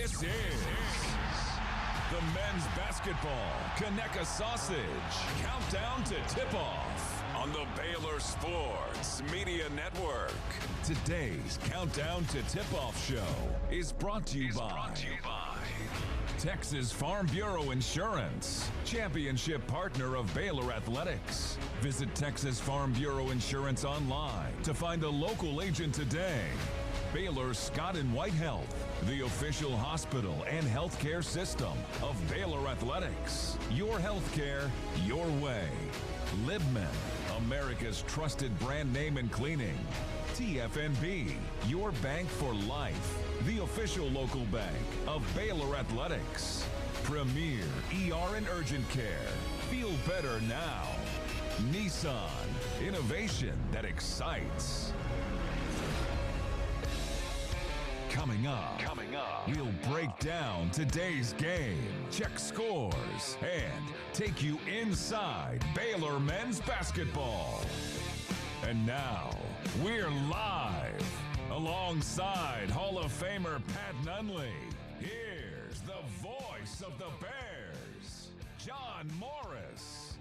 This is the men's basketball Conecuh Sausage Countdown to Tip-Off on the Baylor Sports Media Network. Today's Countdown to Tip-Off show is brought to you by Texas Farm Bureau Insurance, championship partner of Baylor Athletics. Visit Texas Farm Bureau Insurance online to find a local agent today. Baylor Scott and White Health, the official hospital and healthcare system of Baylor Athletics. Your healthcare, your way. Libman, America's trusted brand name in cleaning. TFNB, your bank for life. The official local bank of Baylor Athletics. Premier ER and Urgent Care. Feel better now. Nissan, innovation that excites. Coming up, we'll break down today's game, check scores, and take you inside Baylor men's basketball. And now, we're live. Alongside Hall of Famer Pat Nunley, here's the voice of the Bears, John Morris.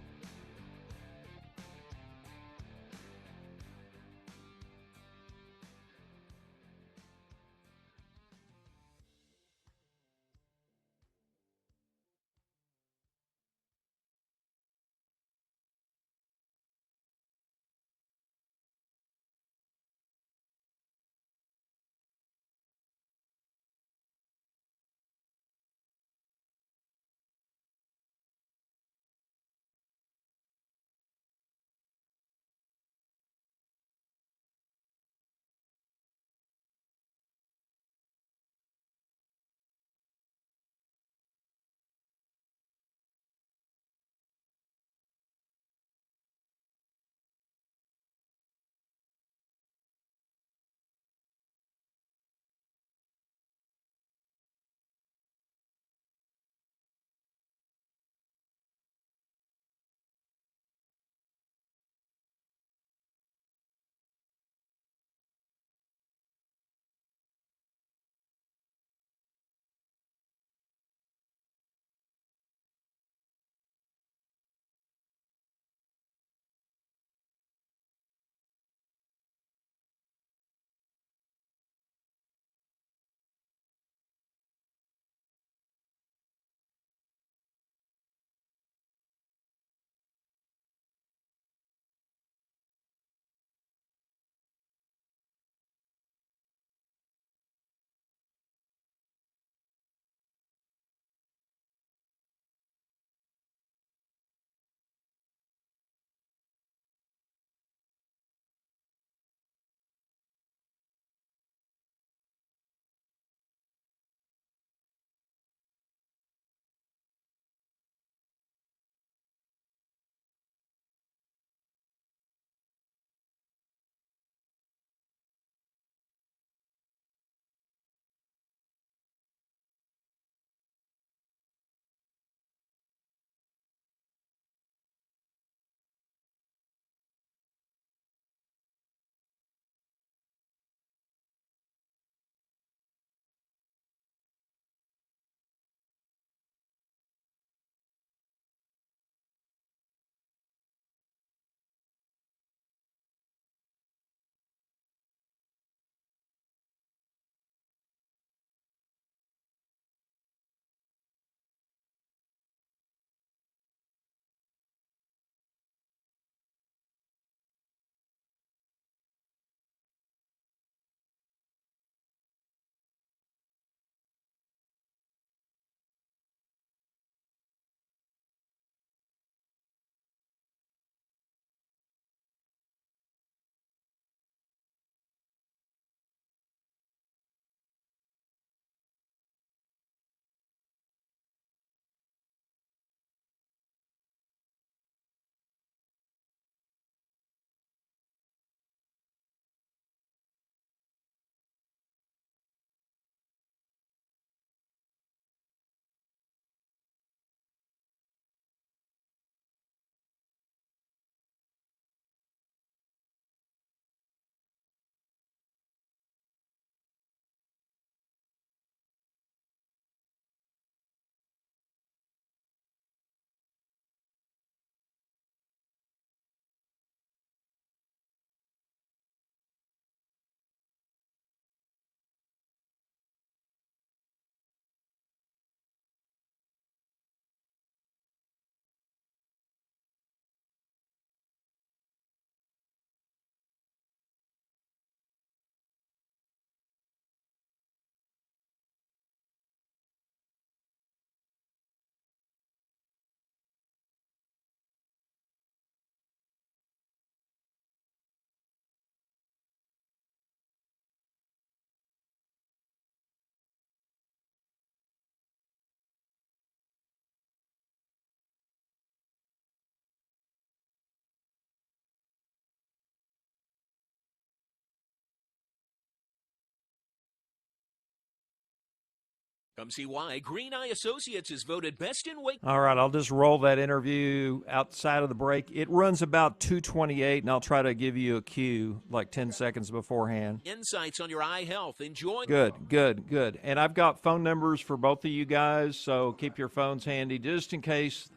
From CY, Green Eye Associates is voted best in Wake. All right, I'll just roll that interview outside of the break. It runs about 2:28, and I'll try to give you a cue like 10 seconds beforehand. Insights on your eye health. Enjoy. Good. And I've got phone numbers for both of you guys, so keep your phones handy just in case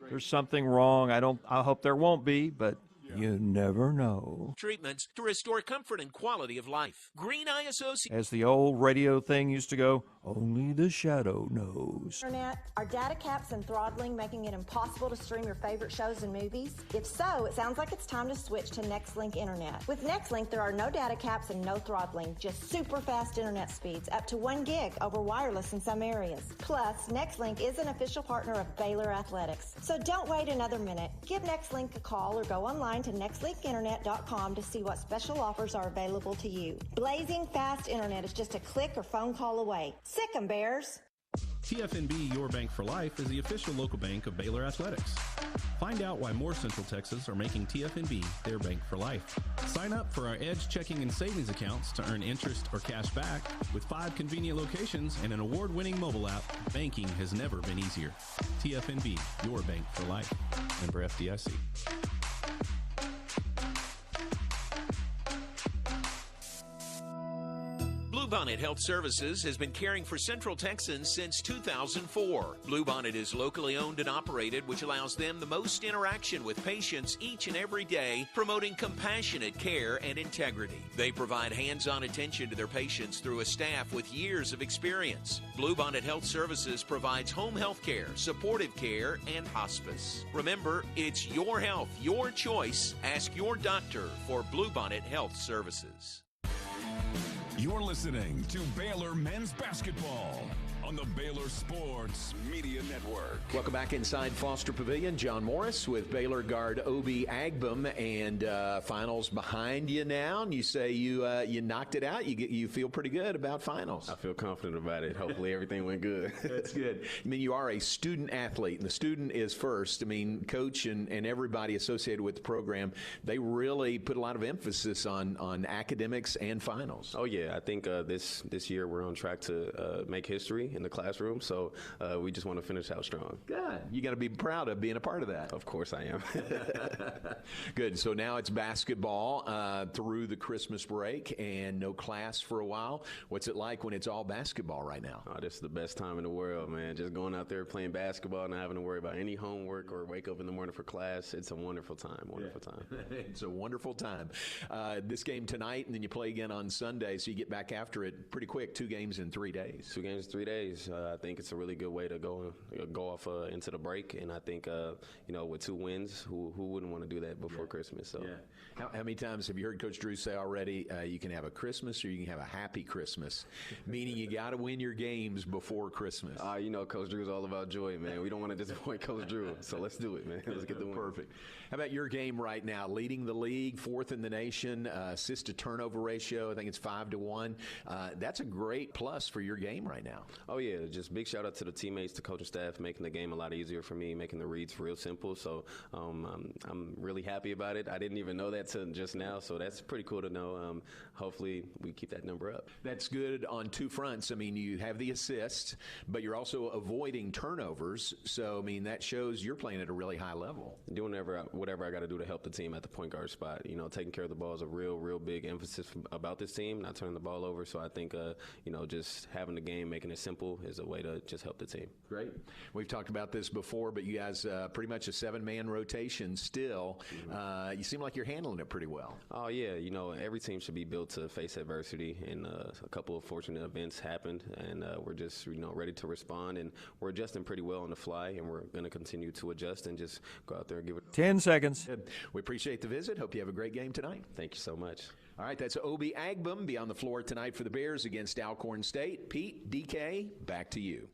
there's something wrong. I hope there won't be, but you never know. Treatments to restore comfort and quality of life. Green Eye Associates. As the old radio thing used to go, only the shadow knows. Internet, are data caps and throttling making it impossible to stream your favorite shows and movies? If so, it sounds like it's time to switch to Nextlink Internet. With Nextlink, there are no data caps and no throttling, just super fast internet speeds, up to 1 gig over wireless in some areas. Plus, Nextlink is an official partner of Baylor Athletics. So don't wait another minute. Give Nextlink a call or go online to nextlinkinternet.com to see what special offers are available to you. Blazing fast internet is just a click or phone call away. Sick 'em, Bears. TFNB Your Bank for Life is the official local bank of Baylor Athletics. Find out why more Central Texas are making TFNB their bank for life. Sign up for our Edge checking and savings accounts to earn interest or cash back. With 5 convenient locations and an award-winning mobile app, banking has never been easier. TFNB Your Bank for Life. Member FDIC. Bluebonnet Health Services has been caring for Central Texans since 2004. Bluebonnet is locally owned and operated, which allows them the most interaction with patients each and every day, promoting compassionate care and integrity. They provide hands-on attention to their patients through a staff with years of experience. Bluebonnet Health Services provides home health care, supportive care, and hospice. Remember, it's your health, your choice. Ask your doctor for Bluebonnet Health Services. You're listening to Baylor Men's Basketball on the Baylor Sports Media Network. Welcome back inside Foster Pavilion. John Morris with Baylor guard Obi Agbum, and finals behind you now. And you say you knocked it out. You feel pretty good about finals. I feel confident about it. Hopefully everything went good. That's good. I mean, you are a student athlete, and the student is first. I mean, coach and everybody associated with the program, they really put a lot of emphasis on academics and finals. Oh yeah, I think this year we're on track to make history in the classroom, so we just want to finish out strong. Good. You got to be proud of being a part of that. Of course I am. Good. So now it's basketball through the Christmas break and no class for a while. What's it like when it's all basketball right now? Oh, this is the best time in the world, man. Just going out there playing basketball and not having to worry about any homework or wake up in the morning for class. It's a wonderful time. Time. It's a wonderful time. This game tonight, and then you play again on Sunday, so you get back after it pretty quick. 2 games in 3 days. 2 games in 3 days. I think it's a really good way to go off into the break, and I think with 2 wins, who wouldn't want to do that before Christmas? So, how many times have you heard Coach Drew say already? You can have a Christmas or you can have a happy Christmas, meaning you got to win your games before Christmas. Coach Drew's all about joy, man. We don't want to disappoint Coach Drew, so let's do it, man. Let's get the win. Perfect. How about your game right now? Leading the league, 4th in the nation, assist to turnover ratio. I think it's 5-1. That's a great plus for your game right now. Oh yeah, just big shout out to the teammates, the coaching staff, making the game a lot easier for me, making the reads real simple. So I'm really happy about it. I didn't even know that till just now, so that's pretty cool to know. Hopefully we keep that number up. That's good on 2 fronts. I mean, you have the assist, but you're also avoiding turnovers. So I mean, that shows you're playing at a really high level. Doing whatever I got to do to help the team at the point guard spot. Taking care of the ball is a real big emphasis about this team, not turning the ball over. So I think just having the game, making it simple is a way to just help the team. Great. We've talked about this before, but you guys pretty much a 7-man rotation still. You seem like you're handling it pretty well. Oh, yeah. Every team should be built to face adversity, and a couple of fortunate events happened, and we're just, ready to respond, and we're adjusting pretty well on the fly, and we're going to continue to adjust and just go out there and give it 10 seconds. Good. We appreciate the visit. Hope you have a great game tonight. Thank you so much. All right, that's Obi Agbum. Be on the floor tonight for the Bears against Alcorn State. Pete, DK, back to you.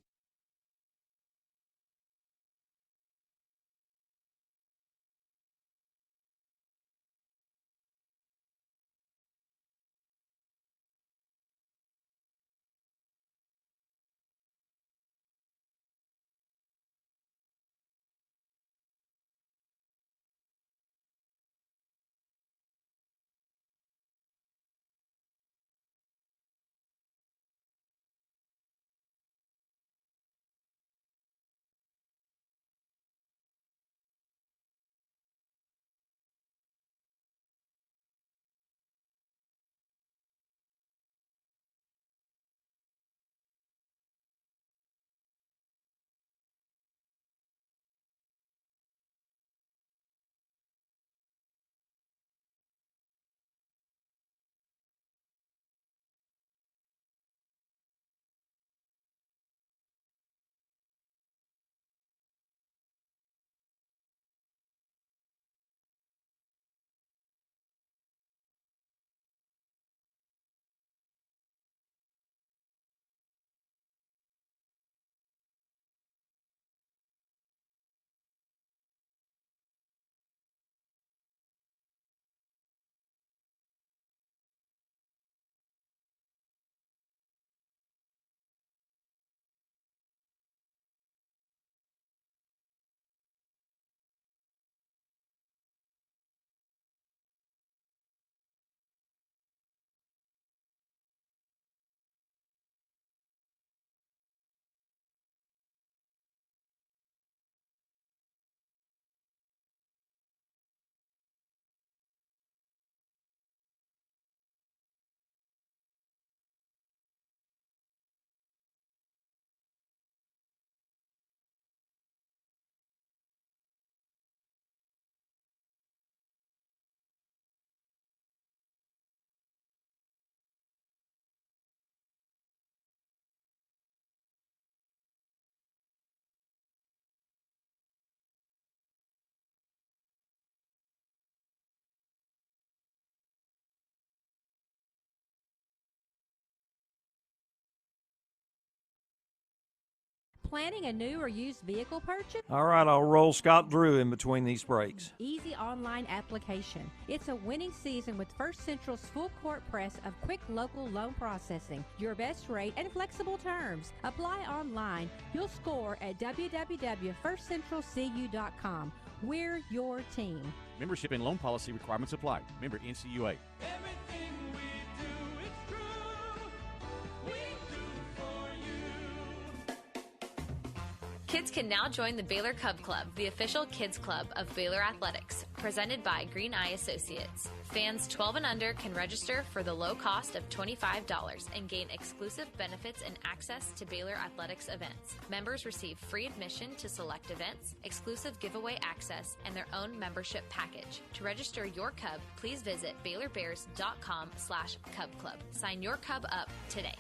planning a new or used vehicle purchase? All right, I'll roll Scott Drew in between these breaks. Easy online application. It's a winning season with First Central's full court press of quick local loan processing, your best rate, and flexible terms. Apply online. You'll score at www.firstcentralcu.com. We're your team. Membership and loan policy requirements apply. Member NCUA. Everything we do, it's true. We do for you. Kids can now join the Baylor Cub Club, the official kids club of Baylor Athletics, presented by Green Eye Associates. Fans 12 and under can register for the low cost of $25 and gain exclusive benefits and access to Baylor Athletics events. Members receive free admission to select events, exclusive giveaway access, and their own membership package. To register your Cub, please visit BaylorBears.com/Cub Club. Sign your Cub up today.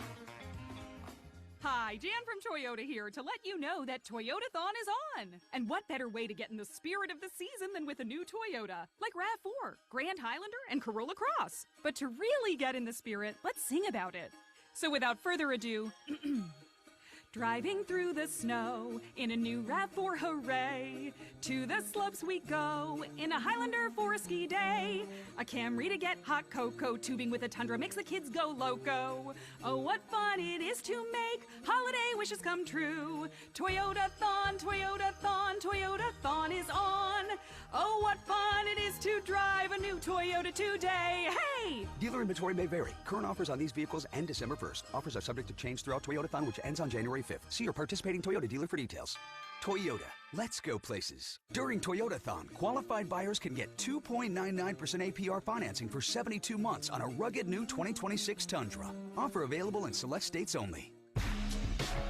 Hi, Jan from Toyota here to let you know that Toyotathon is on. And what better way to get in the spirit of the season than with a new Toyota, like RAV4, Grand Highlander, and Corolla Cross. But to really get in the spirit, let's sing about it. So without further ado, driving through the snow in a new RAV4, hooray! To the slopes we go in a Highlander for a ski day. A Camry to get hot cocoa, tubing with a Tundra makes the kids go loco. Oh, what fun it is to make holiday wishes come true. Toyotathon, Toyotathon, Toyotathon is on. Oh, what fun it is to drive a new Toyota today. Hey! Dealer inventory may vary. Current offers on these vehicles end December 1st. Offers are subject to change throughout Toyotathon, which ends on January 5th. See your participating Toyota dealer for details. Toyota, let's go places. During Toyotathon, qualified buyers can get 2.99% APR financing for 72 months on a rugged new 2026 Tundra. Offer available in select states only.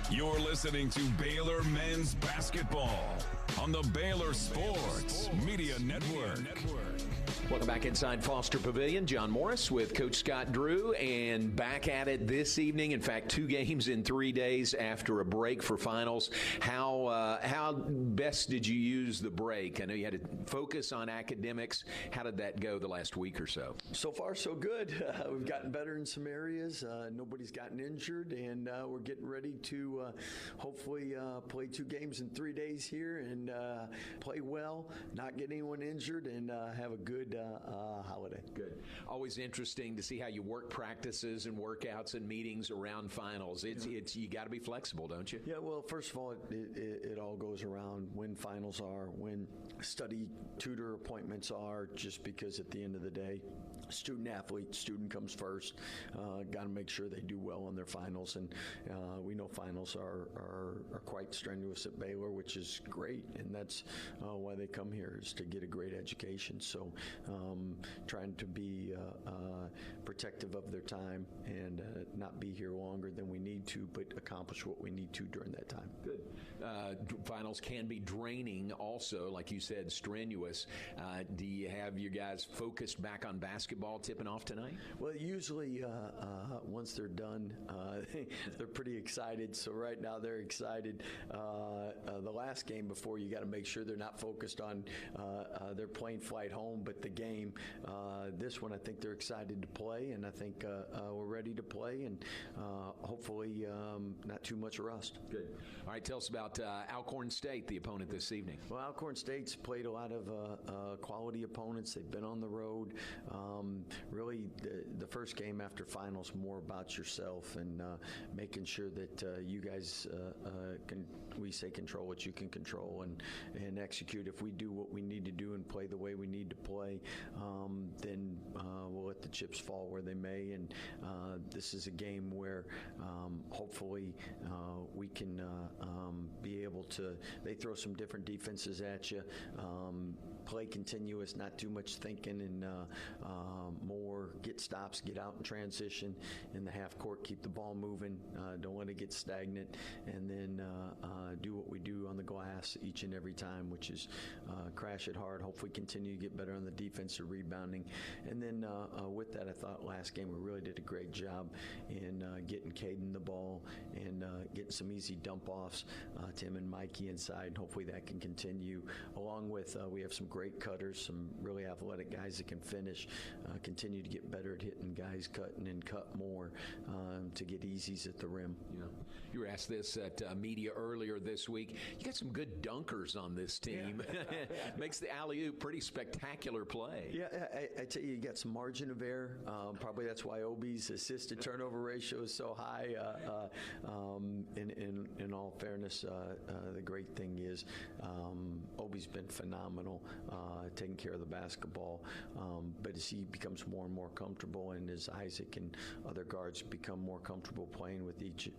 You're listening to Baylor Men's Basketball on the Baylor Sports Media Network. Welcome back inside Foster Pavilion. John Morris with Coach Scott Drew, and back at it this evening. In fact, 2 games in 3 days after a break for finals. How best did you use the break? I know you had to focus on academics. How did that go the last week or so? So far, so good. We've gotten better in some areas. Nobody's gotten injured, and we're getting ready to hopefully play 2 games in 3 days here and play well, not get anyone injured, and have a good holiday. Good. Always interesting to see how you work practices and workouts and meetings around finals. It's you got to be flexible, don't you? Yeah. Well, first of all, it all goes around when finals are, when study tutor appointments are. Just because at the end of the day, student athlete, student comes first. Got to make sure they do well on their finals, and we know finals are quite strenuous at Baylor, which is great, and that's why they come here, is to get a great education. So trying to be protective of their time and not be here longer than we need to, but accomplish what we need to during that time. Good. Finals can be draining also, like you said, strenuous. Do you have your guys focused back on basketball tipping off tonight? Well, usually once they're done, they're pretty excited. So right now they're excited. The last game before, you got to make sure they're not focused on their plane flight home, but the game. This one, I think they're excited to play, and I think we're ready to play, and hopefully not too much rust. Good. All right, tell us about Alcorn State, the opponent this evening. Well, Alcorn State's played a lot of quality opponents. They've been on the road. Really, the first game after finals, more about yourself and making sure that you guys control what you can control and execute. If we do what we need to do and play the way we need to play, then we'll let the chips fall where they may. And this is a game where hopefully we can be able to. They throw some different defenses at you. Play continuous, not too much thinking, and more get stops, get out in transition in the half court, keep the ball moving, don't let it get stagnant, and then do what we do on the glass each and every time, which is crash it hard, hopefully continue to get better on the defensive rebounding. And then with that, I thought last game we really did a great job in getting Caden the ball and getting some easy dump-offs to him and Mikey inside, and hopefully that can continue, along with we have some great cutters, some really athletic guys that can finish. continue to get better at hitting guys cutting and cut more to get easies at the rim. Yeah. You were asked this at media earlier this week. You got some good dunkers on this team. Makes the alley-oop pretty spectacular play. Yeah, I tell you got some margin of error. Probably that's why Obi's assist-to-turnover ratio is so high. In all fairness, the great thing is Obi's been phenomenal taking care of the basketball. But as he becomes more and more comfortable, and as Isaac and other guards become more comfortable playing with each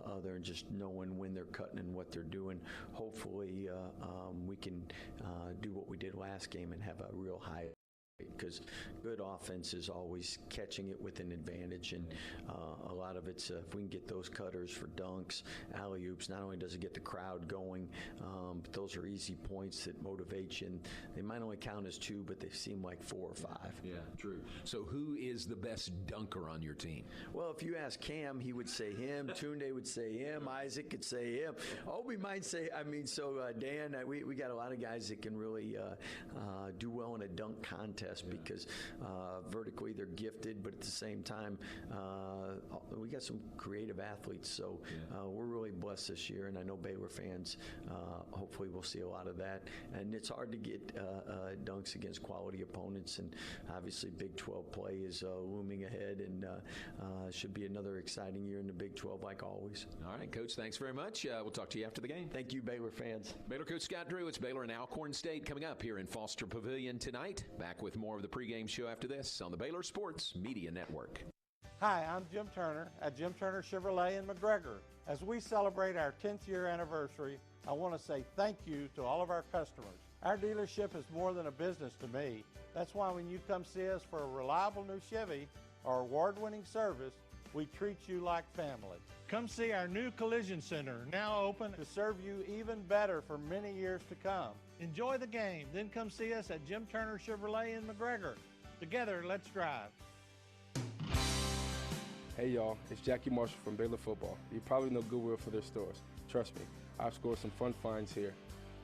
other and just knowing when they're cutting and what they're doing, hopefully we can do what we did last game and have a real high, because good offense is always catching it with an advantage, and a lot of it's if we can get those cutters for dunks, alley-oops, not only does it get the crowd going, but those are easy points that motivate you, and they might only count as 2, but they seem like 4 or 5. Yeah, true. So who is the best dunker on your team? Well, if you ask Cam, he would say him. Tunde would say him. Isaac could say him. Obi might say, Dan, we got a lot of guys that can really do well in a dunk contest. Because vertically they're gifted, but at the same time we got some creative athletes, so we're really blessed this year, and I know Baylor fans hopefully will see a lot of that. And it's hard to get dunks against quality opponents, and obviously Big 12 play is looming ahead, and should be another exciting year in the Big 12 like always. All right, Coach, thanks very much. We'll talk to you after the game. Thank you, Baylor fans. Baylor coach Scott Drew. It's Baylor and Alcorn State coming up here in Foster Pavilion tonight. Back with more of the pregame show after this on the Baylor Sports Media Network. Hi, I'm Jim Turner at Jim Turner Chevrolet in McGregor. As we celebrate our 10th year anniversary, I want to say thank you to all of our customers. Our dealership is more than a business to me. That's why when you come see us for a reliable new Chevy or award-winning service, we treat you like family. Come see our new collision center, now open to serve you even better for many years to come. Enjoy the game, then come see us at Jim Turner Chevrolet in McGregor. Together, let's drive. Hey y'all, it's Jackie Marshall from Baylor Football. You probably know Goodwill for their stores. Trust me, I've scored some fun finds here.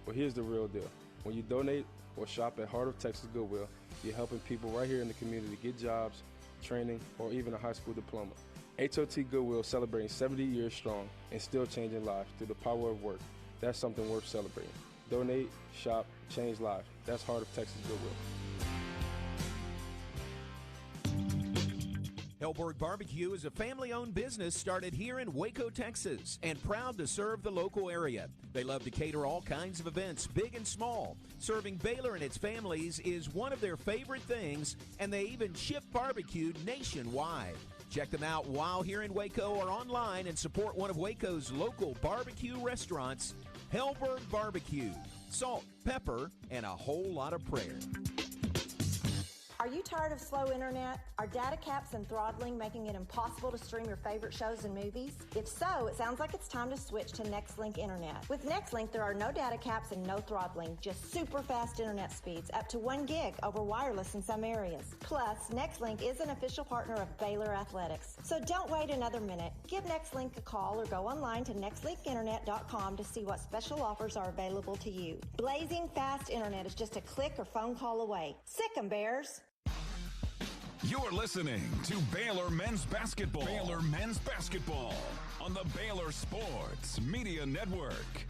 But here's the real deal. When you donate or shop at Heart of Texas Goodwill, you're helping people right here in the community get jobs, training, or even a high school diploma. HOT Goodwill celebrating 70 years strong and still changing lives through the power of work. That's something worth celebrating. Donate, shop, change lives. That's Heart of Texas Goodwill. Hellberg Barbecue is a family-owned business started here in Waco, Texas, and proud to serve the local area. They love to cater all kinds of events, big and small. Serving Baylor and its families is one of their favorite things, and they even ship barbecue nationwide. Check them out while here in Waco or online and support one of Waco's local barbecue restaurants, Hellberg Barbecue. Salt, pepper, and a whole lot of prayer. Are you tired of slow internet? Are data caps and throttling making it impossible to stream your favorite shows and movies? If so, it sounds like it's time to switch to NextLink Internet. With NextLink, there are no data caps and no throttling, just super fast internet speeds, up to 1 gig over wireless in some areas. Plus, NextLink is an official partner of Baylor Athletics. So don't wait another minute. Give NextLink a call or go online to nextlinkinternet.com to see what special offers are available to you. Blazing fast internet is just a click or phone call away. Sick 'em, Bears! You're listening to Baylor Men's Basketball. Baylor Men's Basketball on the Baylor Sports Media Network.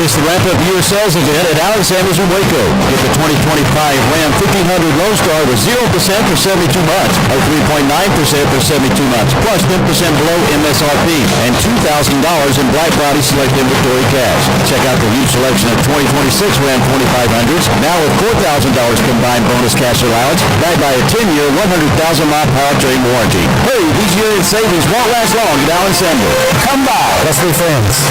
It's the wrap-up year sales event at Alexander's in Waco. Get the 2025 Ram 1500 Lone Star with 0% for 72 months or 3.9% for 72 months, plus 10% below MSRP and $2,000 in Black Friday select inventory cash. Check out the huge selection of 2026 Ram 2500s, now with $4,000 combined bonus cash allowance, backed by a 10-year, 100,000-mile powertrain warranty. Hurry, these year-end savings won't last long at Alexander. Come by. Let's be friends.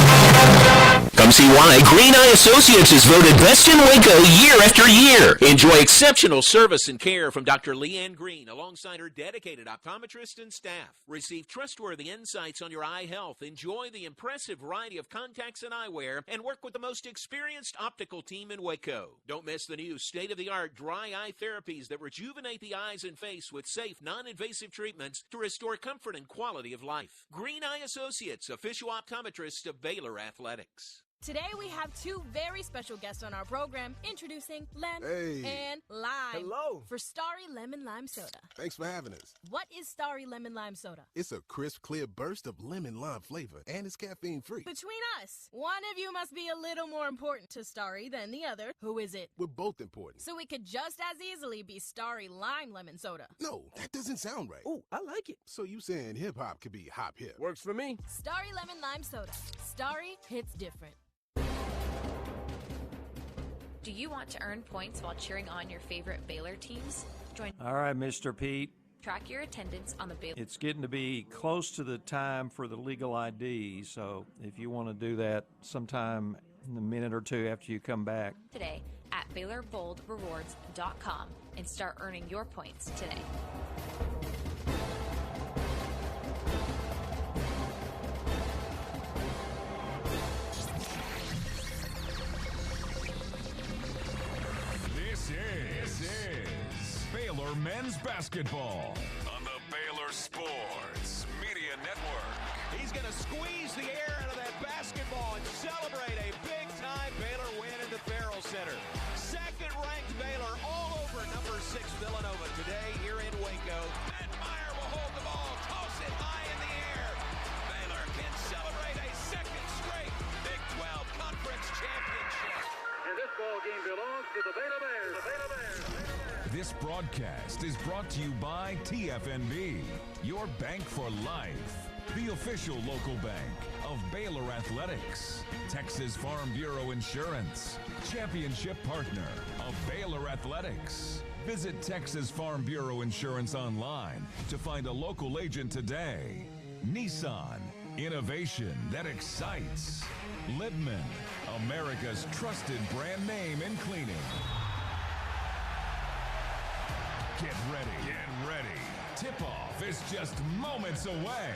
Come see why Green Eye Associates is voted best in Waco year after year. Enjoy exceptional service and care from Dr. Leanne Green alongside her dedicated optometrist and staff. Receive trustworthy insights on your eye health. Enjoy the impressive variety of contacts and eyewear and work with the most experienced optical team in Waco. Don't miss the new state-of-the-art dry eye therapies that rejuvenate the eyes and face with safe, non-invasive treatments to restore comfort and quality of life. Green Eye Associates, official optometrist of Baylor Athletics. Today we have two very special guests on our program, introducing Lem and Lime. Hello. For Starry Lemon Lime Soda. Thanks for having us. What is Starry Lemon Lime Soda? It's a crisp, clear burst of lemon lime flavor, and it's caffeine-free. Between us, one of you must be a little more important to Starry than the other. Who is it? We're both important. So it could just as easily be Starry Lime Lemon Soda. No, that doesn't sound right. Oh, I like it. So you saying hip-hop could be hop-hip? Works for me. Starry Lemon Lime Soda. Starry hits different. Do you want to earn points while cheering on your favorite Baylor teams? Join All right, Mr. Pete. Track your attendance on the Baylor. It's getting to be close to the time for the legal ID, so if you want to do that sometime in a minute or two after you come back. Today at BaylorBoldRewards.com and start earning your points today. This is Baylor men's basketball on the Baylor Sports Media Network. He's going to squeeze the air out of that basketball and celebrate a big-time Baylor win in the Farrell Center. Second-ranked Baylor all over number 6 Villanova today here in Waco. Matt Meyer will hold the ball, toss it high in the air. Baylor can celebrate a second straight Big 12 Conference championship. And this ball game belongs to the Baylor Bears. The Baylor Bears. This broadcast is brought to you by TFNB, your bank for life. The official local bank of Baylor Athletics. Texas Farm Bureau Insurance, championship partner of Baylor Athletics. Visit Texas Farm Bureau Insurance online to find a local agent today. Nissan, innovation that excites. Libman, America's trusted brand name in cleaning. Get ready. Tip-off is just moments away.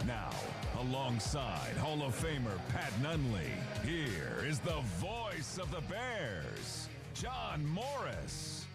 Now, alongside Hall of Famer Pat Nunley, here is the voice of the Bears, John Morris.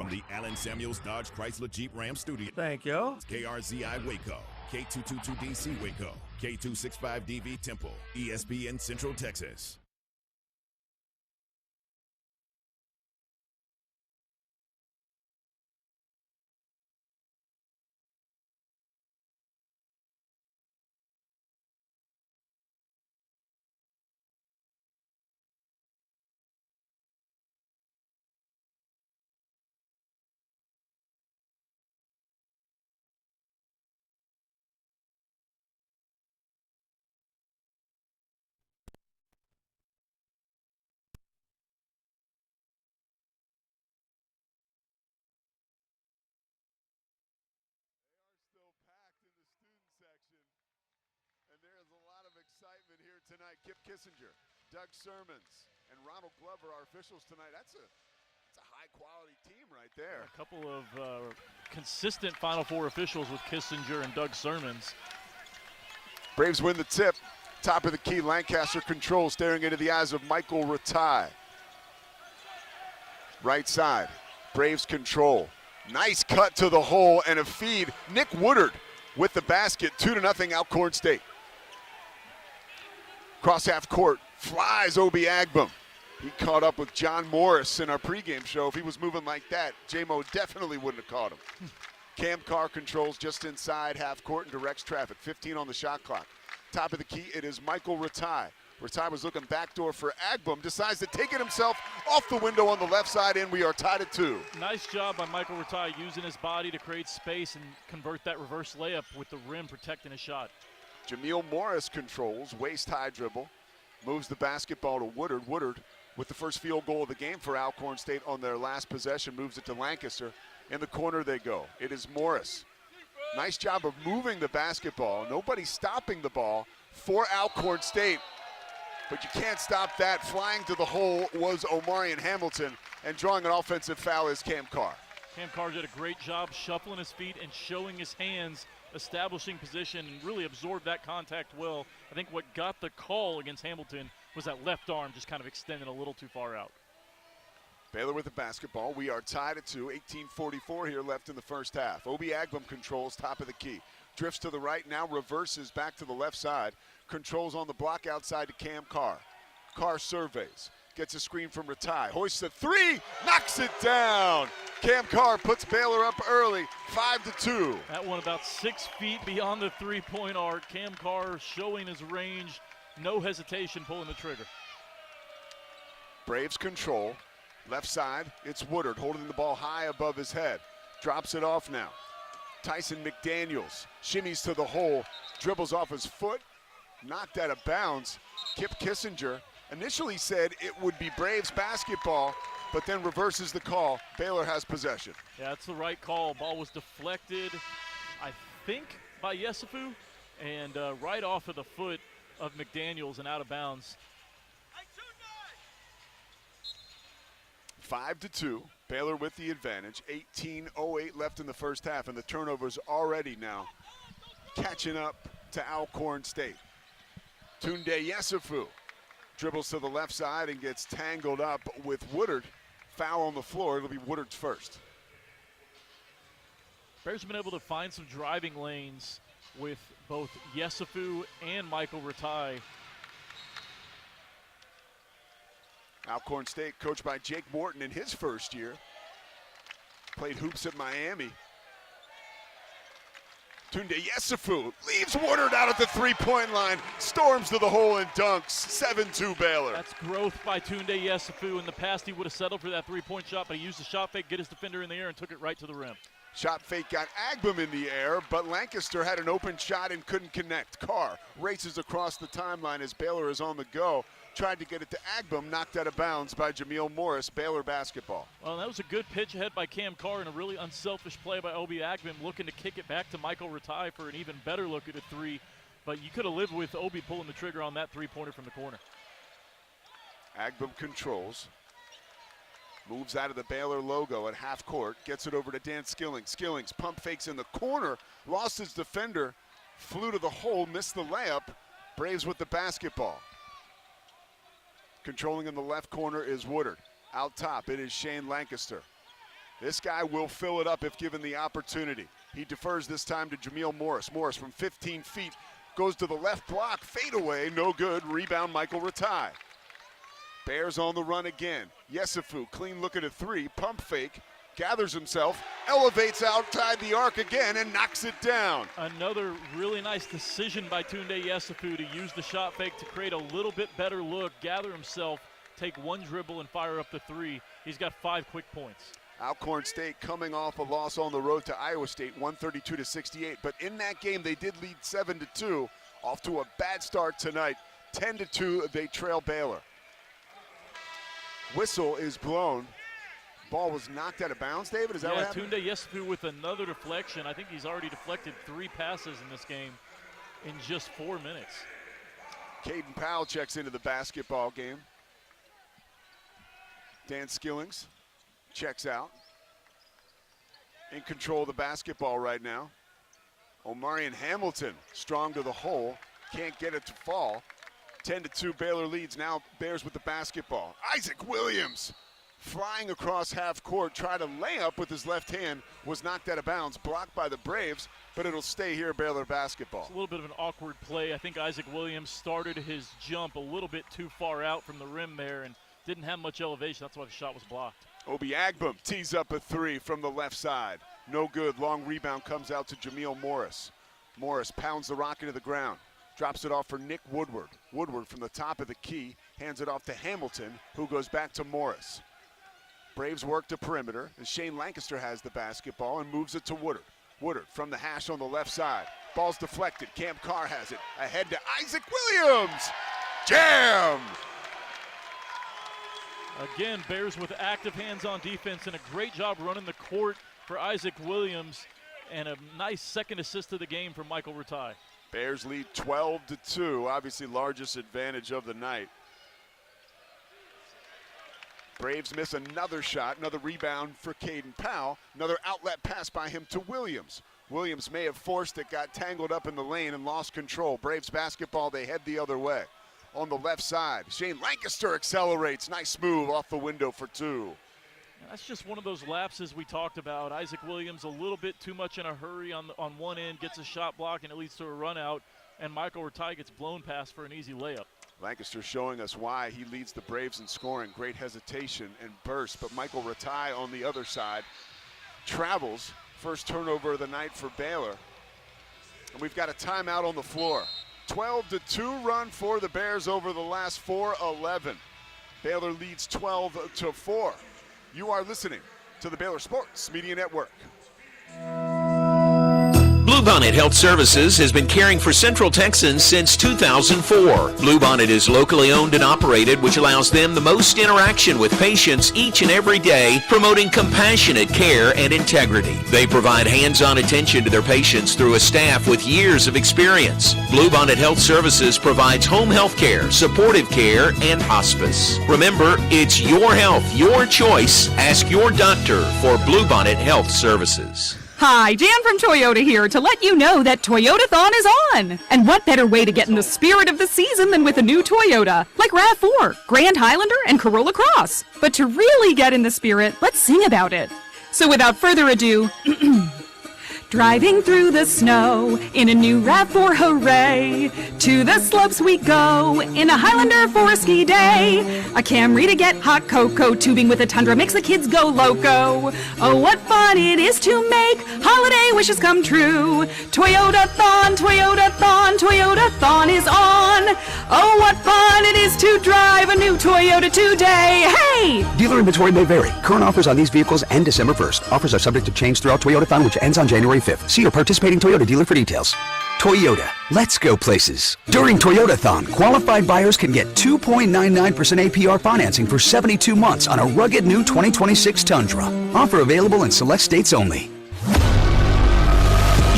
from the Allen Samuels Dodge Chrysler Jeep Ram Studio. Thank you. KRZI Waco, K222DC Waco, K265DV Temple, ESPN Central Texas. And there's a lot of excitement here tonight. Kip Kissinger, Doug Sermons, and Ronald Glover are officials tonight. That's a high-quality team right there. A couple of consistent Final Four officials with Kissinger and Doug Sermons. Braves win the tip. Top of the key, Lancaster controls, staring into the eyes of Michael Ratai. Right side, Braves control. Nice cut to the hole and a feed. Nick Woodard with the basket, 2-0 Alcorn State. Cross half court, flies Obi Agbum. He caught up with John Morris in our pregame show. If he was moving like that, J-Mo definitely wouldn't have caught him. Cam Carr controls just inside half court and directs traffic. 15 on the shot clock. Top of the key, it is Michael Ratai. Ratai was looking backdoor for Agbum, decides to take it himself off the window on the left side, and we are tied at 2. Nice job by Michael Ratai using his body to create space and convert that reverse layup with the rim protecting his shot. Jameel Morris controls, waist-high dribble, moves the basketball to Woodard. Woodard with the first field goal of the game for Alcorn State on their last possession, moves it to Lancaster. In the corner they go. It is Morris. Nice job of moving the basketball. Nobody stopping the ball for Alcorn State. But you can't stop that. Flying to the hole was Omarion Hamilton, and drawing an offensive foul is Cam Carr. Cam Carr did a great job shuffling his feet and showing his hands, establishing position, and really absorbed that contact well. I think what got the call against Hamilton was that left arm just kind of extended a little too far out. Baylor with the basketball. We are tied at 2. 18:44 here left in the first half. Obi Agbum controls top of the key. Drifts to the right, now reverses back to the left side. Controls on the block outside to Cam Carr. Carr surveys. Gets a screen from Ratai. Hoists a three. Knocks it down. Cam Carr puts Baylor up early. 5-2. That one about 6 feet beyond the three-point arc. Cam Carr showing his range. No hesitation pulling the trigger. Braves control. Left side, it's Woodard holding the ball high above his head. Drops it off now. Tyson McDaniels shimmies to the hole, dribbles off his foot, knocked out of bounds. Kip Kissinger initially said it would be Braves basketball, but then reverses the call. Baylor has possession. Yeah, that's the right call. Ball was deflected, I think, by Yesufu, and right off of the foot of McDaniels and out of bounds. 5-2, Baylor with the advantage. 18:08 left in the first half, and the turnovers already now catching up to Alcorn State. Tunde Yesufu dribbles to the left side and gets tangled up with Woodard. Foul on the floor. It'll be Woodard's first. Bears have been able to find some driving lanes with both Yesufu and Michael Ratai. Alcorn State, coached by Jake Morton in his first year. Played hoops at Miami. Tunde Yesufu leaves Woodard out at the three-point line, storms to the hole and dunks. 7-2 Baylor. That's growth by Tunde Yesufu. In the past, he would have settled for that three-point shot, but he used the shot fake, get his defender in the air, and took it right to the rim. Shot fake got Agbum in the air, but Lancaster had an open shot and couldn't connect. Carr races across the timeline as Baylor is on the go. Tried to get it to Agbum, knocked out of bounds by Jameel Morris. Baylor basketball. Well, that was a good pitch ahead by Cam Carr and a really unselfish play by Obi Agbum, looking to kick it back to Michael Ratai for an even better look at a three. But you could have lived with Obi pulling the trigger on that three-pointer from the corner. Agbum controls. Moves out of the Baylor logo at half court. Gets it over to Dan Skillings. Skillings pump fakes in the corner. Lost his defender. Flew to the hole. Missed the layup. Braves with the basketball. Controlling in the left corner is Woodard. Out top, it is Shane Lancaster. This guy will fill it up if given the opportunity. He defers this time to Jameel Morris. Morris from 15 feet goes to the left block, fadeaway, no good. Rebound, Michael Ratai. Bears on the run again. Yesufu, clean look at a three, pump fake, gathers himself, elevates outside the arc again, and knocks it down. Another really nice decision by Tunde Yesufu to use the shot fake to create a little bit better look, gather himself, take one dribble, and fire up the three. He's got 5 quick points. Alcorn State coming off a loss on the road to Iowa State, 132-68. But in that game, they did lead 7-2. Off to a bad start tonight. 10-2, they trail Baylor. Whistle is blown. Ball was knocked out of bounds, David? Is that what happened? Tunde Yesufu with another deflection. I think he's already deflected 3 passes in this game in just 4 minutes. Caden Powell checks into the basketball game. Dan Skillings checks out. In control of the basketball right now. Omarion Hamilton strong to the hole. Can't get it to fall. 10-2 Baylor leads. Now Bears with the basketball. Isaac Williams flying across half court. Tried to lay up with his left hand. Was knocked out of bounds. Blocked by the Braves. But it'll stay here, Baylor basketball. It's a little bit of an awkward play. I think Isaac Williams started his jump a little bit too far out from the rim there and didn't have much elevation. That's why the shot was blocked. Obi Agbum tees up a three from the left side. No good. Long rebound comes out to Jameel Morris. Morris pounds the rock into the ground. Drops it off for Nick Woodward. Woodward from the top of the key hands it off to Hamilton, who goes back to Morris. Braves work to perimeter, and Shane Lancaster has the basketball and moves it to Woodard. Woodard from the hash on the left side. Ball's deflected. Cam Carr has it. Ahead to Isaac Williams. Jam! Again, Bears with active hands on defense and a great job running the court for Isaac Williams and a nice second assist of the game from Michael Ratai. Bears lead 12-2, obviously largest advantage of the night. Braves miss another shot, another rebound for Caden Powell, another outlet pass by him to Williams. Williams may have forced it, got tangled up in the lane and lost control. Braves basketball, they head the other way. On the left side, Shane Lancaster accelerates. Nice move off the window for 2. That's just one of those lapses we talked about. Isaac Williams a little bit too much in a hurry on one end, gets a shot block, and it leads to a run out, and Michael Ratai gets blown past for an easy layup. Lancaster showing us why he leads the Braves in scoring. Great hesitation and burst, but Michael Ratai on the other side travels. First turnover of the night for Baylor. And we've got a timeout on the floor. 12-2 run for the Bears over the last 4-11. Baylor leads 12-4. You are listening to the Baylor Sports Media Network. Bluebonnet Health Services has been caring for Central Texans since 2004. Bluebonnet is locally owned and operated, which allows them the most interaction with patients each and every day, promoting compassionate care and integrity. They provide hands-on attention to their patients through a staff with years of experience. Bluebonnet Health Services provides home health care, supportive care, and hospice. Remember, it's your health, your choice. Ask your doctor for Bluebonnet Health Services. Hi, Jan from Toyota here to let you know that Toyotathon is on. And what better way to get in the spirit of the season than with a new Toyota, like RAV4, Grand Highlander, and Corolla Cross. But to really get in the spirit, let's sing about it. So without further ado, driving through the snow in a new RAV4, hooray! To the slopes we go in a Highlander for a ski day. A Camry to get hot cocoa, tubing with a Tundra makes the kids go loco. Oh, what fun it is to make holiday wishes come true. Toyotathon, Toyotathon, Toyotathon is on. Oh, what fun it is to drive a new Toyota today. Hey! Dealer inventory may vary. Current offers on these vehicles end December 1st. Offers are subject to change throughout Toyotathon, which ends on January 5th. See your participating Toyota dealer for details. Toyota, let's go places. During Toyotathon, qualified buyers can get 2.99% APR financing for 72 months on a rugged new 2026 Tundra. Offer available in select states only.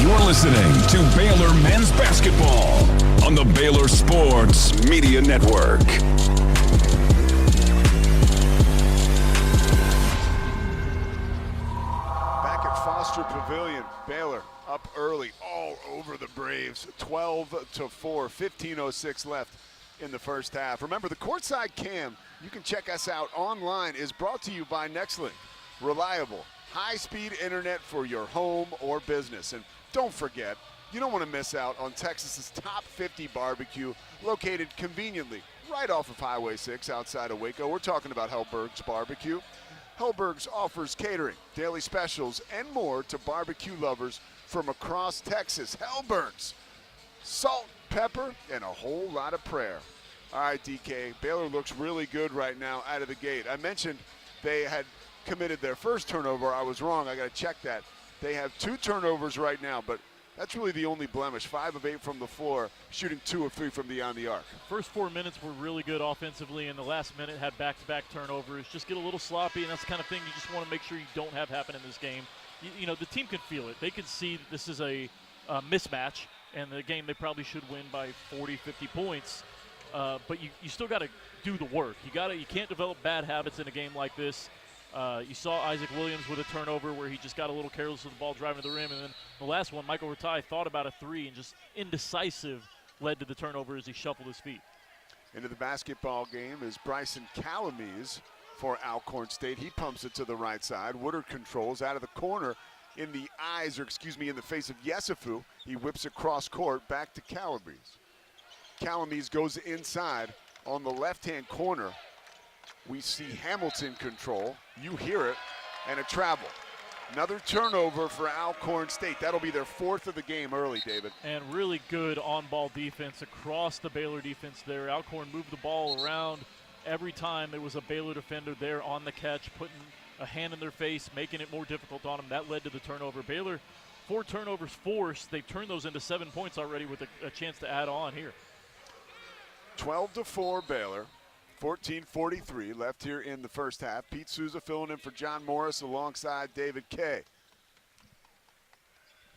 You're listening to Baylor Men's Basketball on the Baylor Sports Media Network. Back at Foster Pavilion, Baylor up early all over the Braves, 12-4, 15:06 left in the first half. Remember, the Courtside Cam, you can check us out online, is brought to you by Nextlink. Reliable, high-speed internet for your home or business. And don't forget, you don't want to miss out on Texas's top 50 barbecue, located conveniently right off of Highway 6 outside of Waco. We're talking about Hellberg's Barbecue. Hellberg's offers catering, daily specials, and more to barbecue lovers from across Texas. Hellberg's, salt, pepper, and a whole lot of prayer. All right, DK, Baylor looks really good right now out of the gate. I mentioned they had committed their first turnover. I was wrong. I got to check that. They have 2 turnovers right now, but that's really the only blemish. 5 of 8 from the floor, shooting 2 of 3 from beyond the arc. First 4 minutes were really good offensively, and the last minute had back-to-back turnovers. Just get a little sloppy, and that's the kind of thing you just want to make sure you don't have happen in this game. You know, the team can feel it. They can see that this is a mismatch, and the game they probably should win by 40, 50 points. But you still got to do the work. You can't develop bad habits in a game like this. You saw Isaac Williams with a turnover where he just got a little careless with the ball driving to the rim. And then the last one, Michael Ratai thought about a 3 and just indecisive led to the turnover as he shuffled his feet. Into the basketball game is Bryson Calamise for Alcorn State. He pumps it to the right side. Woodard controls out of the corner in the face of Yesufu. He whips it cross court back to Calamise. Calamise goes inside on the left-hand corner. We see Hamilton control. You hear it, and a travel. Another turnover for Alcorn State. That'll be their 4th of the game early, David. And really good on-ball defense across the Baylor defense there. Alcorn moved the ball around every time there was a Baylor defender there on the catch, putting a hand in their face, making it more difficult on them. That led to the turnover. Baylor, 4 turnovers forced. They've turned those into 7 points already with a chance to add on here. 12-4 Baylor. 14:43 left here in the first half. Pete Souza filling in for John Morris alongside David Kay.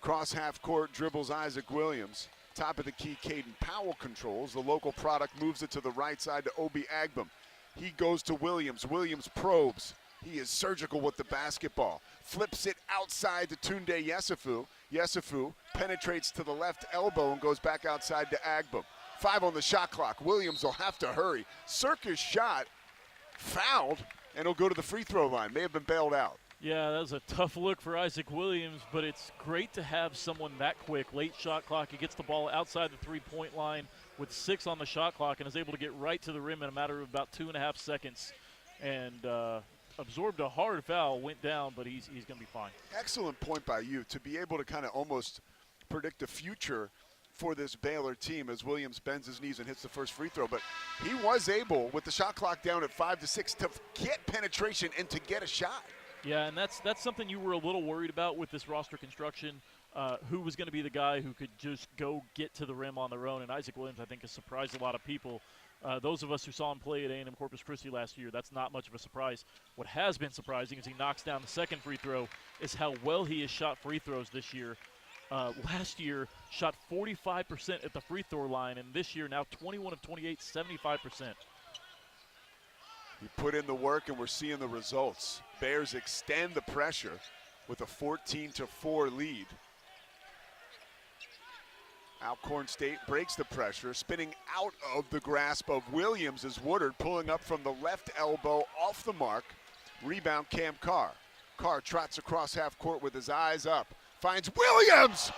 Cross half court dribbles Isaac Williams. Top of the key, Caden Powell controls. The local product moves it to the right side to Obi Agbam. He goes to Williams. Williams probes. He is surgical with the basketball. Flips it outside to Tunde Yesufu. Yesufu penetrates to the left elbow and goes back outside to Agbam. 5 on the shot clock. Williams will have to hurry. Circus shot, fouled, and he'll go to the free throw line. May have been bailed out. Yeah, that was a tough look for Isaac Williams, but it's great to have someone that quick. Late shot clock. He gets the ball outside the three-point line with 6 on the shot clock and is able to get right to the rim in a matter of about 2.5 seconds. And absorbed a hard foul, went down, but he's going to be fine. Excellent point by you to be able to kind of almost predict the future for this Baylor team as Williams bends his knees and hits the first free throw. But he was able, with the shot clock down at 5-6, to get penetration and to get a shot. Yeah, and that's something you were a little worried about with this roster construction. Who was going to be the guy who could just go get to the rim on their own? And Isaac Williams, I think, has surprised a lot of people. Those of us who saw him play at A&M Corpus Christi last year, that's not much of a surprise. What has been surprising is he knocks down the second free throw, is how well he has shot free throws this year. Last year, shot 45% at the free throw line, and this year now 21 of 28, 75%. He put in the work, and we're seeing the results. Bears extend the pressure with a 14-4 lead. Alcorn State breaks the pressure, spinning out of the grasp of Williams as Woodard pulling up from the left elbow off the mark. Rebound, Cam Carr. Carr trots across half court with his eyes up. Finds Williams!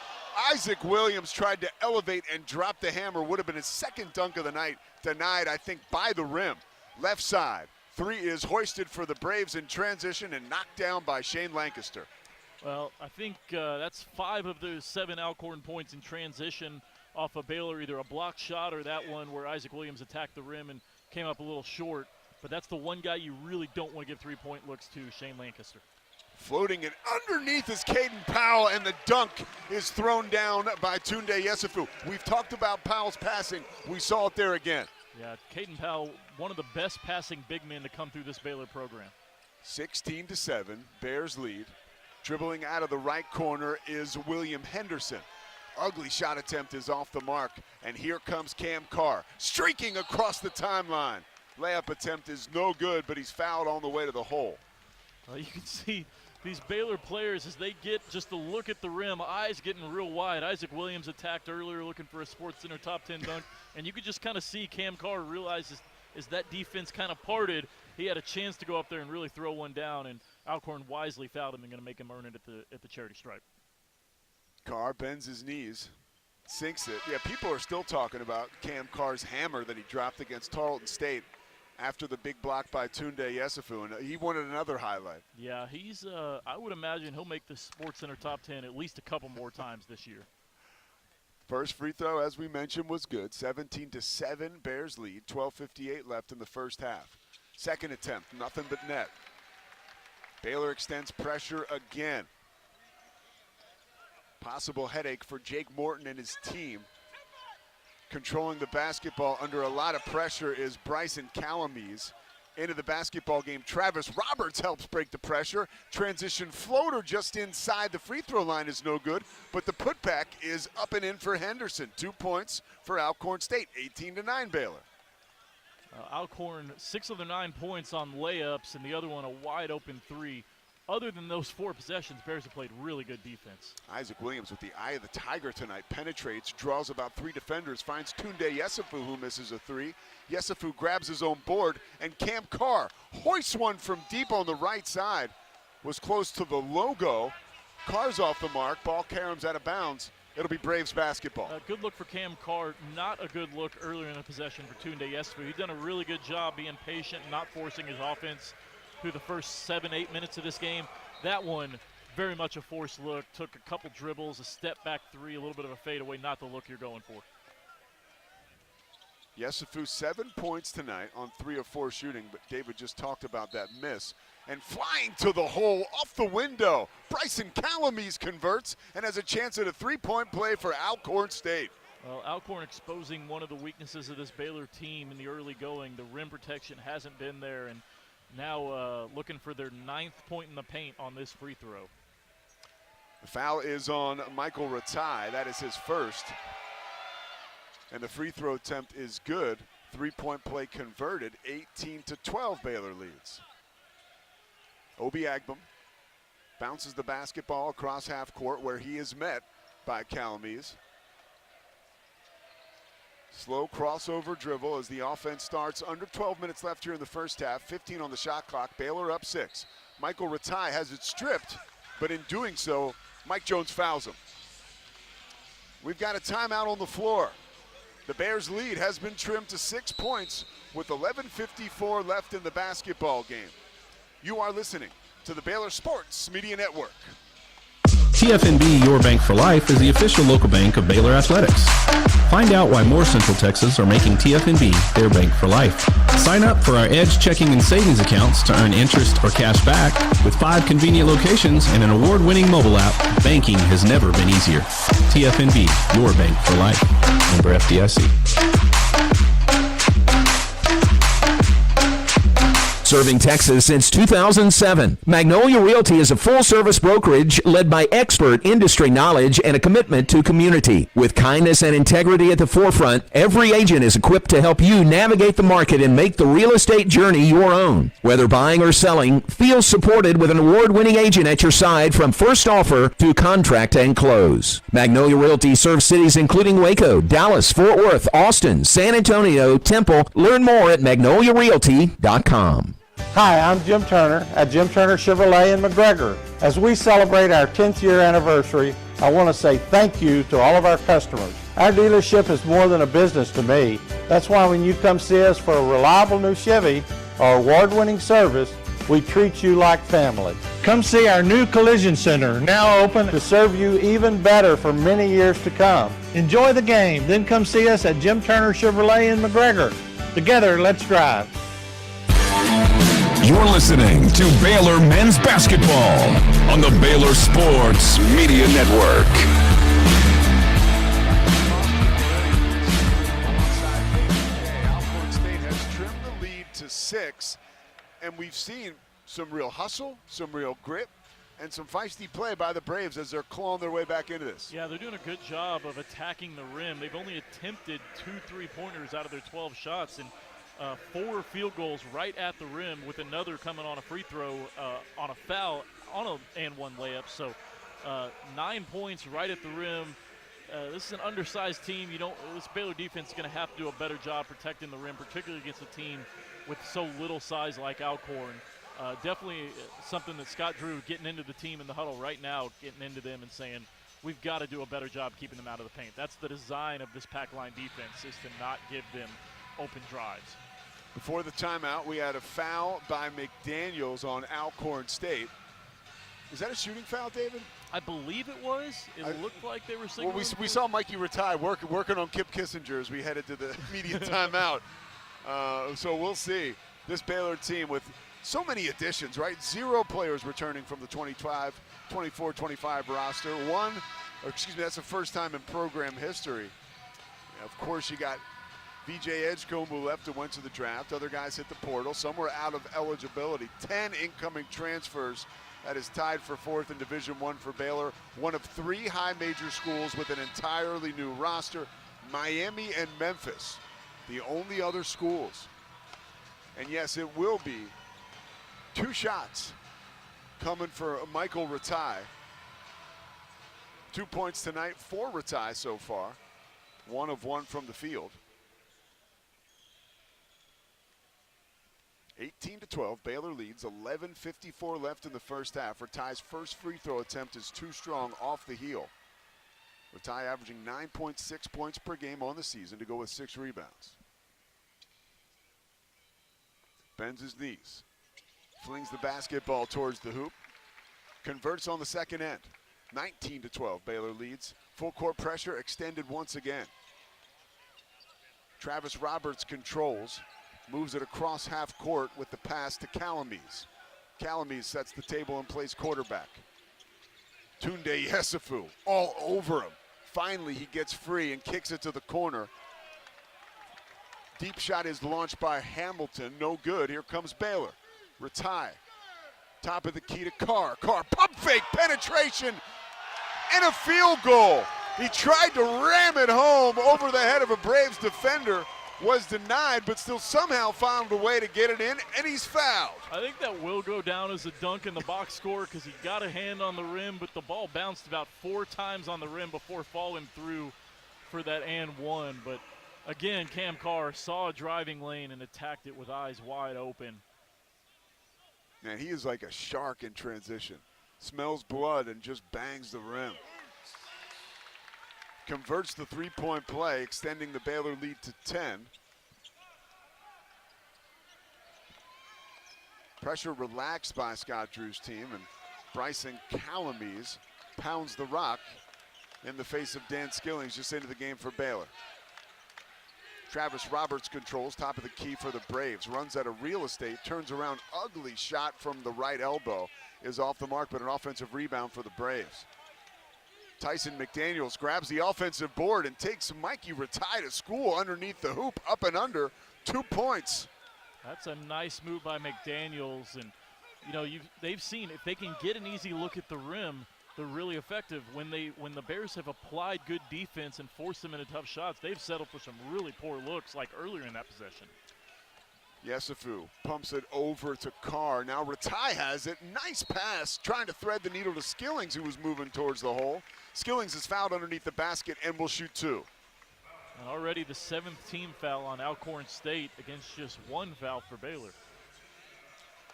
Isaac Williams tried to elevate and drop the hammer. Would have been his second dunk of the night. Denied, I think, by the rim. Left side. 3 is hoisted for the Braves in transition and knocked down by Shane Lancaster. Well, I think that's 5 of the 7 Alcorn points in transition off of Baylor, either a block shot or that one where Isaac Williams attacked the rim and came up a little short. But that's the one guy you really don't want to give 3-point looks to, Shane Lancaster. Floating it underneath is Caden Powell, and the dunk is thrown down by Tunde Yesufu. We've talked about Powell's passing. We saw it there again. Yeah, Caden Powell, one of the best passing big men to come through this Baylor program. 16-7, Bears lead. Dribbling out of the right corner is William Henderson. Ugly shot attempt is off the mark, and here comes Cam Carr, streaking across the timeline. Layup attempt is no good, but he's fouled on the way to the hole. You can see these Baylor players, as they get just a look at the rim, eyes getting real wide. Isaac Williams attacked earlier looking for a SportsCenter top 10 dunk, and you could just kind of see Cam Carr realize as that defense kind of parted, he had a chance to go up there and really throw one down, and Alcorn wisely fouled him and going to make him earn it at the charity stripe. Carr bends his knees, sinks it. Yeah, people are still talking about Cam Carr's hammer that he dropped against Tarleton State after the big block by Tunde Yesufu, and he wanted another highlight. Yeah, he's. I would imagine he'll make the SportsCenter top 10 at least a couple more times this year. First free throw, as we mentioned, was good. 17-7, Bears lead. 12:58 left in the first half. Second attempt, nothing but net. Baylor extends pressure again. Possible headache for Jake Morton and his team. Controlling the basketball under a lot of pressure is Bryson Calamise. Into the basketball game, Travis Roberts helps break the pressure. Transition floater just inside the free throw line is no good, but the putback is up and in for Henderson. 2 points for Alcorn State, 18-9 Baylor. Alcorn, 6 of their 9 points on layups, and the other one a wide open 3. Other than those 4 possessions, Bears have played really good defense. Isaac Williams with the eye of the tiger tonight, penetrates, draws about 3 defenders, finds Tunde Yesufu, who misses a 3. Yesufu grabs his own board, and Cam Carr hoists one from deep on the right side. Was close to the logo. Carr's off the mark. Ball caroms out of bounds. It'll be Braves basketball. Good look for Cam Carr. Not a good look earlier in the possession for Tunde Yesufu. He's done a really good job being patient, not forcing his offense through the first 7-8 minutes of this game. That one, very much a forced look. Took a couple dribbles, a step back 3, a little bit of a fadeaway, not the look you're going for. Yesufu 7 points tonight on 3 of 4 shooting, but David just talked about that miss. And flying to the hole off the window, Bryson Calamise converts and has a chance at a 3-point play for Alcorn State. Well, Alcorn exposing one of the weaknesses of this Baylor team in the early going. The rim protection hasn't been there, and now looking for their 9th point in the paint on this free throw. The foul is on Michael Ratai. That is his first. And the free throw attempt is good. 3-point play converted. 18-12 Baylor leads. Obi Agbum bounces the basketball across half court where he is met by Calamise. Slow crossover dribble as the offense starts. Under 12 minutes left here in the first half. 15 on the shot clock. Baylor up 6. Michael Ratai has it stripped, but in doing so, Mike Jones fouls him. We've got a timeout on the floor. The Bears' lead has been trimmed to 6 points with 11:54 left in the basketball game. You are listening to the Baylor Sports Media Network. TFNB Your Bank for Life is the official local bank of Baylor Athletics. Find out why more Central Texas are making TFNB their bank for life. Sign up for our Edge checking and savings accounts to earn interest or cash back. With 5 convenient locations and an award-winning mobile app, banking has never been easier. TFNB Your Bank for Life. Member FDIC. Serving Texas since 2007, Magnolia Realty is a full-service brokerage led by expert industry knowledge and a commitment to community. With kindness and integrity at the forefront, every agent is equipped to help you navigate the market and make the real estate journey your own. Whether buying or selling, feel supported with an award-winning agent at your side from first offer to contract and close. Magnolia Realty serves cities including Waco, Dallas, Fort Worth, Austin, San Antonio, Temple. Learn more at magnoliarealty.com. Hi, I'm Jim Turner at Jim Turner Chevrolet in McGregor. As we celebrate our 10th year anniversary, I want to say thank you to all of our customers. Our dealership is more than a business to me. That's why when you come see us for a reliable new Chevy or award-winning service, we treat you like family. Come see our new collision center, now open to serve you even better for many years to come. Enjoy the game, then come see us at Jim Turner Chevrolet in McGregor. Together, let's drive. You're listening to Baylor Men's Basketball on the Baylor Sports Media Network. Alcorn State has trimmed the lead to 6, and we've seen some real hustle, some real grit, and some feisty play by the Braves as they're clawing their way back into this. Yeah, they're doing a good job of attacking the rim. They've only attempted 2 3-pointers out of their 12 shots, and 4 field goals right at the rim, with another coming on a free throw, on a foul, on an and-one layup. So 9 points right at the rim. This is an undersized team. This Baylor defense is going to have to do a better job protecting the rim, particularly against a team with so little size like Alcorn. Definitely something that Scott Drew getting into the team in the huddle right now, getting into them and saying, we've got to do a better job keeping them out of the paint. That's the design of this pack line defense, is to not give them open drives. Before the timeout, we had a foul by McDaniels on Alcorn State. Is that a shooting foul, David? I believe it was. It looked like they were signaling. Well, we saw Mikey Ratai working on Kip Kissinger as we headed to the immediate timeout. So we'll see. This Baylor team with so many additions, right? 0 players returning from the 24-25 roster. That's the first time in program history. Of course, you got VJ Edgecombe, who left and went to the draft. Other guys hit the portal. Some were out of eligibility. 10 incoming transfers. That is tied for 4th in Division I for Baylor. One of 3 high major schools with an entirely new roster. Miami and Memphis, the only other schools. And yes, it will be 2 shots coming for Michael Ratai. 2 points tonight for Ratai so far. 1 of 1 from the field. 18-12, Baylor leads, 11:54 left in the first half. Ratai's first free throw attempt is too strong off the heel. Ratai averaging 9.6 points per game on the season to go with 6 rebounds. Bends his knees, flings the basketball towards the hoop, converts on the second end. 19-12, Baylor leads. Full court pressure extended once again. Travis Roberts controls. Moves it across half court with the pass to Calamise. Calamise sets the table and plays quarterback. Tunde Yesufu all over him. Finally, he gets free and kicks it to the corner. Deep shot is launched by Hamilton. No good. Here comes Baylor. Ratai. Top of the key to Carr. Carr, pump fake, penetration, and a field goal. He tried to ram it home over the head of a Braves defender. Was denied, but still somehow found a way to get it in, and he's fouled. I think that will go down as a dunk in the box score because he got a hand on the rim, but the ball bounced about 4 times on the rim before falling through for that and one. But again, Cam Carr saw a driving lane and attacked it with eyes wide open. Man, he is like a shark in transition. Smells blood and just bangs the rim. Converts the 3-point play, extending the Baylor lead to 10. Pressure relaxed by Scott Drew's team, and Bryson Calamise pounds the rock in the face of Dan Skillings just into the game for Baylor. Travis Roberts controls, top of the key for the Braves. Runs out of real estate, turns around, ugly shot from the right elbow is off the mark, but an offensive rebound for the Braves. Tyson McDaniels grabs the offensive board and takes Mikey Ratai to school underneath the hoop, up and under, 2 points. That's a nice move by McDaniels, and you know they've seen if they can get an easy look at the rim, they're really effective. When the Bears have applied good defense and forced them into tough shots, they've settled for some really poor looks like earlier in that possession. Yesufu pumps it over to Carr. Now Ratai has it. Nice pass, trying to thread the needle to Skillings, who was moving towards the hole. Skillings is fouled underneath the basket and will shoot 2. And already the 7th team foul on Alcorn State against just 1 foul for Baylor.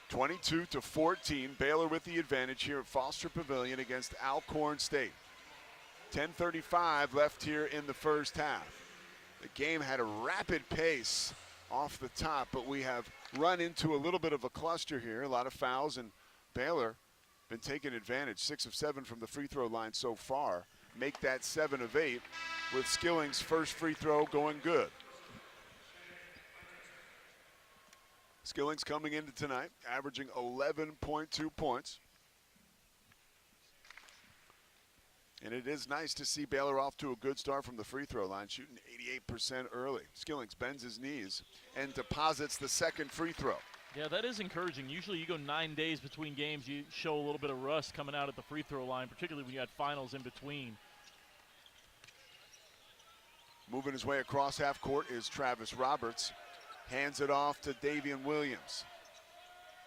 22-14, Baylor with the advantage here at Foster Pavilion against Alcorn State. 10:35 left here in the first half. The game had a rapid pace off the top, but we have run into a little bit of a cluster here. A lot of fouls, and Baylor been taking advantage. 6 of 7 from the free throw line so far. Make that 7 of 8 with Skilling's first free throw going good. Skilling's coming into tonight, averaging 11.2 points. And it is nice to see Baylor off to a good start from the free throw line, shooting 88% early. Skillings bends his knees and deposits the second free throw. Yeah, that is encouraging. Usually you go 9 days between games, you show a little bit of rust coming out at the free throw line, particularly when you had finals in between. Moving his way across half court is Travis Roberts. Hands it off to Davian Williams.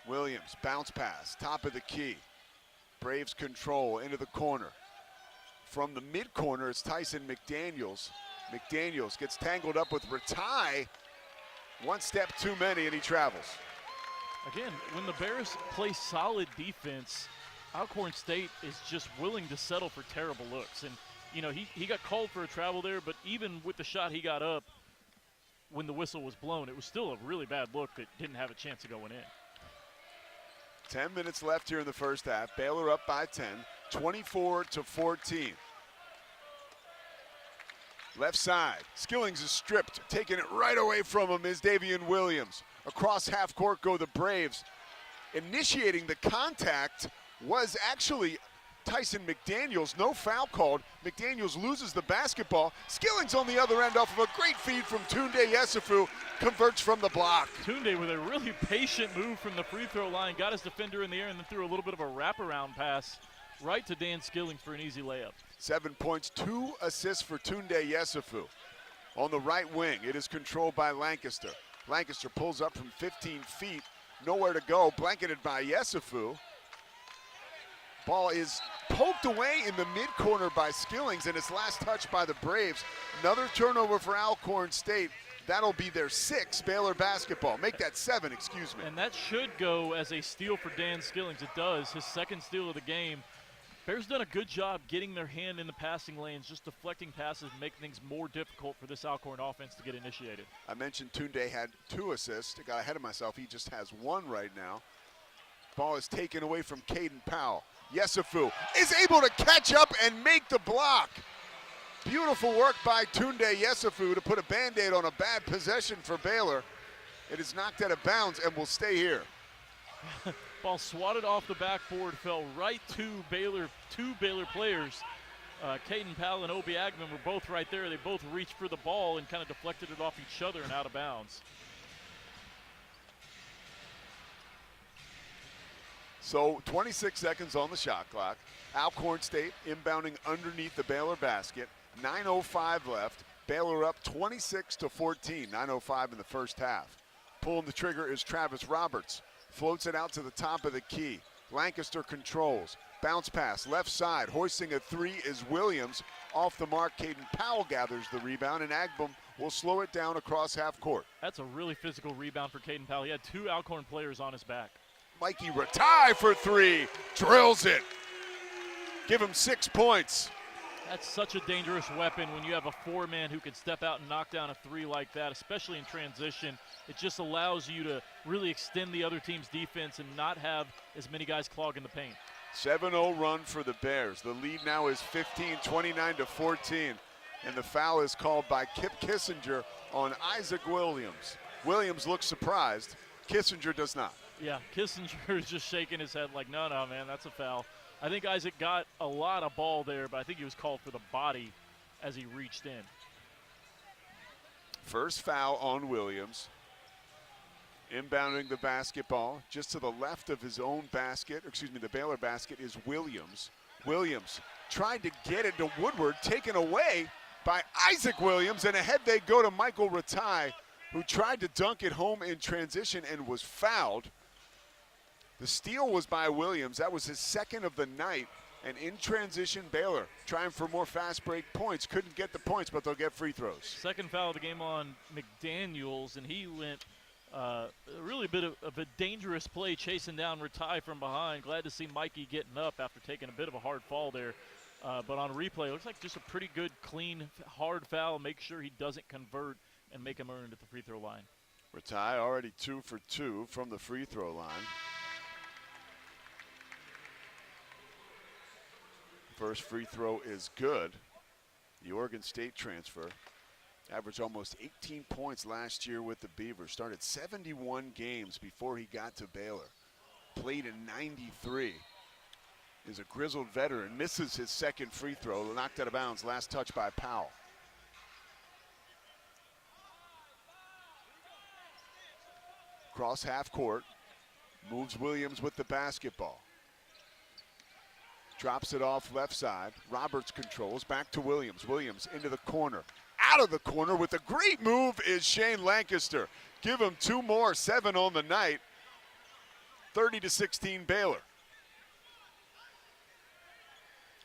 Williams, bounce pass, top of the key. Braves control into the corner. From the mid-corner, it's Tyson McDaniels. McDaniels gets tangled up with Ratai One step too many, and he travels. Again, when the Bears play solid defense, Alcorn State is just willing to settle for terrible looks. And, you know, he got called for a travel there, but even with the shot he got up when the whistle was blown, it was still a really bad look that didn't have a chance of going in. 10 minutes left here in the first half. Baylor up by 10, 24-14. Left side, Skillings is stripped. Taking it right away from him is Davian Williams. Across half court go the Braves. Initiating the contact was actually Tyson McDaniels. No foul called. McDaniels loses the basketball. Skillings on the other end off of a great feed from Tunde Yesufu, converts from the block. Tunde with a really patient move from the free throw line, got his defender in the air and then threw a little bit of a wraparound pass right to Dan Skillings for an easy layup. 7 points, 2 assists for Tunde Yesufu. On the right wing, it is controlled by Lancaster. Lancaster pulls up from 15 feet, nowhere to go, blanketed by Yesufu. Ball is poked away in the mid-corner by Skillings, and it's last touched by the Braves. Another turnover for Alcorn State. That'll be their 6th Baylor basketball. Make that 7, excuse me. And that should go as a steal for Dan Skillings. It does, his 2nd steal of the game. Bears done a good job getting their hand in the passing lanes, just deflecting passes, making things more difficult for this Alcorn offense to get initiated. I mentioned Tunde had 2 assists. I got ahead of myself. He just has 1 right now. Ball is taken away from Caden Powell. Yesufu is able to catch up and make the block. Beautiful work by Tunde Yesufu to put a Band-Aid on a bad possession for Baylor. It is knocked out of bounds and will stay here. Ball swatted off the backboard, fell right to two Baylor players. Caden Powell and Obi Agman were both right there. They both reached for the ball and kind of deflected it off each other and out of bounds. So 26 seconds on the shot clock. Alcorn State inbounding underneath the Baylor basket. 9:05 left. Baylor up 26-14. 9:05 in the first half. Pulling the trigger is Travis Roberts. Floats it out to the top of the key. Lancaster controls. Bounce pass, left side. Hoisting a 3 is Williams. Off the mark, Caden Powell gathers the rebound, and Agbum will slow it down across half court. That's a really physical rebound for Caden Powell. He had 2 Alcorn players on his back. Mikey Ratai for 3. Drills it. Give him 6 points. That's such a dangerous weapon when you have a 4-man who can step out and knock down a 3 like that, especially in transition. It just allows you to really extend the other team's defense and not have as many guys clogging the paint. 7-0 run for the Bears. The lead now is 15, 29-14. And the foul is called by Kip Kissinger on Isaac Williams. Williams looks surprised. Kissinger does not. Yeah, Kissinger is just shaking his head like, no, man, that's a foul. I think Isaac got a lot of ball there, but I think he was called for the body as he reached in. First foul on Williams. Inbounding the basketball just to the left of his own basket, the Baylor basket is Williams. Williams tried to get it to Woodward, taken away by Isaac Williams, and ahead they go to Michael Ratai, who tried to dunk it home in transition and was fouled. The steal was by Williams. That was his 2nd of the night. And in transition, Baylor trying for more fast break points. Couldn't get the points, but they'll get free throws. 2nd foul of the game on McDaniels, and he went a really bit of a dangerous play chasing down Ratai from behind. Glad to see Mikey getting up after taking a bit of a hard fall there. But on replay, it looks like just a pretty good, clean, hard foul. Make sure he doesn't convert and make him earn it at the free throw line. Ratai already 2 for 2 from the free throw line. First free throw is good. The Oregon State transfer averaged almost 18 points last year with the Beavers. Started 71 games before he got to Baylor. Played in 93. Is a grizzled veteran. Misses his 2nd free throw. Knocked out of bounds. Last touch by Powell. Cross half court. Moves Williams with the basketball. Drops it off left side. Roberts controls. Back to Williams. Williams into the corner. Out of the corner with a great move is Shane Lancaster. Give him 2 more. 7 on the night. 30-16 Baylor.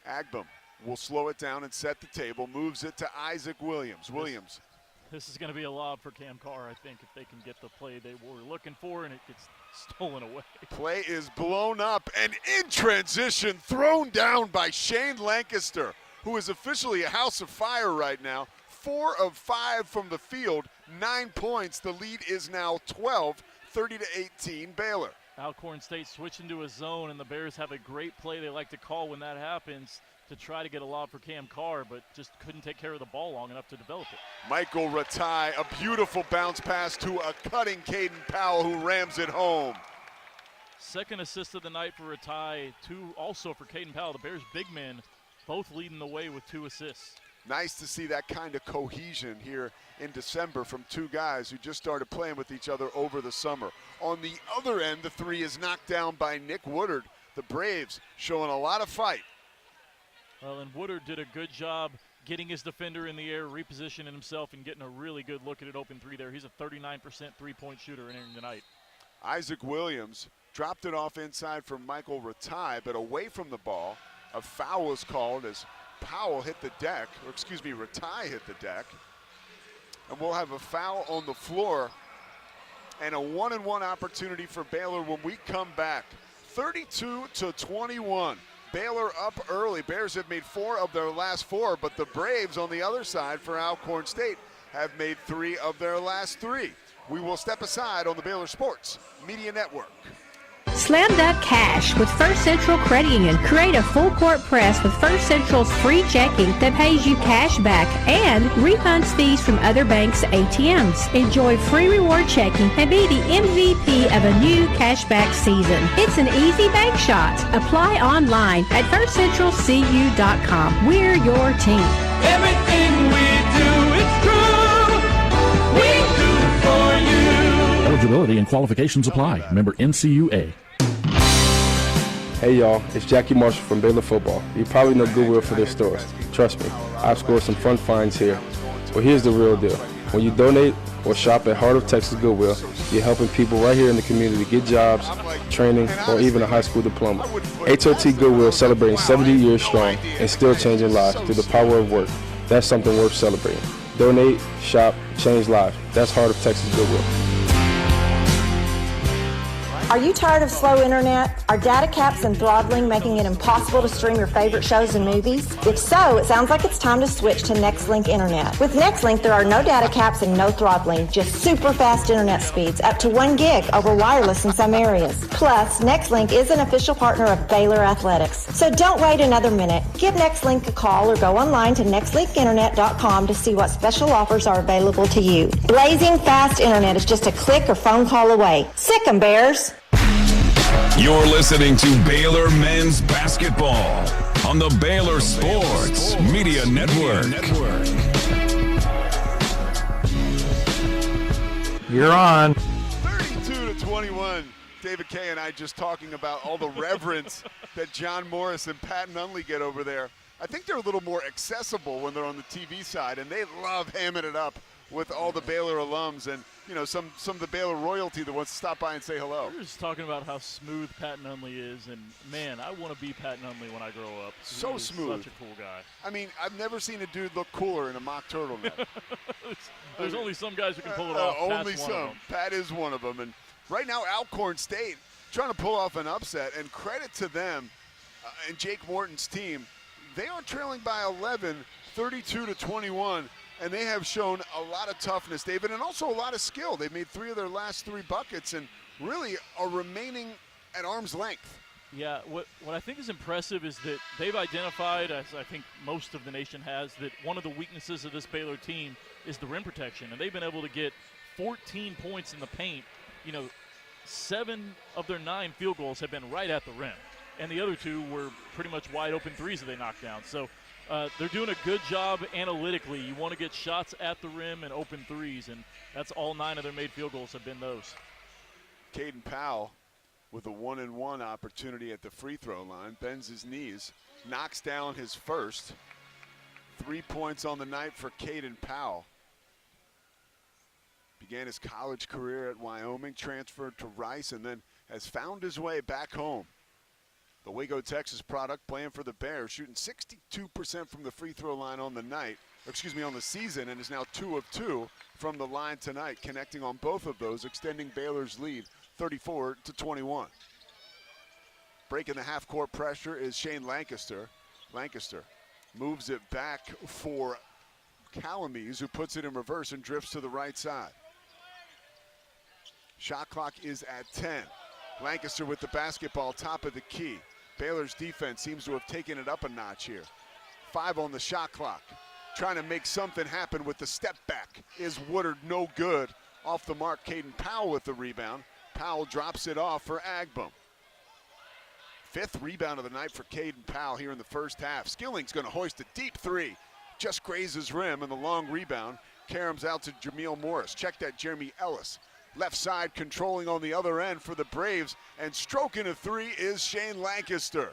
Agbum will slow it down and set the table. Moves it to Isaac Williams. Williams This is going to be a lob for Cam Carr, I think, if they can get the play they were looking for, and it gets stolen away. Play is blown up and in transition, thrown down by Shane Lancaster, who is officially a house of fire right now. 4 of 5 from the field, 9 points. The lead is now 12, 30-18 Baylor. Alcorn State switched into a zone, and the Bears have a great play they like to call when that happens to try to get a lob for Cam Carr, but just couldn't take care of the ball long enough to develop it. Michael Ratai, a beautiful bounce pass to a cutting Caden Powell, who rams it home. Second assist of the night for Ratai, 2 also for Caden Powell. The Bears' big men both leading the way with 2 assists. Nice to see that kind of cohesion here in December from 2 guys who just started playing with each other over the summer. On the other end, the 3 is knocked down by Nick Woodard. The Braves showing a lot of fight. Well, and Woodard did a good job getting his defender in the air, repositioning himself, and getting a really good look at an open 3 there. He's a 39% three-point shooter entering the night. Isaac Williams dropped it off inside for Michael Ratai, but away from the ball. A foul was called as Powell hit the deck, or excuse me, Ratai hit the deck. And we'll have a foul on the floor and a 1-and-1 opportunity for Baylor when we come back. 32-21. Baylor up early. Bears have made 4 of their last 4, but the Braves on the other side for Alcorn State have made 3 of their last 3. We will step aside on the Baylor Sports Media Network. Slam Dunk Cash with First Central Credit Union. Create a full court press with First Central's free checking that pays you cash back and refunds fees from other banks' ATMs. Enjoy free reward checking and be the MVP of a new cashback season. It's an easy bank shot. Apply online at firstcentralcu.com. We're your team. Everything we do, it's true. We do for you. Eligibility and qualifications apply. Member NCUA. Hey y'all, it's Jackie Marshall from Baylor Football. You probably know Goodwill for their stores. Trust me, I've scored some fun finds here. Well, here's the real deal. When you donate or shop at Heart of Texas Goodwill, you're helping people right here in the community get jobs, training, or even a high school diploma. HOT Goodwill is celebrating 70 years strong and still changing lives through the power of work. That's something worth celebrating. Donate, shop, change lives. That's Heart of Texas Goodwill. Are you tired of slow internet? Are data caps and throttling making it impossible to stream your favorite shows and movies? If so, it sounds like it's time to switch to NextLink Internet. With NextLink, there are no data caps and no throttling, just super fast internet speeds, up to 1 gig over wireless in some areas. Plus, NextLink is an official partner of Baylor Athletics. So don't wait another minute. Give NextLink a call or go online to nextlinkinternet.com to see what special offers are available to you. Blazing fast internet is just a click or phone call away. Sick 'em, Bears. You're listening to Baylor Men's Basketball on the Baylor Sports Media Network. You're on. 32-21. David Kay and I just talking about all the reverence that John Morris and Pat Nunley get over there. I think they're a little more accessible when they're on the TV side, and they love hamming it up with all the Baylor alums and, you know, some of the Baylor royalty that wants to stop by and say hello. We were just talking about how smooth Pat Nunley is, and, man, I want to be Pat Nunley when I grow up. So smooth. Such a cool guy. I mean, I've never seen a dude look cooler in a mock turtleneck. There's only some guys who can pull it off. Only Pat's one some. of them. Pat is one of them. And right now, Alcorn State trying to pull off an upset, and credit to them and Jake Morton's team. They are trailing by 11, 32-21. And they have shown a lot of toughness, David, and also a lot of skill. They've made 3 of their last 3 buckets and really are remaining at arm's length. Yeah, what I think is impressive is that they've identified, as I think most of the nation has, that one of the weaknesses of this Baylor team is the rim protection. And they've been able to get 14 points in the paint. You know, 7 of their 9 field goals have been right at the rim. And the other 2 were pretty much wide open threes that they knocked down. So they're doing a good job analytically. You want to get shots at the rim and open threes, and that's all 9 of their made field goals have been those. Caden Powell with a 1-and-1 opportunity at the free throw line, bends his knees, knocks down his first. 3 points on the night for Caden Powell. Began his college career at Wyoming, transferred to Rice, and then has found his way back home. The Waco, Texas product, playing for the Bears, shooting 62% from the free throw line on the night. on the season, and is now 2 of 2 from the line tonight, connecting on both of those, extending Baylor's lead 34-21. Breaking the half-court pressure is Shane Lancaster. Lancaster moves it back for Calamise, who puts it in reverse and drifts to the right side. Shot clock is at 10. Lancaster with the basketball, top of the key. Baylor's defense seems to have taken it up a notch here. 5 on the shot clock. Trying to make something happen with the step back is Woodard, no good. Off the mark, Caden Powell with the rebound. Powell drops it off for Agbum. 5th rebound of the night for Caden Powell here in the first half. Skilling's going to hoist a deep 3. Just grazes rim, and the long rebound caroms out to Jameel Morris. Check that, Jeremy Ellis. Left side controlling on the other end for the Braves, and stroking a 3 is Shane Lancaster.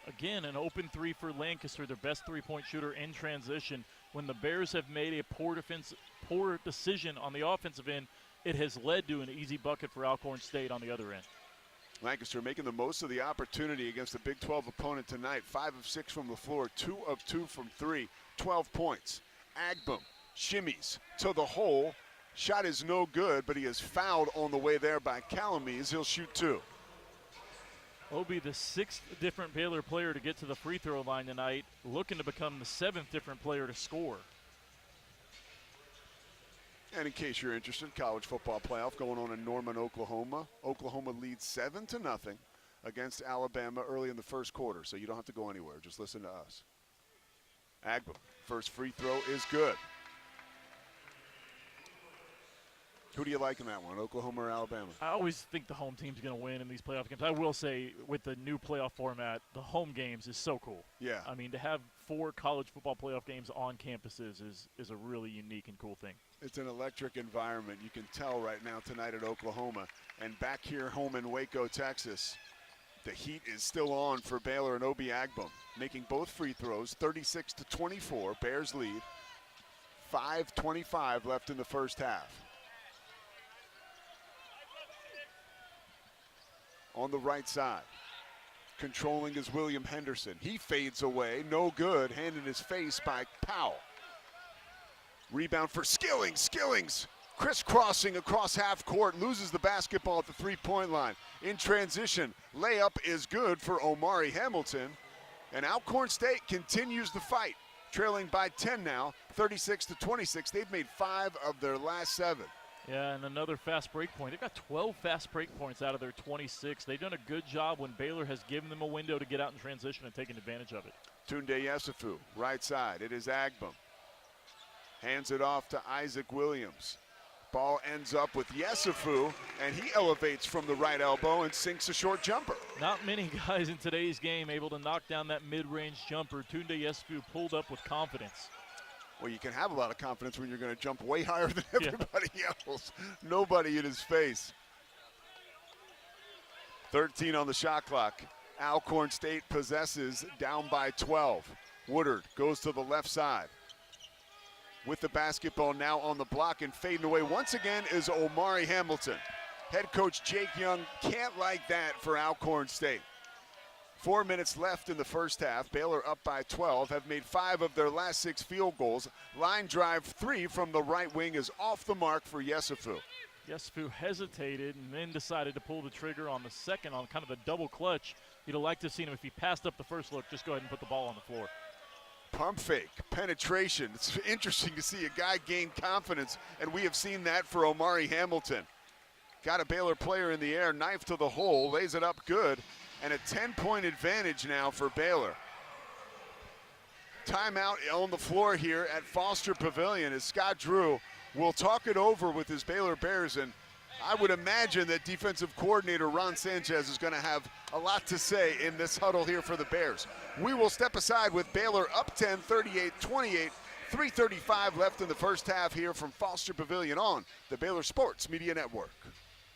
Again, an open 3 for Lancaster, their best three-point shooter in transition. When the Bears have made a poor decision on the offensive end, it has led to an easy bucket for Alcorn State on the other end. Lancaster making the most of the opportunity against a Big 12 opponent tonight. 5 of 6 from the floor, 2 of 2 from 3, 12 points. Agbum shimmies to the hole. Shot is no good, but he is fouled on the way there by Calamise. He'll shoot 2. Obi, the 6th different Baylor player to get to the free throw line tonight, looking to become the 7th different player to score. And in case you're interested, college football playoff going on in Norman, Oklahoma. Oklahoma leads 7-0 against Alabama early in the first quarter, so you don't have to go anywhere. Just listen to us. Agbum, first free throw is good. Who do you like in that one, Oklahoma or Alabama? I always think the home team's going to win in these playoff games. I will say, with the new playoff format, the home games is so cool. Yeah. I mean, to have 4 college football playoff games on campuses is a really unique and cool thing. It's an electric environment. You can tell right now tonight at Oklahoma. And back here home in Waco, Texas, the heat is still on for Baylor and Obi Agbum, making both free throws, 36-24. Bears lead. 5:25 left in the first half. On the right side, controlling is William Henderson. He fades away, no good, hand in his face by Powell. Rebound for Skillings. Skillings crisscrossing across half court, loses the basketball at the three-point line. In transition, layup is good for Omari Hamilton. And Alcorn State continues the fight, trailing by 10 now, 36-26. They've made 5 of their last 7. Yeah, and another fast break point. They've got 12 fast break points out of their 26. They've done a good job when Baylor has given them a window to get out in transition and taken advantage of it. Tunde Yesufu, right side. It is Agbum. Hands it off to Isaac Williams. Ball ends up with Yesufu, and he elevates from the right elbow and sinks a short jumper. Not many guys in today's game able to knock down that mid-range jumper. Tunde Yesufu pulled up with confidence. Well, you can have a lot of confidence when you're going to jump way higher than everybody else. Nobody in his face. 13 on the shot clock. Alcorn State possesses, down by 12. Woodard goes to the left side. With the basketball now on the block and fading away once again is Omari Hamilton. Head coach Jake Young can't like that for Alcorn State. 4 minutes left in the first half. Baylor up by 12, have made 5 of their last 6 field goals. Line drive 3 from the right wing is off the mark for Yesufu. Yesufu hesitated and then decided to pull the trigger on the second on kind of a double clutch. You'd have liked to have seen him if he passed up the first look, just go ahead and put the ball on the floor. Pump fake, penetration. It's interesting to see a guy gain confidence, and we have seen that for Omari Hamilton. Got a Baylor player in the air, knife to the hole, lays it up good. And a 10-point advantage now for Baylor. Timeout on the floor here at Foster Pavilion as Scott Drew will talk it over with his Baylor Bears. And I would imagine that defensive coordinator Ron Sanchez is going to have a lot to say in this huddle here for the Bears. We will step aside with Baylor up 10, 38-28. 3:35 left in the first half here from Foster Pavilion on the Baylor Sports Media Network.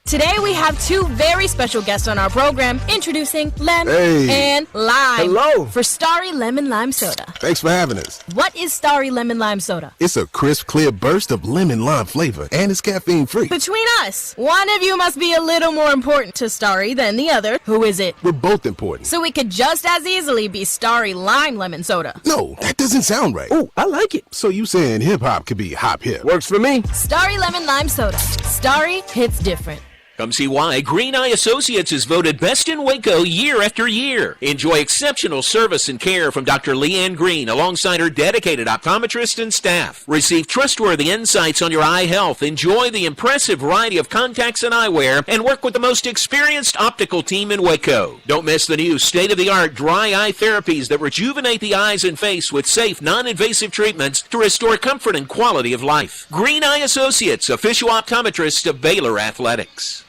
Today we have two very special guests on our program. Introducing Lem and Lime. Hello. For Starry Lemon Lime Soda. Thanks for having us. What is Starry Lemon Lime Soda? It's a crisp, clear burst of lemon lime flavor, and it's caffeine-free. Between us, one of you must be a little more important to Starry than the other. Who is it? We're both important. So we could just as easily be Starry Lime Lemon Soda. No, that doesn't sound right. Oh, I like it. So you saying hip-hop could be hop-hip. Works for me. Starry Lemon Lime Soda. Starry hits different. Come see why Green Eye Associates is voted best in Waco year after year. Enjoy exceptional service and care from Dr. Leanne Green alongside her dedicated optometrist and staff. Receive trustworthy insights on your eye health. Enjoy the impressive variety of contacts and eyewear and work with the most experienced optical team in Waco. Don't miss the new state-of-the-art dry eye therapies that rejuvenate the eyes and face with safe, non-invasive treatments to restore comfort and quality of life. Green Eye Associates, official optometrist of Baylor Athletics.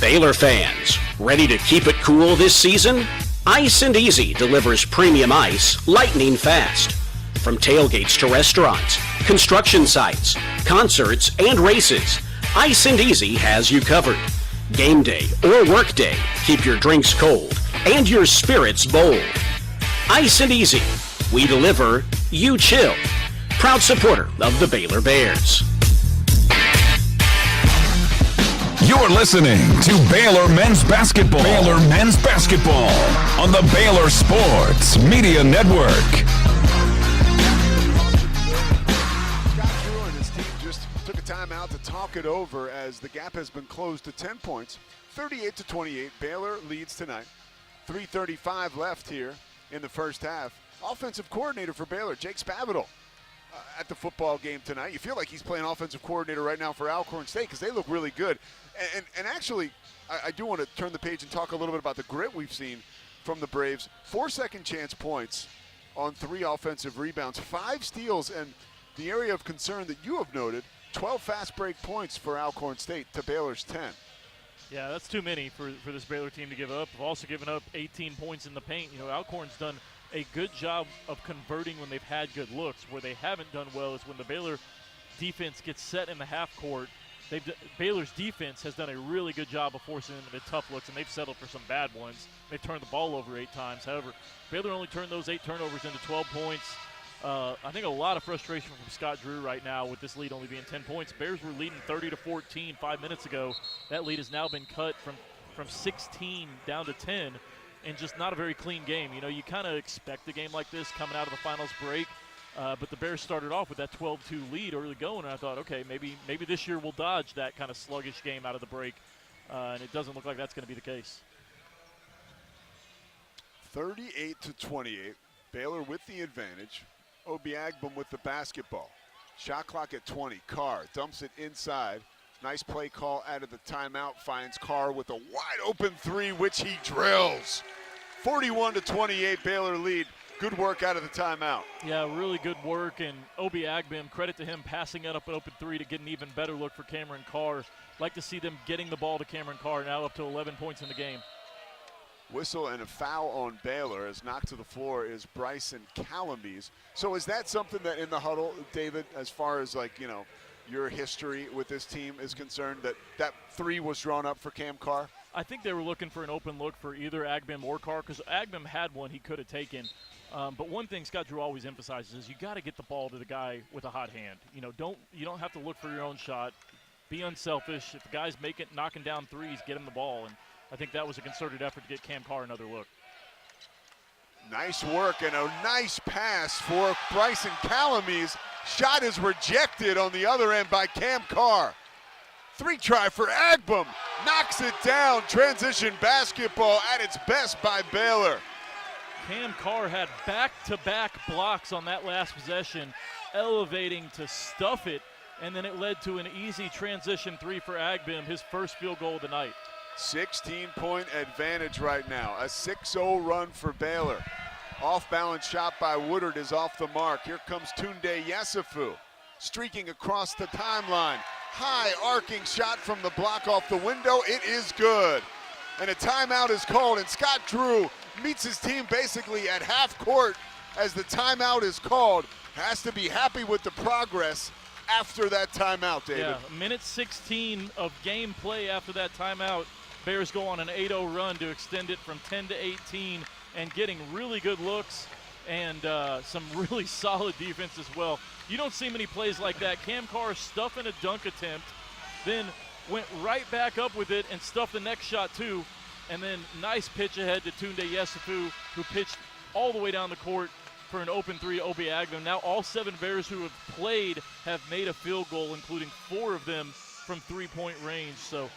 Baylor fans, ready to keep it cool this season? Ice and Easy delivers premium ice lightning fast. From tailgates to restaurants, construction sites, concerts, and races, Ice and Easy has you covered. Game day or work day, keep your drinks cold and your spirits bold. Ice and Easy, we deliver, you chill. Proud supporter of the Baylor Bears. You're listening to Baylor Men's Basketball. Baylor Men's Basketball on the Baylor Sports Media Network. Scott Drew and his team just took a timeout to talk it over as the gap has been closed to 10 points. 38-28, Baylor leads tonight. 3:35 left here in the first half. Offensive coordinator for Baylor, Jake Spavital, at the football game tonight. You feel like he's playing offensive coordinator right now for Alcorn State because they look really good. And actually, I do want to turn the page and talk a little bit about the grit we've seen from the Braves. 4 second chance points on 3 offensive rebounds, 5 steals, and the area of concern that you have noted, 12 fast break points for Alcorn State to Baylor's 10. Yeah, that's too many for this Baylor team to give up. They've also given up 18 points in the paint. You know, Alcorn's done a good job of converting when they've had good looks. Where they haven't done well is when the Baylor defense gets set in the half court. Baylor's defense has done a really good job of forcing them into tough looks, and they've settled for some bad ones. They've turned the ball over 8 times. However, Baylor only turned those 8 turnovers into 12 points. I think a lot of frustration from Scott Drew right now with this lead only being 10 points. Bears were leading 30-14 5 minutes ago. That lead has now been cut from 16 down to 10, and just not a very clean game. You know, you kind of expect a game like this coming out of the finals break. But the Bears started off with that 12-2 lead early going, and I thought, okay, maybe this year we'll dodge that kind of sluggish game out of the break, and it doesn't look like that's going to be the case. 38-28, Baylor with the advantage. Obi Agbum with the basketball. Shot clock at 20. Carr dumps it inside. Nice play call out of the timeout. Finds Carr with a wide open 3, which he drills. 41-28, Baylor lead. Good work out of the timeout. Yeah, really good work, and Obi Agbim, credit to him passing it up an open 3 to get an even better look for Cameron Carr. Like to see them getting the ball to Cameron Carr, now up to 11 points in the game. Whistle and a foul on Baylor as knocked to the floor is Bryson Calamies. So is that something that in the huddle, David, as far as like, you know, your history with this team is concerned, that 3 was drawn up for Cam Carr? I think they were looking for an open look for either Agbim or Carr, because Agbim had one he could have taken. But one thing Scott Drew always emphasizes is you got to get the ball to the guy with a hot hand. You know, you don't have to look for your own shot. Be unselfish. If the guy's knocking down threes, get him the ball. And I think that was a concerted effort to get Cam Carr another look. Nice work and a nice pass for Bryson Calamies. Shot is rejected on the other end by Cam Carr. 3 try for Agbum. Knocks it down. Transition basketball at its best by Baylor. Cam Carr had back-to-back blocks on that last possession, elevating to stuff it, and then it led to an easy transition 3 for Agbim, his first field goal of the night. 16-point advantage right now. A 6-0 run for Baylor. Off-balance shot by Woodard is off the mark. Here comes Tunde Yesufu, streaking across the timeline. High arcing shot from the block off the window. It is good. And a timeout is called, and Scott Drew meets his team basically at half court as the timeout is called. Has to be happy with the progress after that timeout, David. Yeah, minute 16 of game play after that timeout. Bears go on an 8-0 run to extend it from 10 to 18 and getting really good looks and some really solid defense as well. You don't see many plays like that. Cam Carr stuffing a dunk attempt, then went right back up with it and stuffed the next shot too, and then nice pitch ahead to Tunde Yesufu, who pitched all the way down the court for an open three, Obi Agnew. Now all 7 Bears who have played have made a field goal, including 4 of them from three-point range. So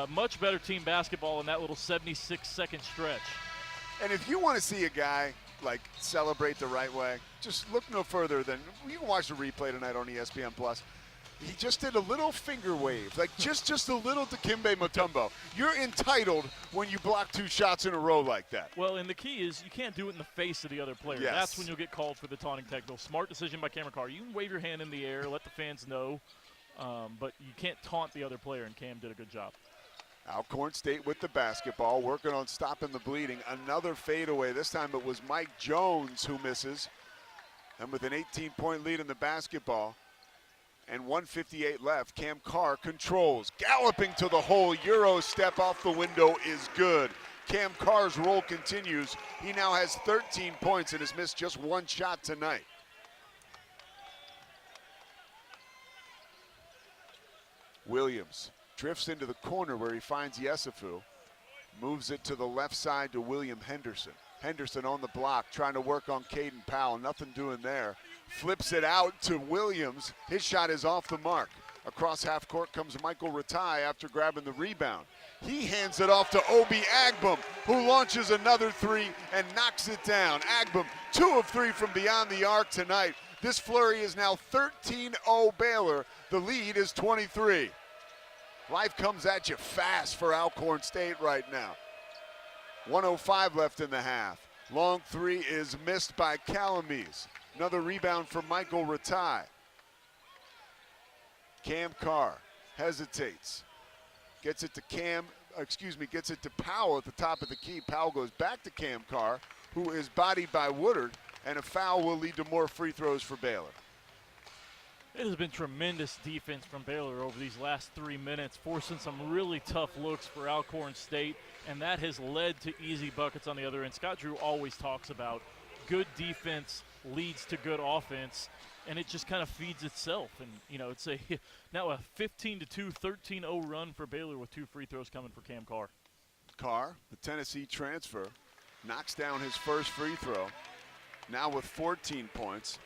much better team basketball in that little 76-second stretch. And if you want to see a guy like celebrate the right way, just look no further than, you can watch the replay tonight on ESPN Plus. He just did a little finger wave, like just a little Dikembe Mutombo. You're entitled when you block 2 shots in a row like that. Well, and the key is you can't do it in the face of the other player. Yes. That's when you'll get called for the taunting technical. Smart decision by Cameron Carr. You can wave your hand in the air, let the fans know, but you can't taunt the other player, and Cam did a good job. Alcorn State with the basketball, working on stopping the bleeding. Another fadeaway. This time it was Mike Jones who misses. And with an 18-point lead in the basketball and 1:58 left, Cam Carr controls. Galloping to the hole, Euro step off the window is good. Cam Carr's roll continues. He now has 13 points and has missed just 1 shot tonight. Williams drifts into the corner where he finds Yesufu. Moves it to the left side to William Henderson. Henderson on the block, trying to work on Caden Powell. Nothing doing there. Flips it out to Williams. His shot is off the mark. Across half court comes Michael Ratai after grabbing the rebound. He hands it off to Obi Agbum, who launches another 3 and knocks it down. Agbum, 2 of 3 from beyond the arc tonight. This flurry is now 13-0 Baylor. The lead is 23. Life comes at you fast for Alcorn State right now. 1:05 left in the half. Long 3 is missed by Calamise. Another rebound for Michael Ratai. Cam Carr hesitates. Gets it to Powell at the top of the key. Powell goes back to Cam Carr, who is bodied by Woodard, and a foul will lead to more free throws for Baylor. It has been tremendous defense from Baylor over these last 3 minutes, forcing some really tough looks for Alcorn State, and that has led to easy buckets on the other end. Scott Drew always talks about good defense leads to good offense, and it just kind of feeds itself. And, you know, it's now a 15-2, 13-0 run for Baylor with 2 free throws coming for Cam Carr. Carr, the Tennessee transfer, knocks down his first free throw, now with 14 points.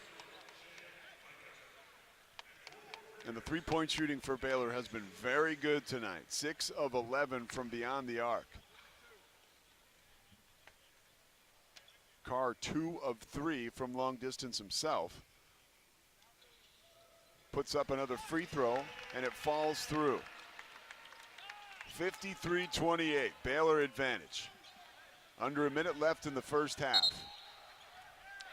And the three-point shooting for Baylor has been very good tonight. 6 of 11 from beyond the arc. Carr 2 of 3 from long distance himself. Puts up another free throw, and it falls through. 53-28, Baylor advantage. Under a minute left in the first half.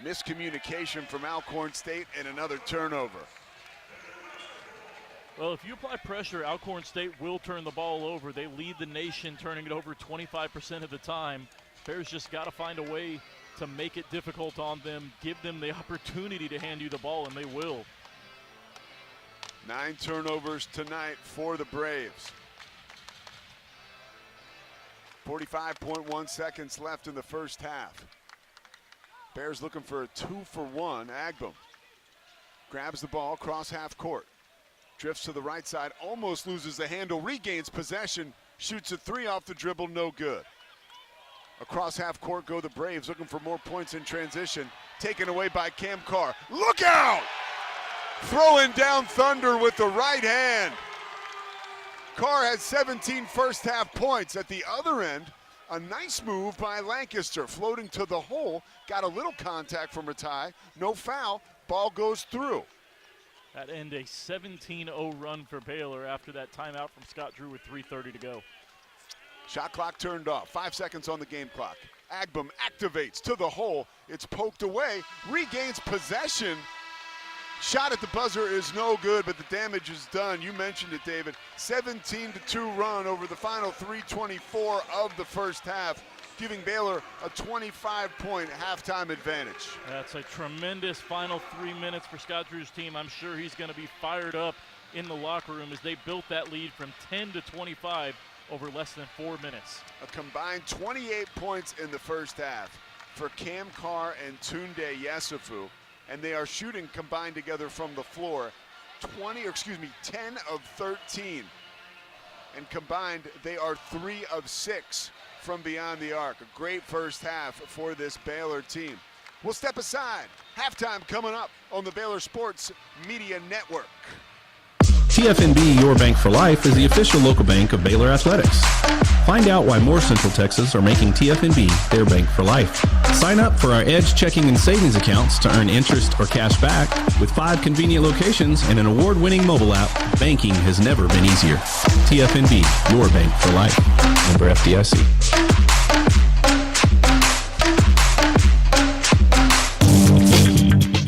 Miscommunication from Alcorn State and another turnover. Well, if you apply pressure, Alcorn State will turn the ball over. They lead the nation, turning it over 25% of the time. Bears just got to find a way to make it difficult on them, give them the opportunity to hand you the ball, and they will. 9 turnovers tonight for the Braves. 45.1 seconds left in the first half. Bears looking for a 2-for-1. Agbum grabs the ball across half court. Drifts to the right side, almost loses the handle, regains possession, shoots a 3 off the dribble, no good. Across half court go the Braves, looking for more points in transition. Taken away by Cam Carr. Look out! Throwing down thunder with the right hand. Carr has 17 first half points. At the other end, a nice move by Lancaster, floating to the hole. Got a little contact from Ratai, no foul, ball goes through. That end a 17-0 run for Baylor after that timeout from Scott Drew with 3:30 to go. Shot clock turned off, 5 seconds on the game clock. Agbum activates to the hole. It's poked away, regains possession. Shot at the buzzer is no good, but the damage is done. You mentioned it, David. 17-2 run over the final 3:24 of the first half. giving Baylor a 25-point halftime advantage. That's a tremendous final 3 minutes for Scott Drew's team. I'm sure he's going to be fired up in the locker room as they built that lead from 10 to 25 over less than 4 minutes. A combined 28 points in the first half for Cam Carr and Tunde Yesufu, and they are shooting combined together from the floor 10 of 13. And combined, they are 3 of 6 from beyond the arc. A great first half for this Baylor team. We'll step aside. Halftime coming up on the Baylor Sports Media Network. TFNB Your Bank for Life is the official local bank of Baylor Athletics. Find out why more Central Texas are making TFNB their bank for life. Sign up for our Edge checking and savings accounts to earn interest or cash back. With 5 convenient locations and an award-winning mobile app, banking has never been easier. TFNB, your bank for life. Member FDIC.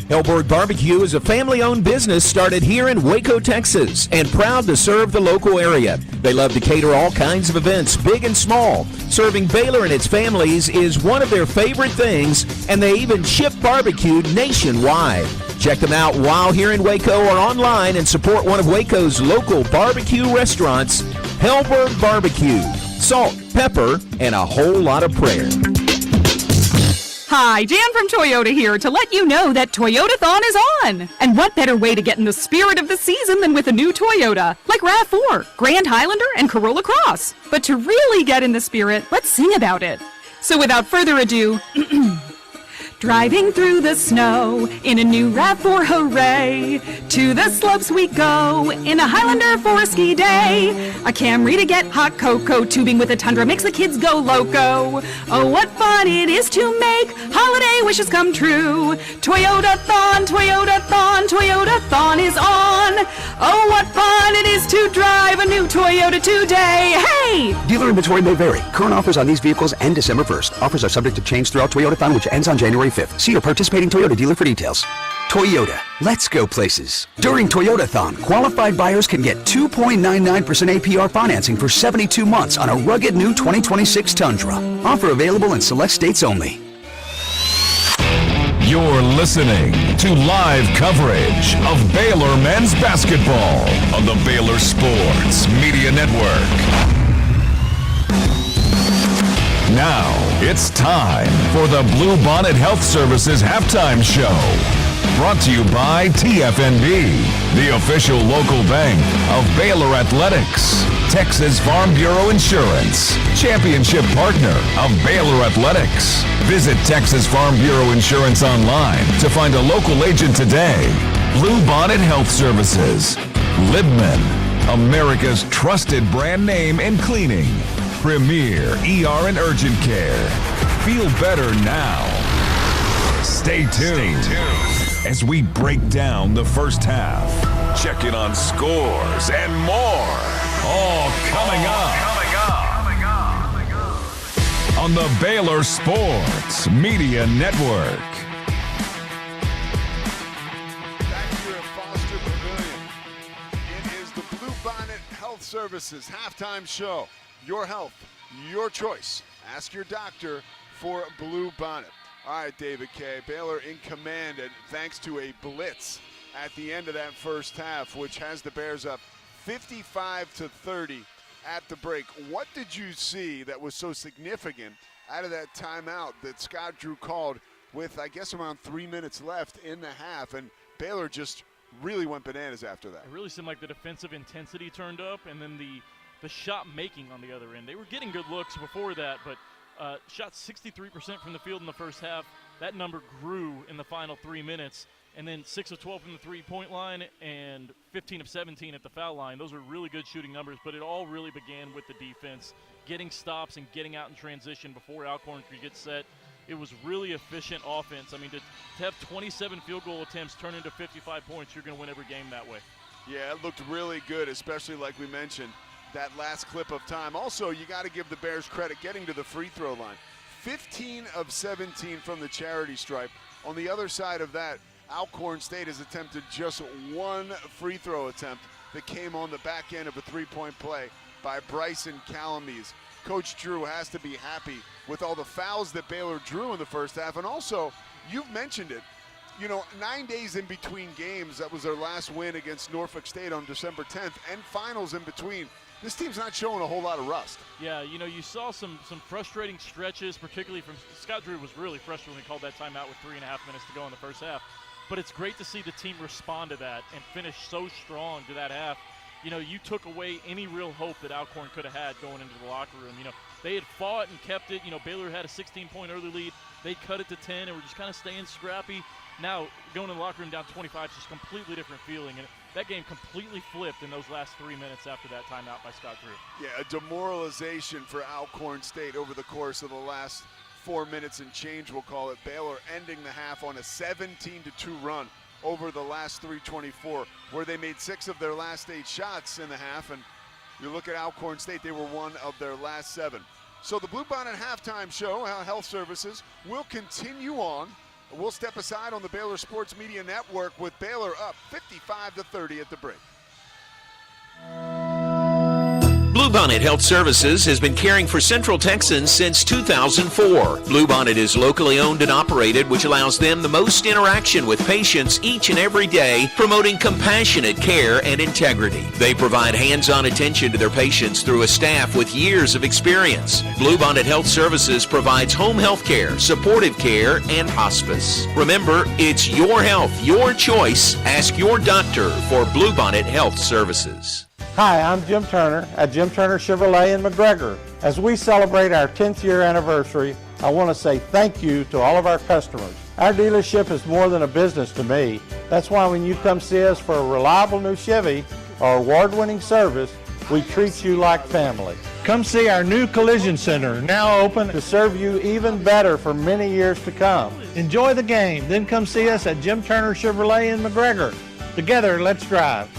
Hellberg Barbecue is a family-owned business started here in Waco, Texas, and proud to serve the local area. They love to cater all kinds of events, big and small. Serving Baylor and its families is one of their favorite things, and they even ship barbecue nationwide. Check them out while here in Waco or online and support one of Waco's local barbecue restaurants, Hellberg Barbecue. Salt, pepper, and a whole lot of prayer. Hi, Jan from Toyota here to let you know that Toyotathon is on. And what better way to get in the spirit of the season than with a new Toyota, like RAV4, Grand Highlander, and Corolla Cross. But to really get in the spirit, let's sing about it. So without further ado, driving through the snow in a new RAV4, hooray! To the slopes we go in a Highlander for a ski day. A Camry to get hot cocoa, tubing with a Tundra makes the kids go loco. Oh, what fun it is to make holiday wishes come true. Toyotathon, Toyotathon, Toyotathon is on. Oh, what fun it is to drive a new Toyota today. Hey! Dealer inventory may vary. Current offers on these vehicles end December 1st. Offers are subject to change throughout Toyotathon, which ends on January 5th. See your participating Toyota dealer for details. Toyota, let's go places. During Toyotathon, qualified buyers can get 2.99% APR financing for 72 months on a rugged new 2026 Tundra. Offer available in select states only. You're listening to live coverage of Baylor men's basketball on the Baylor Sports Media Network. Now, it's time for the Blue Bonnet Health Services Halftime Show. Brought to you by TFNB, the official local bank of Baylor Athletics. Texas Farm Bureau Insurance, championship partner of Baylor Athletics. Visit Texas Farm Bureau Insurance online to find a local agent today. Blue Bonnet Health Services. Libman, America's trusted brand name in cleaning. Premier ER and Urgent Care. Feel better now. Stay tuned as we break down the first half. Check in on scores and more. All coming up on the Baylor Sports Media Network. Back here at Foster Pavilion, it is the Blue Bonnet Health Services halftime show. Your health, your choice. Ask your doctor for Blue Bonnet. All right, David K. Baylor in command, and thanks to a blitz at the end of that first half, which has the Bears up 55-30 at the break. What did you see that was so significant out of that timeout that Scott Drew called with, I guess, around 3 minutes left in the half, and Baylor just really went bananas after that? It really seemed like the defensive intensity turned up, and then the shot making on the other end. They were getting good looks before that, but shot 63% from the field in the first half. That number grew in the final 3 minutes, and then 6 of 12 from the three-point line and 15 of 17 at the foul line. Those are really good shooting numbers, but it all really began with the defense, getting stops and getting out in transition before Alcorn could get set. It was really efficient offense. I mean, to have 27 field goal attempts turn into 55 points, you're going to win every game that way. Yeah, it looked really good, especially like we mentioned, that last clip of time. Also, you got to give the Bears credit getting to the free throw line. 15 of 17 from the charity stripe. On the other side of that, Alcorn State has attempted just one free throw attempt that came on the back end of a three-point play by Bryson Calamise. Coach Drew has to be happy with all the fouls that Baylor drew in the first half. And also, you've mentioned it, 9 days in between games. That was their last win against Norfolk State on December 10th, and finals in between. This team's not showing a whole lot of rust. Yeah, you saw some frustrating stretches, particularly from Scott Drew was really frustrated when he called that timeout with 3.5 minutes to go in the first half. But it's great to see the team respond to that and finish so strong to that half. You took away any real hope that Alcorn could have had going into the locker room. They had fought and kept it. Baylor had a 16-point early lead. They cut it to 10 and were just kind of staying scrappy. Now, going in the locker room down 25 is just a completely different feeling. And that game completely flipped in those last 3 minutes after that timeout by Scott Drew. Yeah, a demoralization for Alcorn State over the course of the last 4 minutes and change, we'll call it. Baylor ending the half on a 17-2 run over the last 3:24, where they made 6 of their last 8 shots in the half. And you look at Alcorn State, they were 1 of their last 7. So the Bluebonnet halftime show, Health Services, will continue on. We'll step aside on the Baylor Sports Media Network with Baylor up 55-30 at the break. Bluebonnet Health Services has been caring for Central Texans since 2004. Bluebonnet is locally owned and operated, which allows them the most interaction with patients each and every day, promoting compassionate care and integrity. They provide hands-on attention to their patients through a staff with years of experience. Bluebonnet Health Services provides home health care, supportive care, and hospice. Remember, it's your health, your choice. Ask your doctor for Bluebonnet Health Services. Hi, I'm Jim Turner at Jim Turner Chevrolet in McGregor. As we celebrate our 10th year anniversary, I want to say thank you to all of our customers. Our dealership is more than a business to me. That's why when you come see us for a reliable new Chevy or award-winning service, we treat you like family. Come see our new collision center, now open to serve you even better for many years to come. Enjoy the game, then come see us at Jim Turner Chevrolet in McGregor. Together, let's drive.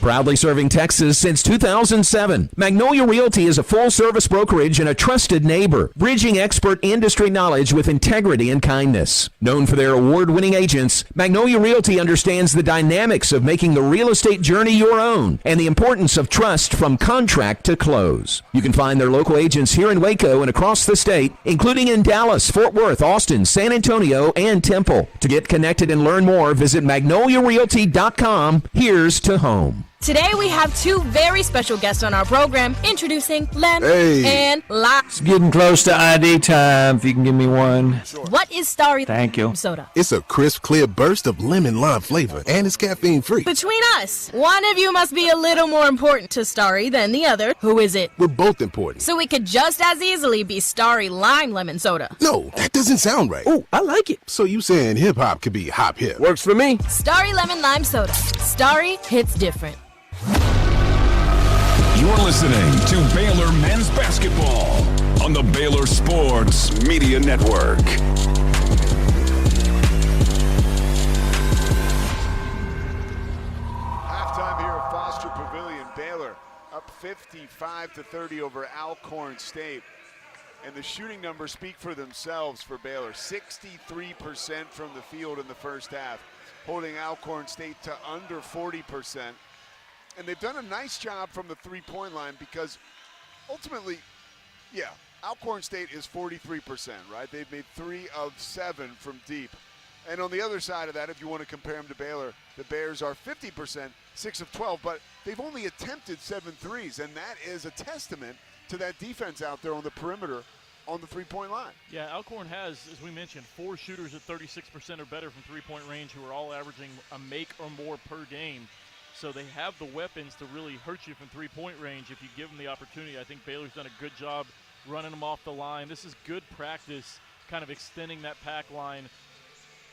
Proudly serving Texas since 2007, Magnolia Realty is a full-service brokerage and a trusted neighbor, bridging expert industry knowledge with integrity and kindness. Known for their award-winning agents, Magnolia Realty understands the dynamics of making the real estate journey your own and the importance of trust from contract to close. You can find their local agents here in Waco and across the state, including in Dallas, Fort Worth, Austin, San Antonio, and Temple. To get connected and learn more, visit magnoliarealty.com. Here's to home. Today we have 2 very special guests on our program, introducing Len and La. It's getting close to ID time. If you can give me one. Sure. What is Starry Thank you. Soda? It's a crisp, clear burst of lemon lime flavor, and it's caffeine-free. Between us, one of you must be a little more important to Starry than the other. Who is it? We're both important. So we could just as easily be Starry Lime Lemon Soda. No, that doesn't sound right. Oh, I like it. So you saying hip-hop could be hop-hip? Works for me. Starry Lemon Lime Soda. Starry hits different. You're listening to Baylor Men's Basketball on the Baylor Sports Media Network. Halftime here at Foster Pavilion. Baylor up 55-30 over Alcorn State. And the shooting numbers speak for themselves for Baylor. 63% from the field in the first half, holding Alcorn State to under 40%. And they've done a nice job from the three-point line because ultimately, yeah, Alcorn State is 43%, right? They've made 3 of 7 from deep. And on the other side of that, if you want to compare them to Baylor, the Bears are 50%, 6 of 12, but they've only attempted 7 threes, and that is a testament to that defense out there on the perimeter on the three-point line. Yeah, Alcorn has, as we mentioned, 4 shooters at 36% or better from three-point range who are all averaging a make or more per game. So they have the weapons to really hurt you from three-point range if you give them the opportunity. I think Baylor's done a good job running them off the line. This is good practice, kind of extending that pack line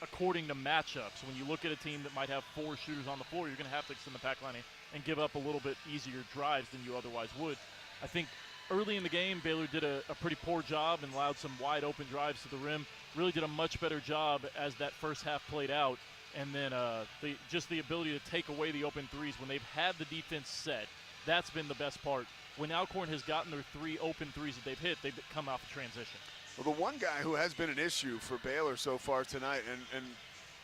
according to matchups. When you look at a team that might have 4 shooters on the floor, you're going to have to extend the pack line and give up a little bit easier drives than you otherwise would. I think early in the game, Baylor did a pretty poor job and allowed some wide open drives to the rim. Really did a much better job as that first half played out. And then just the ability to take away the open threes when they've had the defense set. That's been the best part. When Alcorn has gotten their 3 open threes that they've hit, they've come off the transition. Well, the one guy who has been an issue for Baylor so far tonight, and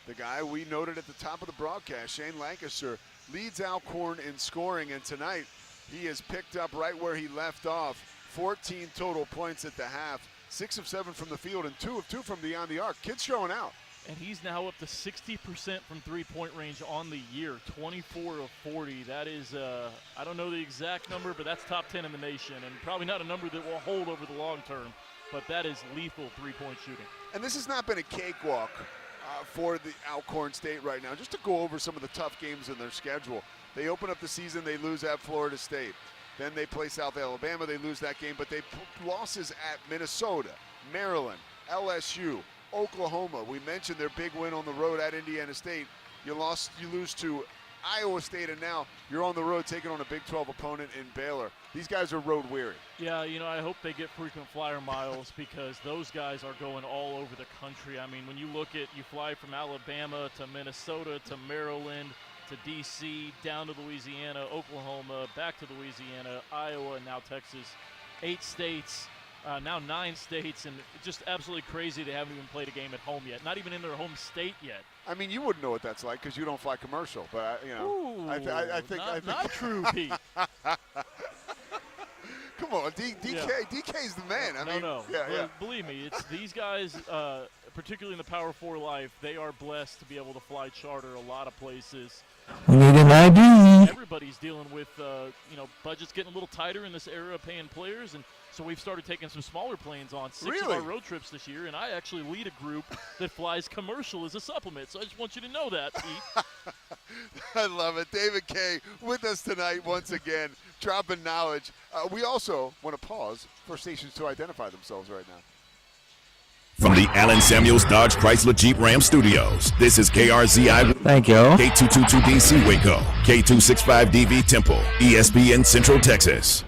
the guy we noted at the top of the broadcast, Shane Lancaster, leads Alcorn in scoring, and tonight he has picked up right where he left off. 14 total points at the half, 6 of 7 from the field and 2 of 2 from beyond the arc. Kid's showing out. And he's now up to 60% from three-point range on the year, 24 of 40. That is, I don't know the exact number, but that's top 10 in the nation, and probably not a number that will hold over the long term, but that is lethal three-point shooting. And this has not been a cakewalk for the Alcorn State right now. Just to go over some of the tough games in their schedule. They open up the season, they lose at Florida State. Then they play South Alabama, they lose that game, but they losses at Minnesota, Maryland, LSU, Oklahoma. We mentioned their big win on the road at Indiana State. You lose to Iowa State, and now you're on the road taking on a Big 12 opponent in Baylor. These guys are road weary. Yeah, I hope they get frequent flyer miles because those guys are going all over the country. I mean, when you fly from Alabama to Minnesota to Maryland to D.C., down to Louisiana, Oklahoma, back to Louisiana, Iowa, and now Texas. 8 states, now 9 states, and it's just absolutely crazy they haven't even played a game at home yet, not even in their home state yet. I mean, you wouldn't know what that's like because you don't fly commercial, but, I think not true, Pete. Come on, DK's the man. Believe me, it's these guys, particularly in the Power 4 life, they are blessed to be able to fly charter a lot of places. We need an ID. Everybody's dealing with, budgets getting a little tighter in this era of paying players, and so we've started taking some smaller planes on 6 of our road trips this year, and I actually lead a group that flies commercial as a supplement, so I just want you to know that, Pete. I love it. David Kay with us tonight once again, dropping knowledge. We also want to pause for stations to identify themselves right now. From the Allen Samuels Dodge Chrysler Jeep Ram Studios, this is KRZI. Thank you. K222DC Waco, K265DV Temple, ESPN Central Texas.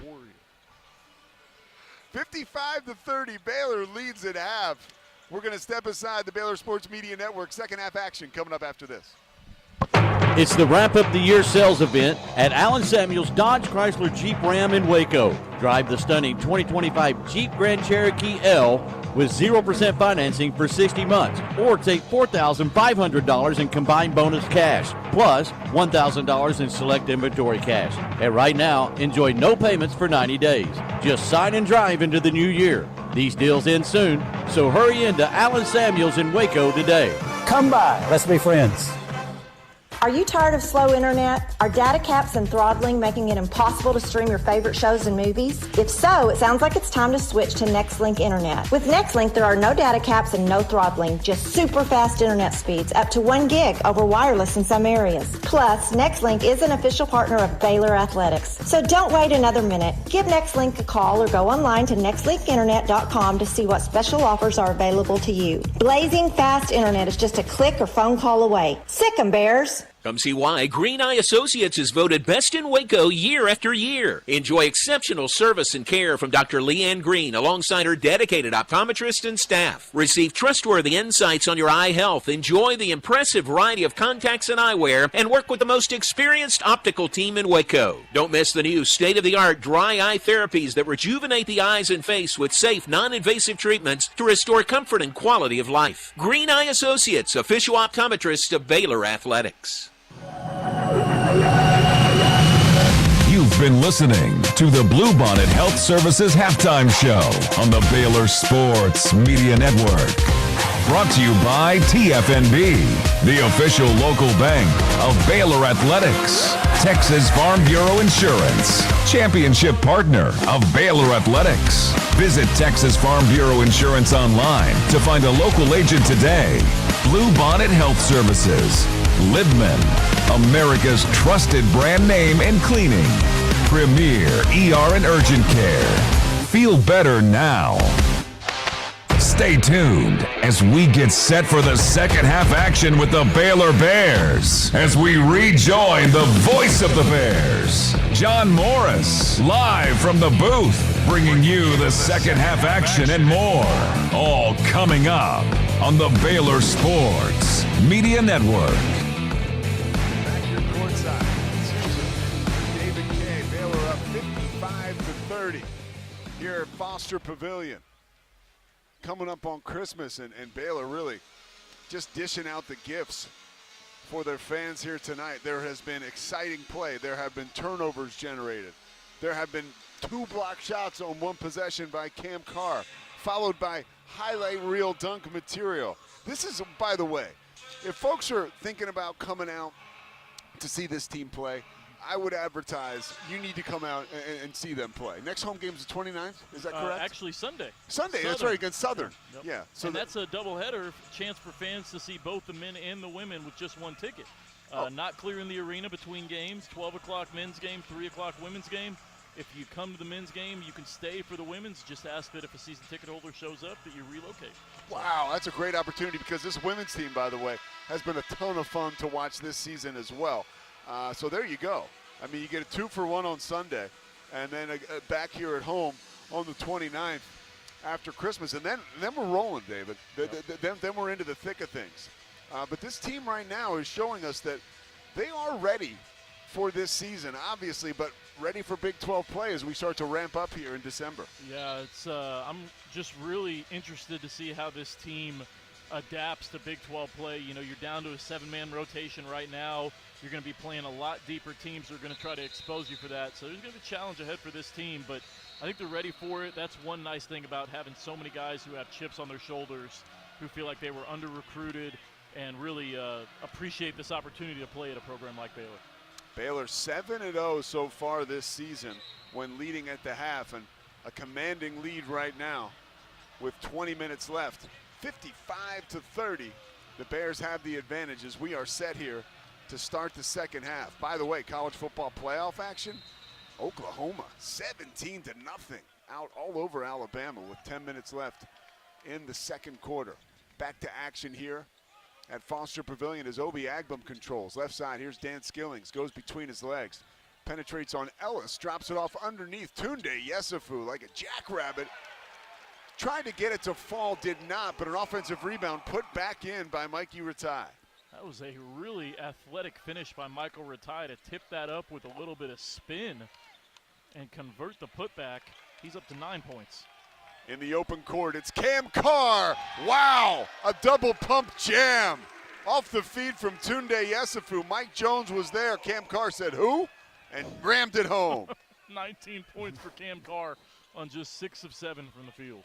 55-30, Baylor leads at half. We're going to step aside. The Baylor Sports Media Network second half action coming up after this. It's the wrap-up the year sales event at Allen Samuels Dodge Chrysler Jeep Ram in Waco. Drive the stunning 2025 Jeep Grand Cherokee L with 0% financing for 60 months, or take $4,500 in combined bonus cash, plus $1,000 in select inventory cash. And right now, enjoy no payments for 90 days. Just sign and drive into the new year. These deals end soon, so hurry into Allen Samuels in Waco today. Come by. Let's be friends. Are you tired of slow internet? Are data caps and throttling making it impossible to stream your favorite shows and movies? If so, it sounds like it's time to switch to Nextlink Internet. With Nextlink, there are no data caps and no throttling, just super fast internet speeds, up to 1 gig over wireless in some areas. Plus, Nextlink is an official partner of Baylor Athletics. So don't wait another minute. Give Nextlink a call or go online to nextlinkinternet.com to see what special offers are available to you. Blazing fast internet is just a click or phone call away. Sick 'em, Bears. Come see why Green Eye Associates is voted best in Waco year after year. Enjoy exceptional service and care from Dr. Leanne Green alongside her dedicated optometrist and staff. Receive trustworthy insights on your eye health. Enjoy the impressive variety of contacts and eyewear and work with the most experienced optical team in Waco. Don't miss the new state-of-the-art dry eye therapies that rejuvenate the eyes and face with safe, non-invasive treatments to restore comfort and quality of life. Green Eye Associates, official optometrist of Baylor Athletics. You've been listening to the Bluebonnet Health Services Halftime Show on the Baylor Sports Media Network. Brought to you by TFNB, the official local bank of Baylor Athletics. Texas Farm Bureau Insurance, championship partner of Baylor Athletics. Visit Texas Farm Bureau Insurance online to find a local agent today. Bluebonnet Health Services. Libman, America's trusted brand name in cleaning. Premier ER and urgent care. Feel better now. Stay tuned as we get set for the second half action with the Baylor Bears as we rejoin the voice of the Bears, John Morris, live from the booth, bringing you the second half action and more. All coming up on the Baylor Sports Media Network. Back here courtside. David Kay, Baylor up 55-30 here at Foster Pavilion. Coming up on Christmas, and Baylor really just dishing out the gifts for their fans here tonight. There has been exciting play. There have been turnovers generated. There have been 2 block shots on 1 possession by Cam Carr, followed by highlight reel dunk material. This is, by the way, if folks are thinking about coming out to see this team play, I would advertise you need to come out and see them play. Next home game is the 29th, is that correct? Actually, Sunday. Sunday, that's right, against Southern. Yep. Yeah. So that's a doubleheader, chance for fans to see both the men and the women with just 1 ticket. Not clearing the arena between games, 12 o'clock men's game, 3 o'clock women's game. If you come to the men's game, you can stay for the women's. Just ask that if a season ticket holder shows up that you relocate. Wow, that's a great opportunity because this women's team, by the way, has been a ton of fun to watch this season as well. So there you go. I mean, you get a 2-for-1 on Sunday, and then back here at home on the 29th after Christmas. And then we're rolling, David. Then we're into the thick of things. But this team right now is showing us that they are ready for this season, obviously, but ready for Big 12 play as we start to ramp up here in December. Yeah, it's. I'm just really interested to see how this team adapts to Big 12 play. You know, you're down to a 7-man rotation right now. You're going to be playing a lot deeper teams that are going to try to expose you for that. So there's going to be a challenge ahead for this team, but I think they're ready for it. That's one nice thing about having so many guys who have chips on their shoulders, who feel like they were under-recruited and really appreciate this opportunity to play at a program like Baylor. Baylor 7-0 so far this season when leading at the half, and a commanding lead right now with 20 minutes left. 55-30. The Bears have the advantage as we are set here to start the second half. By the way, college football playoff action, Oklahoma 17-0 out all over Alabama with 10 minutes left in the second quarter. Back to action here at Foster Pavilion as Obi Agbum controls. Left side, here's Dan Skillings, goes between his legs. Penetrates on Ellis, drops it off underneath. Tunde Yesufu like a jackrabbit. Tried to get it to fall, did not, but an offensive rebound put back in by Mikey Ratai. That was a really athletic finish by Michael Ratai to tip that up with a little bit of spin and convert the putback. He's up to 9 points. In the open court, it's Cam Carr. Wow, a double pump jam. Off the feed from Tunde Yesufu. Mike Jones was there. Cam Carr said, who? And rammed it home. 19 points for Cam Carr on just 6 of 7 from the field.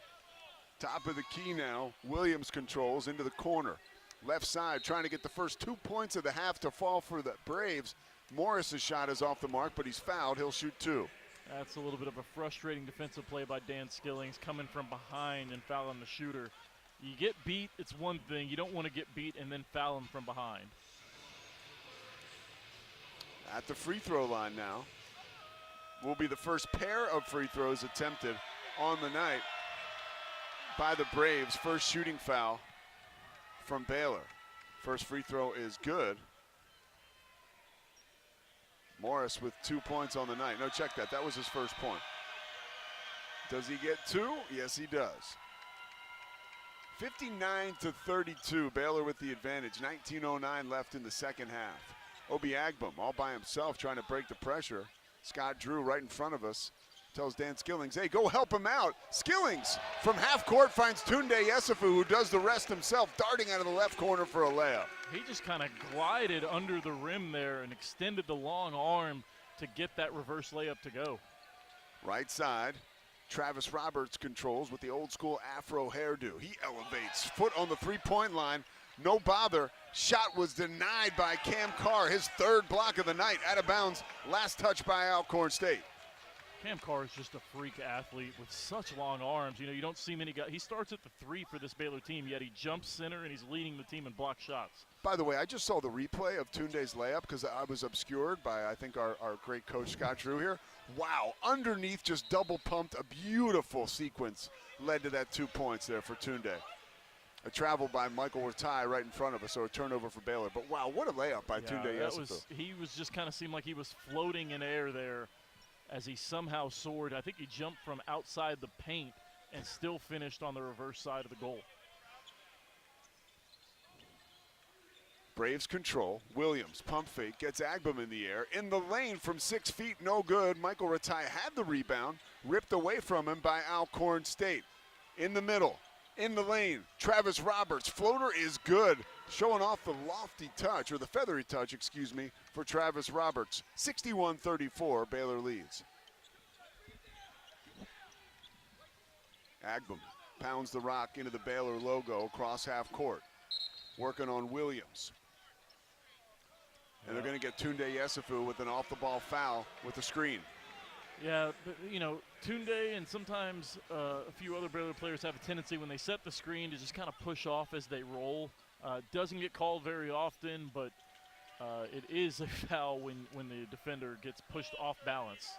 Top of the key now. Williams controls into the corner. Left side trying to get the first 2 points of the half to fall for the Braves. Morris's shot is off the mark, but he's fouled. He'll shoot 2. That's a little bit of a frustrating defensive play by Dan Skillings, coming from behind and fouling the shooter. You get beat, it's one thing. You don't want to get beat and then foul him from behind. At the free throw line now will be the first pair of free throws attempted on the night by the Braves. First shooting foul from Baylor. First free throw is good. Morris with 2 points on the night. No, check that. That was his first point. Does he get 2? Yes, he does. 59-32. Baylor with the advantage. 19:09 left in the second half. Obi Agbum all by himself trying to break the pressure. Scott Drew right in front of us tells Dan Skillings, hey, go help him out. Skillings from half court finds Tunde Yesufu, who does the rest himself, darting out of the left corner for a layup. He just kind of glided under the rim there and extended the long arm to get that reverse layup to go. Right side, Travis Roberts controls with the old school afro hairdo. He elevates, foot on the three-point line, no bother. Shot was denied by Cam Carr, his third block of the night, out of bounds, last touch by Alcorn State. Cam Carr is just a freak athlete with such long arms. You know, you don't see many guys. He starts at the 3 for this Baylor team, yet he jumps center and he's leading the team in block shots. By the way, I just saw the replay of Tunde's layup because I was obscured by, I think, our great coach Scott Drew here. Wow, underneath just double pumped, a beautiful sequence led to that 2 points there for Tunde. A travel by Michael Ratai right in front of us, so a turnover for Baylor. But wow, what a layup by Tunde Yesufu. He was just kind of seemed like he was floating in air there as he somehow soared. I think he jumped from outside the paint and still finished on the reverse side of the goal. Braves control. Williams, pump fake, gets Agbum in the air. In the lane from 6 feet, no good. Michael Ratai had the rebound, ripped away from him by Alcorn State. In the middle, in the lane, Travis Roberts. Floater is good, showing off the lofty touch, or the feathery touch, excuse me, for Travis Roberts. 61-34, Baylor leads. Agbum pounds the rock into the Baylor logo across half court. Working on Williams. And they're going to get Tunde Yesufu with an off-the-ball foul with the screen. Yeah, but, Tunde and sometimes a few other Baylor players have a tendency when they set the screen to just kind of push off as they roll. Doesn't get called very often, but it is a foul when the defender gets pushed off balance.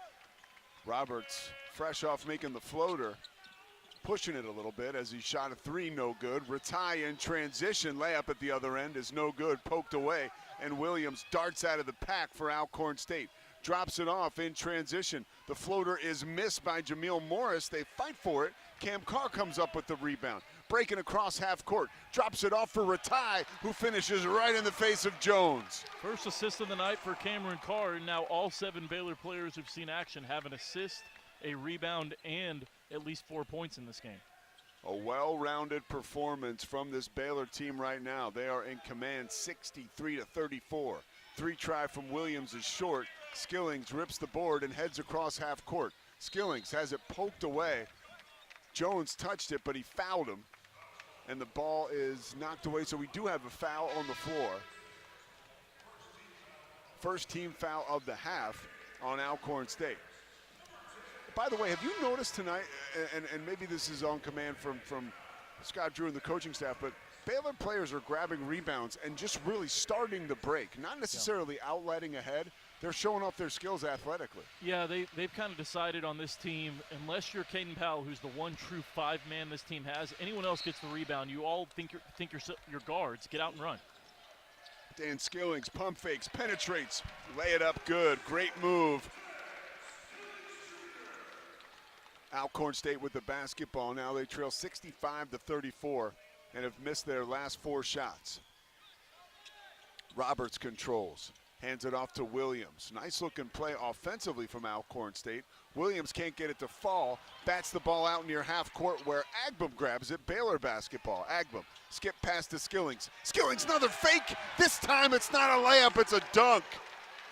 Roberts, fresh off making the floater, pushing it a little bit as he shot a three, no good. Ratai in transition, layup at the other end is no good, poked away, and Williams darts out of the pack for Alcorn State. Drops it off in transition. The floater is missed by Jamil Morris. They fight for it. Cam Carr comes up with the rebound. Breaking across half court. Drops it off for Ratai, who finishes right in the face of Jones. First assist of the night for Cameron Carr, and now all 7 Baylor players who've seen action have an assist, a rebound, and at least 4 points in this game. A well-rounded performance from this Baylor team right now. They are in command 63-34. 3-try from Williams is short. Skillings rips the board and heads across half court. Skillings has it poked away. Jones touched it, but he fouled him. And the ball is knocked away, so we do have a foul on the floor. First team foul of the half on Alcorn State. By the way, have you noticed tonight, and maybe this is on command from Scott Drew and the coaching staff, but Baylor players are grabbing rebounds and just really starting the break, not necessarily outletting ahead. They're showing off their skills athletically. Yeah, they've kind of decided on this team, unless you're Caden Powell, who's the one true 5-man this team has, anyone else gets the rebound, you all think you're guards. Get out and run. Dan Skillings pump fakes, penetrates, lay it up good. Great move. Alcorn State with the basketball. Now they trail 65-34 and have missed their last 4 shots. Roberts controls. Hands it off to Williams. Nice looking play offensively from Alcorn State. Williams can't get it to fall. Bats the ball out near half court where Agbum grabs it. Baylor basketball. Agbum skip past to Skillings. Skillings, another fake. This time it's not a layup, it's a dunk.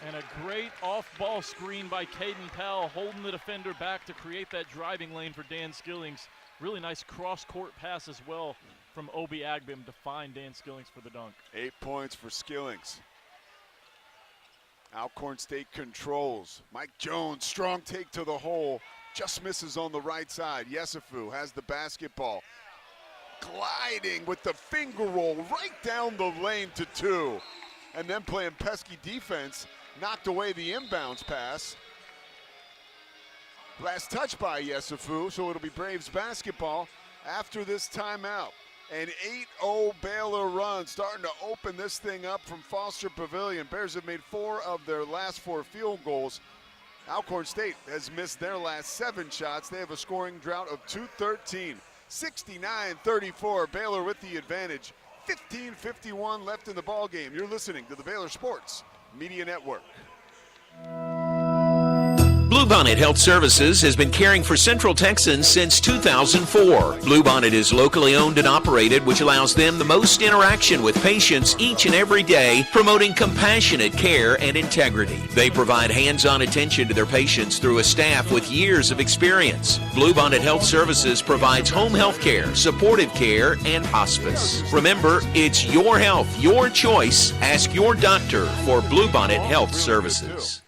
And a great off-ball screen by Caden Powell, holding the defender back to create that driving lane for Dan Skillings. Really nice cross-court pass as well from Obi Agbim to find Dan Skillings for the dunk. 8 points for Skillings. Alcorn State controls. Mike Jones, strong take to the hole. Just misses on the right side. Yesufu has the basketball. Gliding with the finger roll right down the lane to 2. And then playing pesky defense. Knocked away the inbounds pass. Last touch by Yesufu, so it'll be Braves basketball after this timeout. An 8-0 Baylor run, starting to open this thing up from Foster Pavilion. Bears have made 4 of their last 4 field goals. Alcorn State has missed their last 7 shots. They have a scoring drought of 213. 69-34, Baylor with the advantage. 15:51 left in the ball game. You're listening to the Baylor Sports Media Network. Bluebonnet Health Services has been caring for Central Texans since 2004. Bluebonnet is locally owned and operated, which allows them the most interaction with patients each and every day, promoting compassionate care and integrity. They provide hands-on attention to their patients through a staff with years of experience. Bluebonnet Health Services provides home health care, supportive care, and hospice. Remember, it's your health, your choice. Ask your doctor for Bluebonnet Health Services.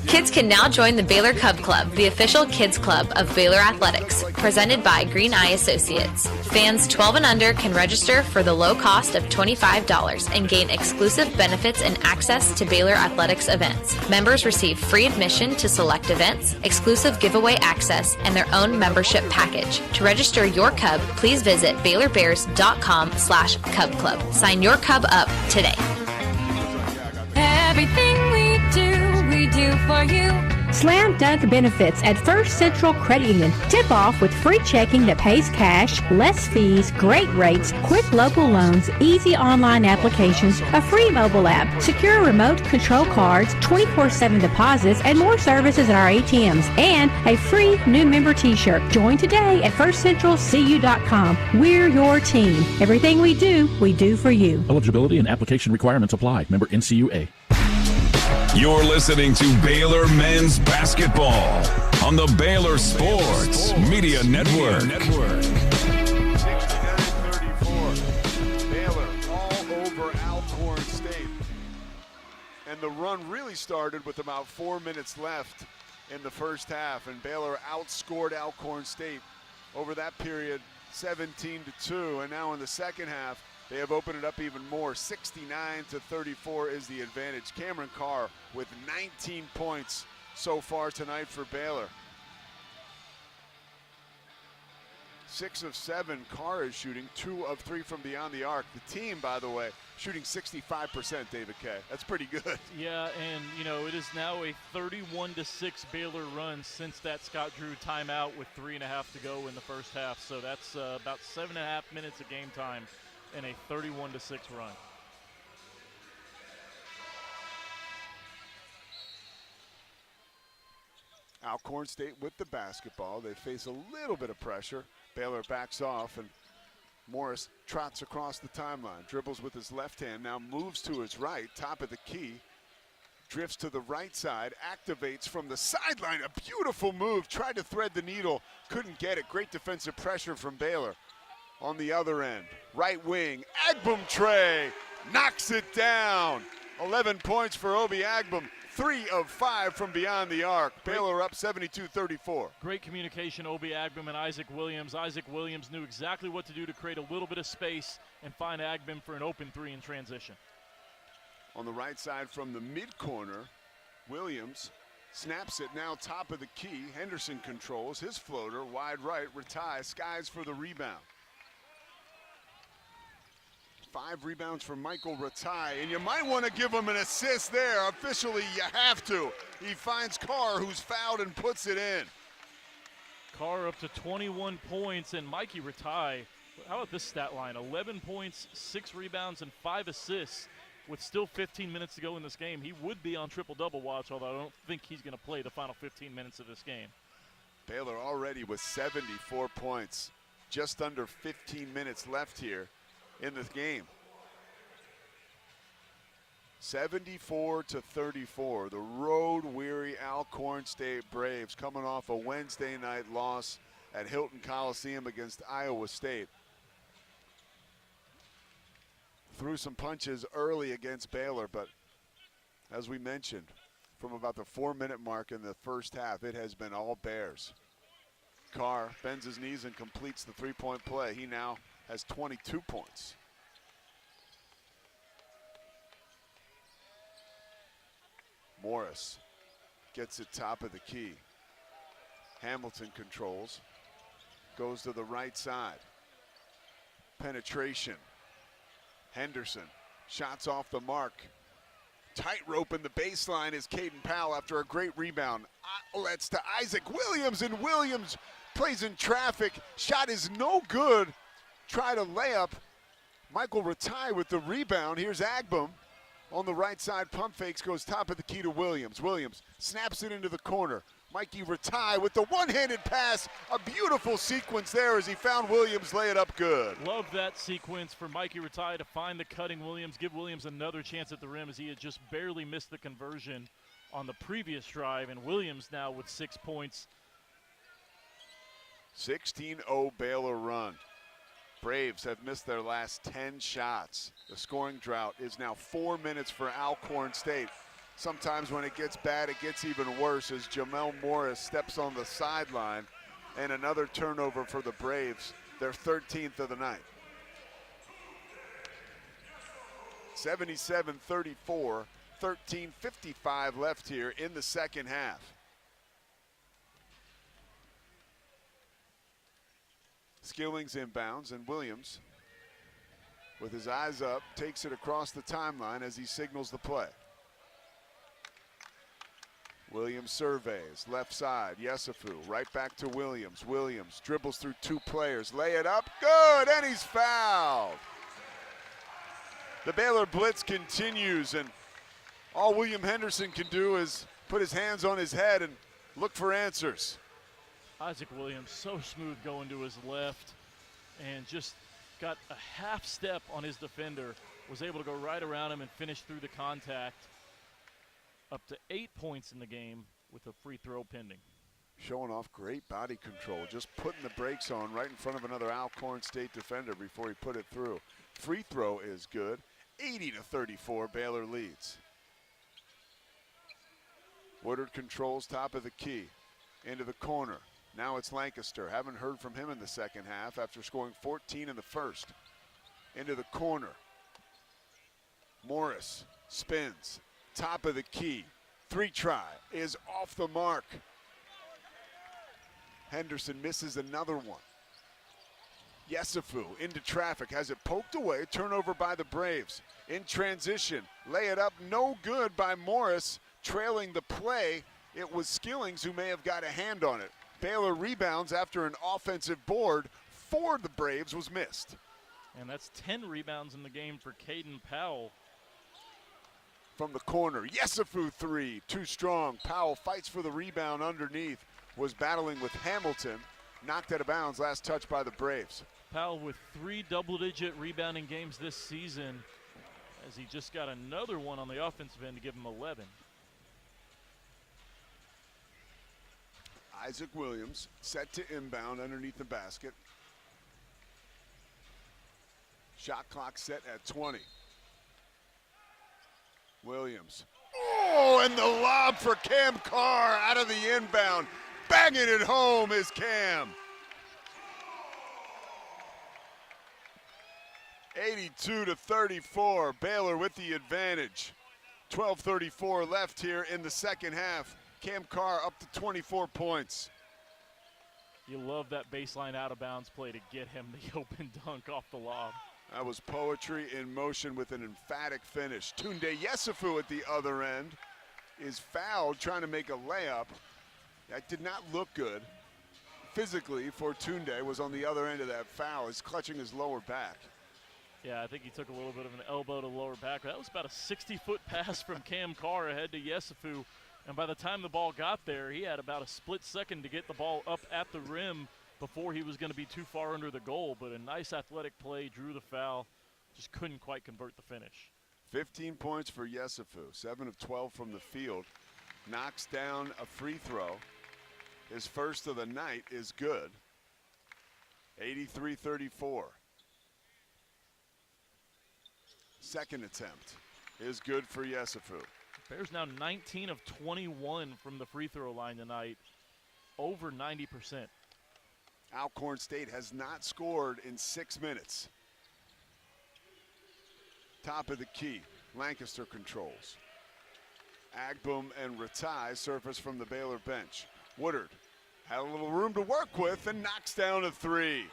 Kids can now join the Baylor Cub Club, the official kids club of Baylor Athletics, presented by Green Eye Associates. Fans 12 and under can register for the low cost of $25 and gain exclusive benefits and access to Baylor Athletics events. Members receive free admission to select events, exclusive giveaway access, and their own membership package. To register your Cub, please visit BaylorBears.com/Cub Club. Sign your Cub up today. Everything we do for you. Slam Dunk benefits at First Central Credit Union. Tip off with free checking that pays cash, less fees, great rates, quick local loans, easy online applications, a free mobile app, secure remote control cards, 24/7 deposits, and more services at our ATMs, and a free new member t-shirt. Join today at firstcentralcu.com. We're your team. Everything we do for you. Eligibility and application requirements apply. Member NCUA. You're listening to Baylor Men's Basketball on the Baylor Sports Media Network. 69-34. Baylor all over Alcorn State. And the run really started with about 4 minutes left in the first half, and Baylor outscored Alcorn State over that period 17-2. And now in the second half, they have opened it up even more. 69-34 is the advantage. Cameron Carr with 19 points so far tonight for Baylor. 6 of 7, Carr is shooting, 2 of 3 from beyond the arc. The team, by the way, shooting 65%, David Kay. That's pretty good. Yeah, and, it is now a 31-6 Baylor run since that Scott Drew timeout with 3.5 to go in the first half. So that's about 7.5 minutes of game time in a 31-6 run. Alcorn State with the basketball. They face a little bit of pressure. Baylor backs off, and Morris trots across the timeline. Dribbles with his left hand, now moves to his right, top of the key. Drifts to the right side, activates from the sideline. A beautiful move, tried to thread the needle, couldn't get it. Great defensive pressure from Baylor. On the other end, right wing, Agbum Trey knocks it down. 11 points for Obi Agbum, 3 of 5 from beyond the arc. Baylor up 72-34. Great communication, Obi Agbum and Isaac Williams. Isaac Williams knew exactly what to do to create a little bit of space and find Agbum for an open 3 in transition. On the right side from the mid-corner, Williams snaps it now top of the key. Henderson controls his floater, wide right, Ratai skies for the rebound. 5 rebounds for Michael Ratai, and you might want to give him an assist there. Officially, you have to. He finds Carr, who's fouled, and puts it in. Carr up to 21 points, and Mikey Ratai, how about this stat line? 11 points, 6 rebounds, and 5 assists with still 15 minutes to go in this game. He would be on triple-double watch, although I don't think he's going to play the final 15 minutes of this game. Baylor already with 74 points. Just under 15 minutes left here in this game. 74-34, the road-weary Alcorn State Braves coming off a Wednesday night loss at Hilton Coliseum against Iowa State. Threw some punches early against Baylor, but as we mentioned, from about the 4-minute mark in the first half, it has been all Bears. Carr bends his knees and completes the three-point play. He now has 22 points. Morris gets it top of the key. Hamilton controls, goes to the right side. Penetration. Henderson, shots off the mark. Tightrope in the baseline is Caden Powell after a great rebound. Outlets to Isaac Williams, and Williams plays in traffic. Shot is no good. Try to layup. Michael Ratai with the rebound. Here's Agbum on the right side. Pump fakes, goes top of the key to Williams. Williams snaps it into the corner. Mikey Ratai with the one-handed pass. A beautiful sequence there as he found Williams, lay it up good. Love that sequence for Mikey Ratai to find the cutting Williams, give Williams another chance at the rim as he had just barely missed the conversion on the previous drive. And Williams now with 6 points. 16-0 Baylor run. Braves have missed their last 10 shots. The scoring drought is now 4 minutes for Alcorn State. Sometimes when it gets bad, it gets even worse as Jamel Morris steps on the sideline, and another turnover for the Braves, their 13th of the night. 77-34, 13:55 left here in the second half. Skilling's inbounds, and Williams, with his eyes up, takes it across the timeline as he signals the play. Williams surveys, left side, Yesufu, right back to Williams. Williams dribbles through 2 players, lay it up, good, and he's fouled. The Baylor blitz continues, and all William Henderson can do is put his hands on his head and look for answers. Isaac Williams, so smooth going to his left and just got a half step on his defender, was able to go right around him and finish through the contact. up to 8 points in the game with a free throw pending. Showing off great body control, just putting the brakes on right in front of another Alcorn State defender before he put it through. Free throw is good. 80-34, Baylor leads. Woodard controls top of the key. Into the corner. Now it's Lancaster. Haven't heard from him in the second half after scoring 14 in the first. Into the corner. Morris spins. Top of the key. 3-try is off the mark. Henderson misses another one. Yesufu into traffic, has it poked away, turnover by the Braves. In transition, lay it up, no good by Morris. Trailing the play, it was Skillings who may have got a hand on it. Baylor rebounds after an offensive board for the Braves was missed. And that's 10 rebounds in the game for Caden Powell. From the corner, Yesufu 3, too strong. Powell fights for the rebound underneath, was battling with Hamilton, knocked out of bounds, last touch by the Braves. Powell with 3 double-digit rebounding games this season, as he just got another one on the offensive end to give him 11. Isaac Williams set to inbound underneath the basket. Shot clock set at 20. Williams. Oh, and the lob for Cam Carr out of the inbound. Banging it home is Cam. 82-34, Baylor with the advantage. 12:34 left here in the second half. Cam Carr up to 24 points. You love that baseline out-of-bounds play to get him the open dunk off the lob. That was poetry in motion with an emphatic finish. Tunde Yesufu at the other end is fouled trying to make a layup. That did not look good. Physically for Tunde, was on the other end of that foul. He's clutching his lower back. Yeah, I think he took a little bit of an elbow to the lower back. That was about a 60-foot pass from Cam Carr ahead to Yesufu. And by the time the ball got there, he had about a split second to get the ball up at the rim before he was going to be too far under the goal. But a nice athletic play, drew the foul, just couldn't quite convert the finish. 15 points for Yesufu, 7 of 12 from the field. Knocks down a free throw. His first of the night is good. 83-34. Second attempt is good for Yesufu. Bears now 19 of 21 from the free throw line tonight, over 90%. Alcorn State has not scored in 6 minutes. Top of the key, Lancaster controls. Agbum and Ratai surface from the Baylor bench. Woodard had a little room to work with and knocks down a 3.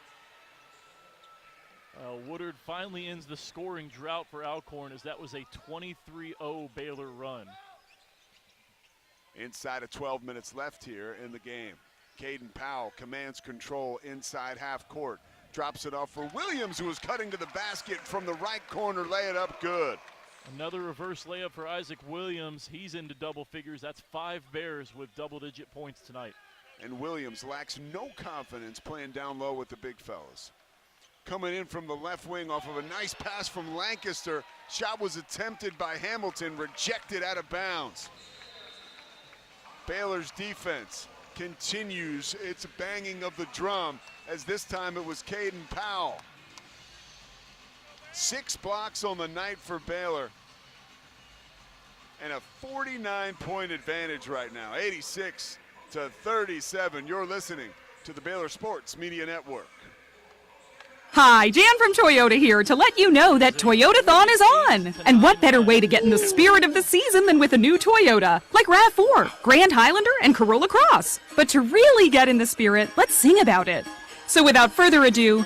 Woodard finally ends the scoring drought for Alcorn, as that was a 23-0 Baylor run. Inside of 12 minutes left here in the game. Caden Powell commands control inside half court. Drops it off for Williams, who was cutting to the basket from the right corner. Lay it up good. Another reverse layup for Isaac Williams. He's into double figures. That's 5 Bears with double-digit points tonight. And Williams lacks no confidence playing down low with the big fellas. Coming in from the left wing off of a nice pass from Lancaster. Shot was attempted by Hamilton, rejected out of bounds. Baylor's defense continues its banging of the drum, as this time it was Caden Powell. 6 blocks on the night for Baylor. And a 49-point advantage right now, 86-37. You're listening to the Baylor Sports Media Network. Hi, Jan from Toyota here to let you know that Toyotathon is on. And what better way to get in the spirit of the season than with a new Toyota, like RAV4, Grand Highlander, and Corolla Cross. But to really get in the spirit, let's sing about it. So without further ado,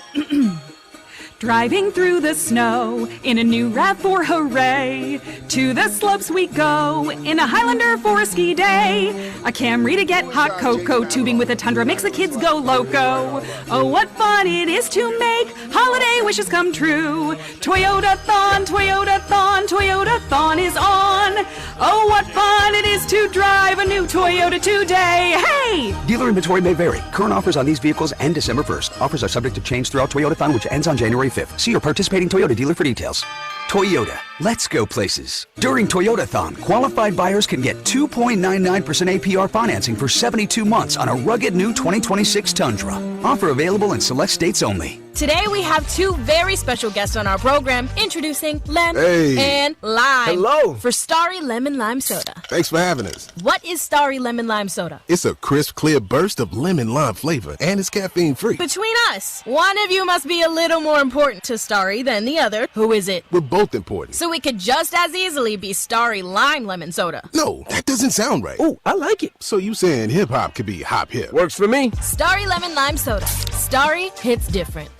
driving through the snow in a new RAV4, hooray! To the slopes we go in a Highlander for a ski day. A Camry to get hot cocoa, tubing with a Tundra makes the kids go loco. Oh, what fun it is to make holiday wishes come true. Toyotathon, Toyotathon, Toyotathon is on. Oh, what fun it is to drive a new Toyota today. Hey! Dealer inventory may vary. Current offers on these vehicles end December 1st. Offers are subject to change throughout Toyotathon, which ends on January 5th. See your participating Toyota dealer for details. Toyota, let's go places. During Toyotathon, qualified buyers can get 2.99% APR financing for 72 months on a rugged new 2026 Tundra. Offer available in select states only. Today we have two very special guests on our program, introducing Lem and Lime. Hello. For Starry Lemon Lime Soda. Thanks for having us. What is Starry Lemon Lime Soda? It's a crisp, clear burst of lemon lime flavor, and it's caffeine-free. Between us, one of you must be a little more important to Starry than the other. Who is it? We're both important. So it could just as easily be Starry Lime Lemon Soda. No, that doesn't sound right. Oh, I like it. So you saying hip-hop could be hop-hip. Works for me. Starry Lemon Lime Soda. Starry hits different.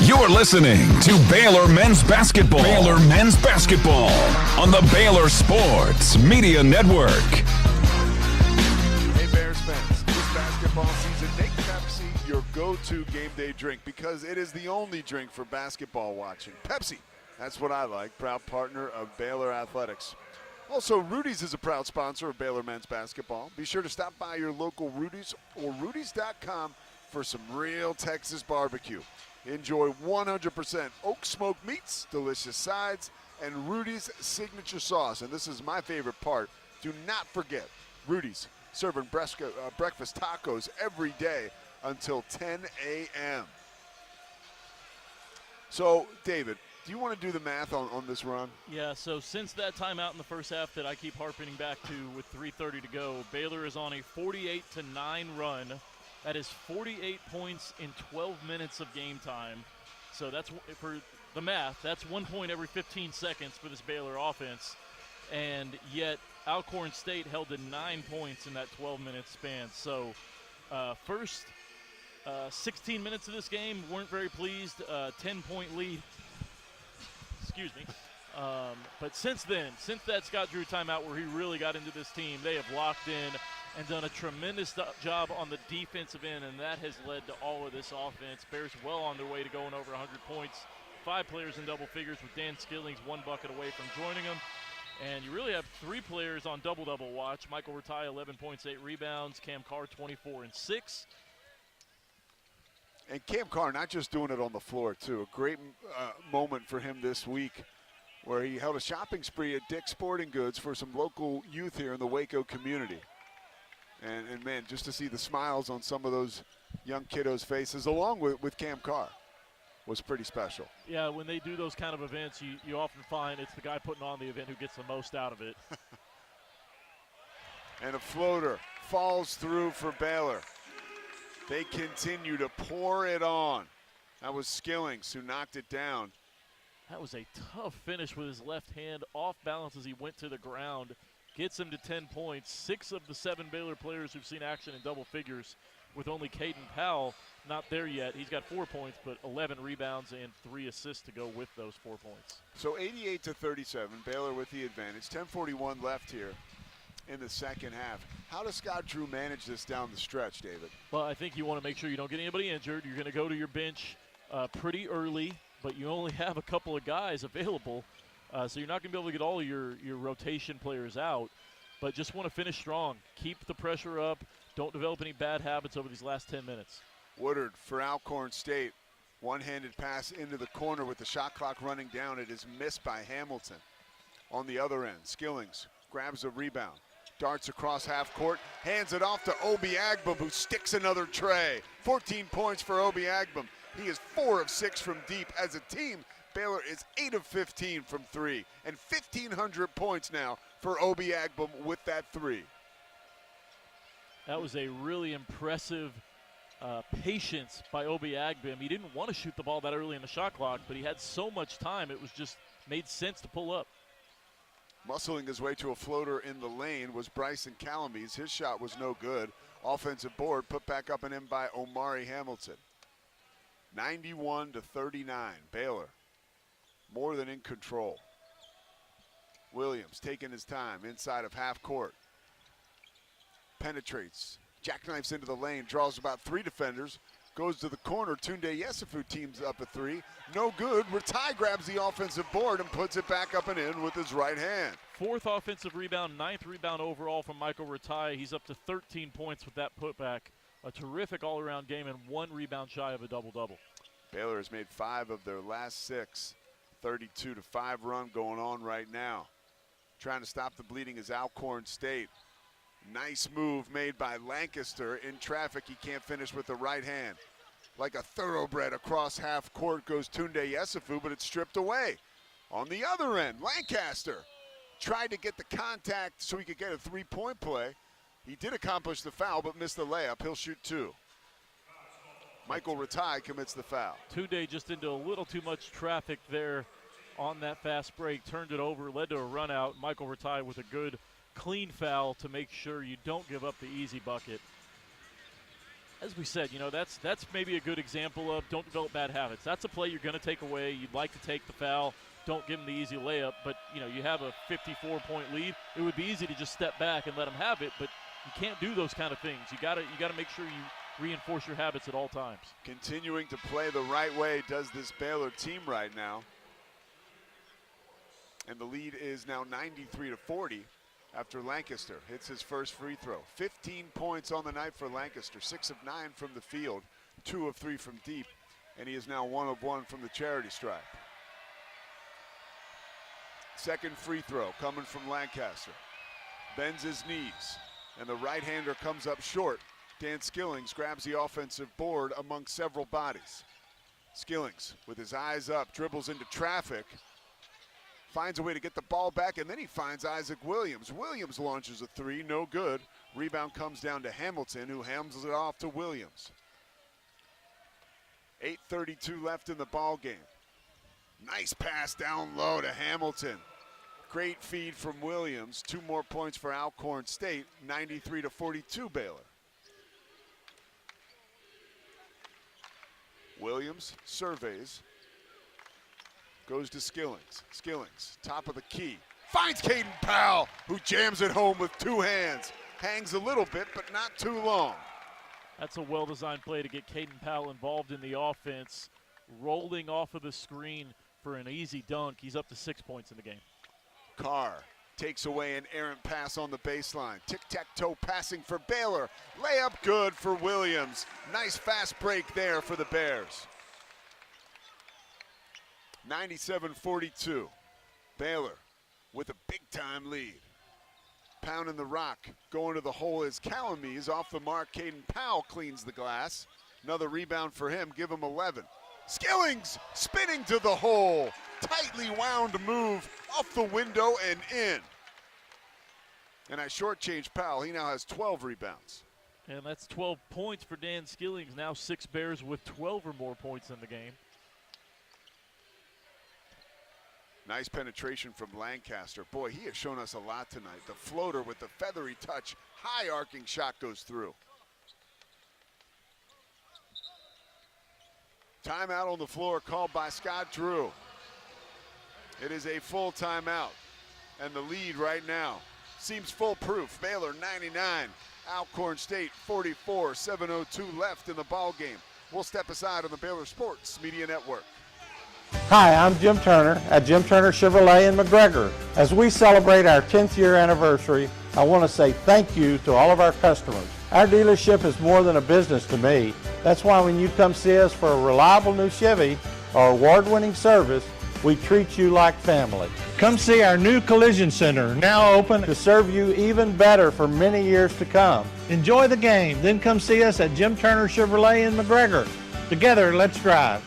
You're listening to Baylor Men's Basketball. Baylor Men's Basketball on the Baylor Sports Media Network. Hey Bears fans, this basketball season, make Pepsi your go-to game day drink because it is the only drink for basketball watching. Pepsi, that's what I like, proud partner of Baylor Athletics. Also, Rudy's is a proud sponsor of Baylor Men's Basketball. Be sure to stop by your local Rudy's or Rudy's.com for some real Texas barbecue. Enjoy 100% oak smoke meats, delicious sides, and Rudy's signature sauce. And this is my favorite part. Do not forget, Rudy's serving breakfast tacos every day until 10 a.m. So, David, do you want to do the math on this run? Yeah, so since that timeout in the first half that I keep harping back to with 3:30 to go, Baylor is on a 48-9 run. That is 48 points in 12 minutes of game time. So that's, for the math, that's 1 point every 15 seconds for this Baylor offense. And yet Alcorn State held to 9 points in that 12-minute span. So first 16 minutes of this game, weren't very pleased. 10-point lead. Excuse me. But since then, since that Scott Drew timeout where he really got into this team, they have locked in and done a tremendous job on the defensive end, and that has led to all of this offense. Bears well on their way to going over 100 points. 5 players in double figures with Dan Skillings 1 bucket away from joining them. And you really have 3 players on double-double watch. Michael Ratai, 11 points, 8 rebounds. Cam Carr, 24 and 6. And Cam Carr not just doing it on the floor, too. A great moment for him this week where he held a shopping spree at Dick's Sporting Goods for some local youth here in the Waco community. And man, just to see the smiles on some of those young kiddos' faces, along with Cam Carr, was pretty special. Yeah, when they do those kind of events, you often find it's the guy putting on the event who gets the most out of it. And a floater falls through for Baylor. They continue to pour it on. That was Skillings who knocked it down. That was a tough finish with his left hand, off balance as he went to the ground. Gets him to 10 points. 6 of the 7 Baylor players who've seen action in double figures, with only Caden Powell not there yet. He's got 4 points, but 11 rebounds and 3 assists to go with those 4 points. So 88-37, Baylor with the advantage. 10:41 left here in the second half. How does Scott Drew manage this down the stretch, David? Well, I think you want to make sure you don't get anybody injured. You're going to go to your bench pretty early, but you only have a couple of guys available. So you're not going to be able to get all of your rotation players out, but just want to finish strong. Keep the pressure up. Don't develop any bad habits over these last 10 minutes. Woodard for Alcorn State. One-handed pass into the corner with the shot clock running down. It is missed by Hamilton. On the other end, Skillings grabs a rebound. Darts across half court. Hands it off to Obi Agbum, who sticks another tray. 14 points for Obi Agbum. He is 4 of 6 from deep. As a team, Baylor is 8 of 15 from 3, and 1,500 points now for Obi Agbum with that 3. That was a really impressive patience by Obi Agbum. He didn't want to shoot the ball that early in the shot clock, but he had so much time, it was just made sense to pull up. Muscling his way to a floater in the lane was Bryson Calamise. His shot was no good. Offensive board put back up and in by Omari Hamilton. 91-39, Baylor. More than in control. Williams taking his time inside of half court. Penetrates, jackknifes into the lane, draws about 3 defenders, goes to the corner. Tunde Yesufu teams up a 3. No good. Ratai grabs the offensive board and puts it back up and in with his right hand. 4th offensive rebound, 9th rebound overall from Michael Ratai. He's up to 13 points with that putback. A terrific all-around game and 1 rebound shy of a double-double. Baylor has made 5 of their last 6 32-5 run going on right now. Trying to stop the bleeding is Alcorn State. Nice move made by Lancaster. In traffic, he can't finish with the right hand. Like a thoroughbred across half court goes Tunde Yesufu, but it's stripped away. On the other end, Lancaster tried to get the contact so he could get a three-point play. He did accomplish the foul, but missed the layup. He'll shoot two. Michael Ratai commits the foul. Tunde just into a little too much traffic there on that fast break. Turned it over, led to a run out. Michael Ratai with a good, clean foul to make sure you don't give up the easy bucket. As we said, that's maybe a good example of don't develop bad habits. That's a play you're going to take away. You'd like to take the foul. Don't give them the easy layup. But, you have a 54-point lead. It would be easy to just step back and let them have it, but you can't do those kind of things. You got to make sure you reinforce your habits at all times. Continuing to play the right way does this Baylor team right now. And the lead is now 93-40 after Lancaster hits his first free throw. 15 points on the night for Lancaster, 6 of 9 from the field, 2 of 3 from deep, and he is now 1 of 1 from the charity stripe. Second free throw coming from Lancaster. Bends his knees, and the right-hander comes up short. Dan Skillings grabs the offensive board among several bodies. Skillings, with his eyes up, dribbles into traffic, finds a way to get the ball back, and then he finds Isaac Williams. Williams launches a three, no good. Rebound comes down to Hamilton, who hams it off to Williams. 8:32 left in the ball game. Nice pass down low to Hamilton. Great feed from Williams. 2 more points for Alcorn State, 93-42 Baylor. Williams surveys. Goes to Skillings. Skillings, top of the key. Finds Caden Powell, who jams it home with 2 hands. Hangs a little bit, but not too long. That's a well-designed play to get Caden Powell involved in the offense. Rolling off of the screen for an easy dunk. He's up to 6 points in the game. Carr takes away an errant pass on the baseline. Tic-tac-toe passing for Baylor. Layup good for Williams. Nice fast break there for the Bears. 97-42. Baylor with a big-time lead. Pounding the rock. Going to the hole is Calamise. Off the mark, Caden Powell cleans the glass. Another rebound for him. Give him 11. Skillings spinning to the hole. Tightly wound move off the window and in. And I shortchanged Powell. He now has 12 rebounds. And that's 12 points for Dan Skillings. Now 6 Bears with 12 or more points in the game. Nice penetration from Lancaster. Boy, he has shown us a lot tonight. The floater with the feathery touch. High arcing shot goes through. Timeout on the floor called by Scott Drew. It is a full timeout. And the lead right now seems foolproof. Baylor 99, Alcorn State 44, 7:02 left in the ball game. We'll step aside on the Baylor Sports Media Network. Hi, I'm Jim Turner at Jim Turner Chevrolet in McGregor. As we celebrate our 10th year anniversary, I want to say thank you to all of our customers. Our dealership is more than a business to me. That's why when you come see us for a reliable new Chevy or award-winning service, we treat you like family. Come see our new collision center, now open to serve you even better for many years to come. Enjoy the game, then come see us at Jim Turner Chevrolet in McGregor. Together, let's drive.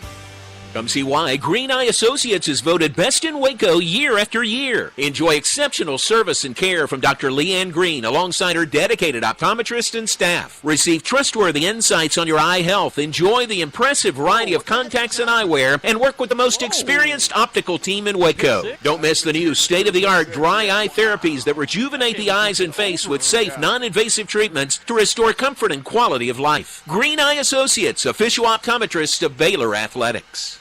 Come see why Green Eye Associates is voted best in Waco year after year. Enjoy exceptional service and care from Dr. Leanne Green alongside her dedicated optometrist and staff. Receive trustworthy insights on your eye health. Enjoy the impressive variety of contacts and eyewear and work with the most experienced optical team in Waco. Don't miss the new state-of-the-art dry eye therapies that rejuvenate the eyes and face with safe, non-invasive treatments to restore comfort and quality of life. Green Eye Associates, official optometrists of Baylor Athletics.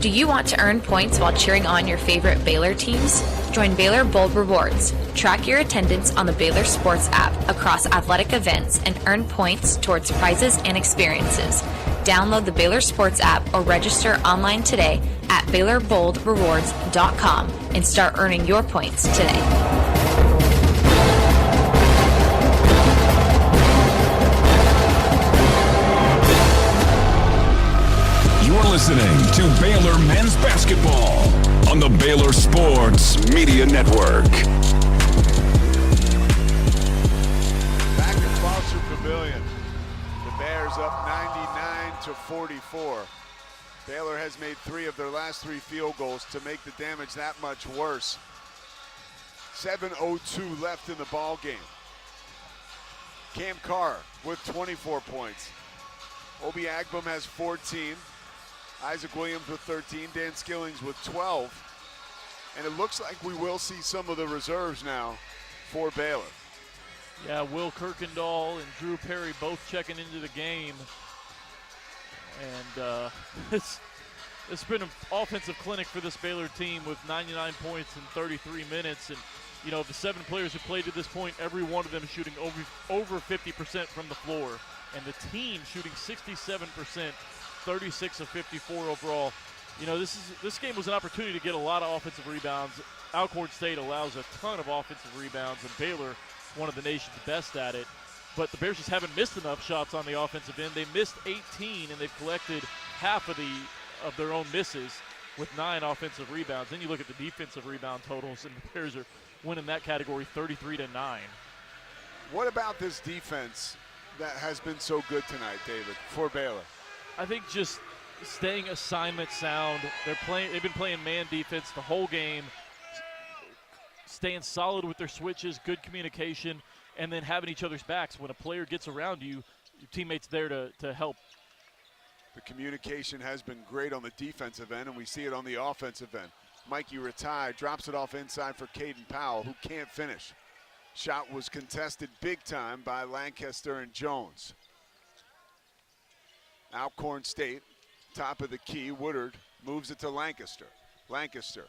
Do you want to earn points while cheering on your favorite Baylor teams? Join Baylor Bold Rewards. Track your attendance on the Baylor Sports app across athletic events and earn points towards prizes and experiences. Download the Baylor Sports app or register online today at BaylorBoldRewards.com and start earning your points today. You're listening to Baylor men's basketball on the Baylor Sports Media Network. Back at Foster Pavilion, the Bears up 99-44. Baylor has made 3 of their last 3 field goals to make the damage that much worse. 7:02 left in the ball game. Cam Carr with 24 points. Obi Agbum has 14. Isaac Williams with 13. Dan Skillings with 12. And it looks like we will see some of the reserves now for Baylor. Yeah, Will Kirkendall and Drew Perry both checking into the game. And it's been an offensive clinic for this Baylor team with 99 points in 33 minutes. And, you know, the 7 players who played to this point, every one of them is shooting over 50% from the floor. And the team shooting 67%, 36 of 54 overall. You know, this game was an opportunity to get a lot of offensive rebounds. Alcorn State allows a ton of offensive rebounds, and Baylor, one of the nation's best at it. But the Bears just haven't missed enough shots on the offensive end. They missed 18, and they've collected half of their own misses with 9 offensive rebounds. Then you look at the defensive rebound totals, and the Bears are winning that category 33-9. What about this defense that has been so good tonight, David, for Baylor? I think just staying assignment sound. They've been playing man defense the whole game, staying solid with their switches, good communication, and then having each other's backs. When a player gets around you, your teammate's there to help. The communication has been great on the defensive end, and we see it on the offensive end. Mikey Ratai drops it off inside for Caden Powell, who can't finish. Shot was contested big time by Lancaster and Jones. Alcorn State, top of the key. Woodard moves it to Lancaster. Lancaster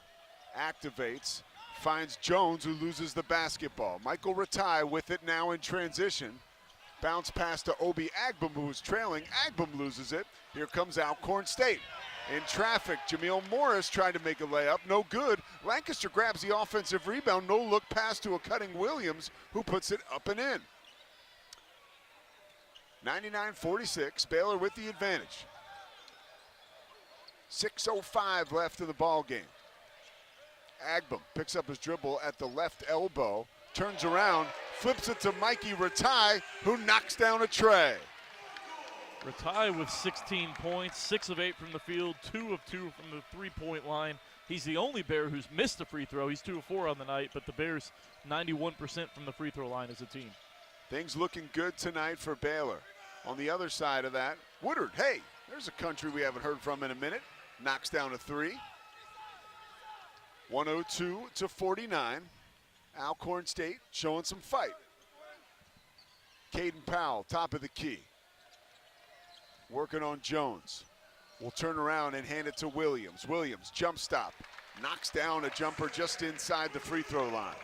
activates, finds Jones, who loses the basketball. Michael Ratai with it now in transition. Bounce pass to Obi Agbum, who was trailing. Agbum loses it. Here comes Alcorn State. In traffic, Jameel Morris tried to make a layup. No good. Lancaster grabs the offensive rebound. No look pass to a cutting Williams, who puts it up and in. 99-46, Baylor with the advantage. 6:05 left in the ball game. Agbum picks up his dribble at the left elbow, turns around, flips it to Mikey Ratai, who knocks down a tray. Ratai with 16 points, 6 of 8 from the field, 2 of 2 from the three-point line. He's the only Bear who's missed a free throw. He's 2 of 4 on the night, but the Bears 91% from the free throw line as a team. Things looking good tonight for Baylor. On the other side of that, Woodard, hey, there's a country we haven't heard from in a minute. Knocks down a 3. 102-49. Alcorn State showing some fight. Caden Powell, top of the key. Working on Jones. Will turn around and hand it to Williams. Williams, jump stop. Knocks down a jumper just inside the free throw line.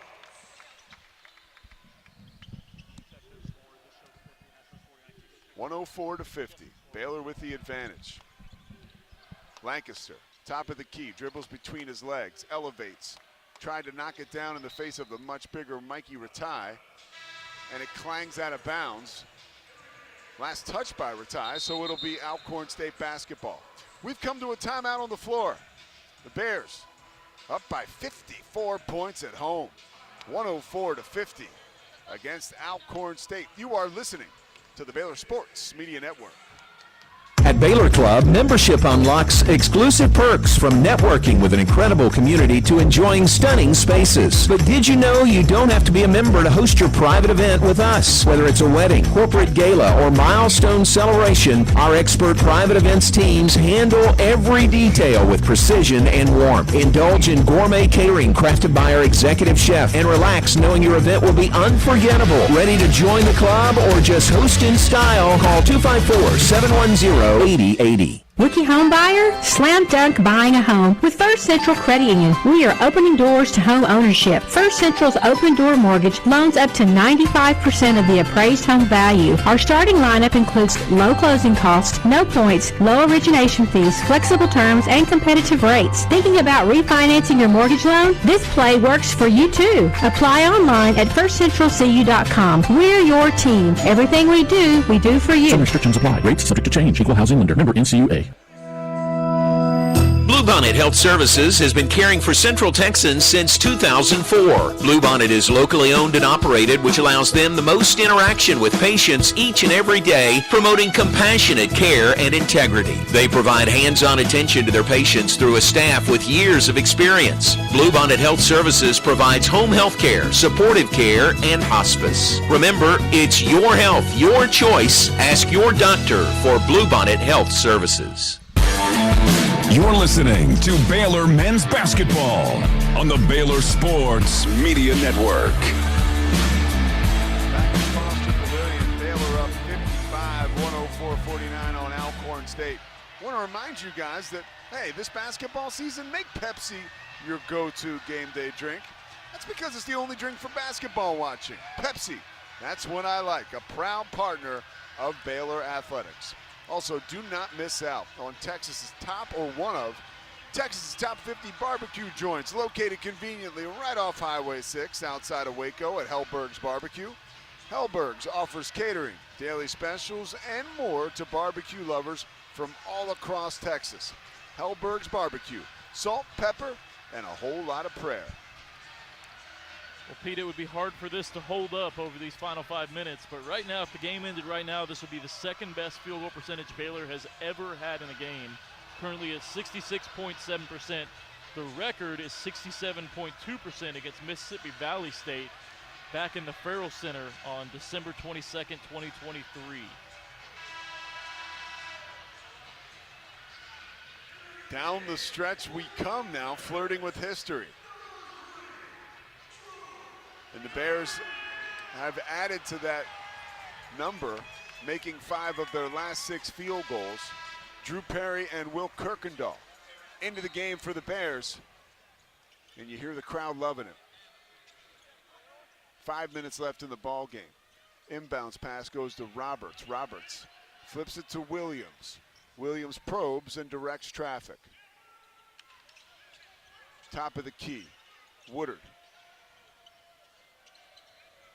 (104-50). Baylor with the advantage. Lancaster, top of the key, dribbles between his legs, elevates. Tried to knock it down in the face of the much bigger Mikey Ratai, and it clangs out of bounds. Last touch by Ratai, so it'll be Alcorn State basketball. We've come to a timeout on the floor. The Bears up by 54 points at home, 104-50 against Alcorn State. You are listening to the Baylor Sports Media Network. At Baylor Club, membership unlocks exclusive perks from networking with an incredible community to enjoying stunning spaces. But did you know you don't have to be a member to host your private event with us? Whether it's a wedding, corporate gala, or milestone celebration, our expert private events teams handle every detail with precision and warmth. Indulge in gourmet catering crafted by our executive chef and relax knowing your event will be unforgettable. Ready to join the club or just host in style? Call 254-710-8080. Rookie home buyer? Slam dunk buying a home with First Central Credit Union. We are opening doors to home ownership. First Central's open door mortgage loans up to 95% of the appraised home value. Our starting lineup includes low closing costs, no points, low origination fees, flexible terms, and competitive rates. Thinking about refinancing your mortgage loan? This play works for you too. Apply online at firstcentralcu.com. We're your team. Everything we do for you. Some restrictions apply. Rates subject to change. Equal housing lender. Member NCUA. Bluebonnet Health Services has been caring for Central Texans since 2004. Bluebonnet is locally owned and operated, which allows them the most interaction with patients each and every day, promoting compassionate care and integrity. They provide hands-on attention to their patients through a staff with years of experience. Bluebonnet Health Services provides home health care, supportive care, and hospice. Remember, it's your health, your choice. Ask your doctor for Bluebonnet Health Services. You're listening to Baylor Men's Basketball on the Baylor Sports Media Network. Back in Foster Pavilion, Baylor up 55-104-49 on Alcorn State. I want to remind you guys that, hey, this basketball season, make Pepsi your go-to game day drink. That's because it's the only drink for basketball watching. Pepsi, that's what I like, a proud partner of Baylor Athletics. Also, do not miss out on Texas's top, or one of Texas's top 50 barbecue joints, located conveniently right off Highway 6 outside of Waco at Hellberg's Barbecue. Hellberg's offers catering, daily specials, and more to barbecue lovers from all across Texas. Hellberg's Barbecue, salt, pepper, and a whole lot of prayer. Well, Pete, it would be hard for this to hold up over these final 5 minutes, but right now, if the game ended right now, this would be the second best field goal percentage Baylor has ever had in a game. Currently at 66.7%. The record is 67.2% against Mississippi Valley State back in the Farrell Center on December 22nd, 2023. Down the stretch we come now, flirting with history. And the Bears have added to that number, making 5 of their last 6 field goals. Drew Perry and Will Kirkendall into the game for the Bears. And you hear the crowd loving it. 5 minutes left in the ball game. Inbounds pass goes to Roberts. Roberts flips it to Williams. Williams probes and directs traffic. Top of the key, Woodard.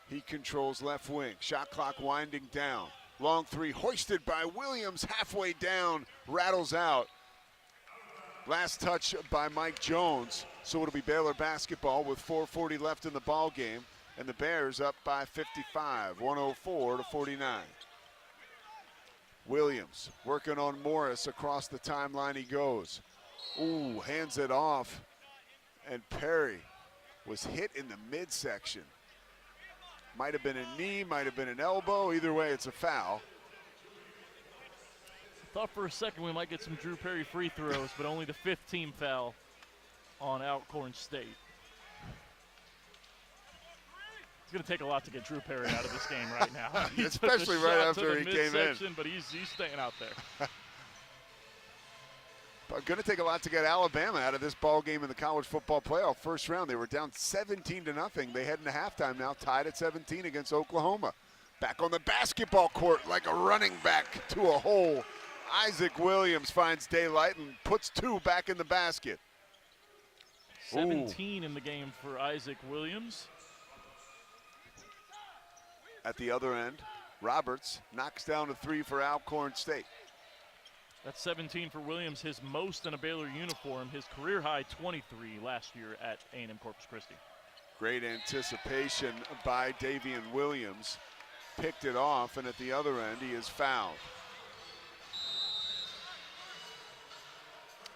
He controls left wing. Shot clock winding down. Long three hoisted by Williams, halfway down, rattles out. Last touch by Mike Jones. So it'll be Baylor basketball with 4:40 left in the ball game, and the Bears up by 55, 104-49. Williams working on Morris across the timeline. He goes. Ooh, hands it off, and Perry was hit in the midsection. Might have been a knee, might have been an elbow. Either way, it's a foul. Thought for a second we might get some Drew Perry free throws, but only the 5th team foul on Alcorn State. It's going to take a lot to get Drew Perry out of this game right now. Especially right after he came in. But he's staying out there. But going to take a lot to get Alabama out of this ball game in the college football playoff first round. They were down 17-0. They head into halftime now, tied at 17 against Oklahoma. Back on the basketball court like a running back to a hole. Isaac Williams finds daylight and puts 2 back in the basket. 17 in the game for Isaac Williams. At the other end, Roberts knocks down a 3 for Alcorn State. That's 17 for Williams, his most in a Baylor uniform. His career high 23 last year at A&M Corpus Christi. Great anticipation by Davian Williams. Picked it off, and at the other end, he is fouled.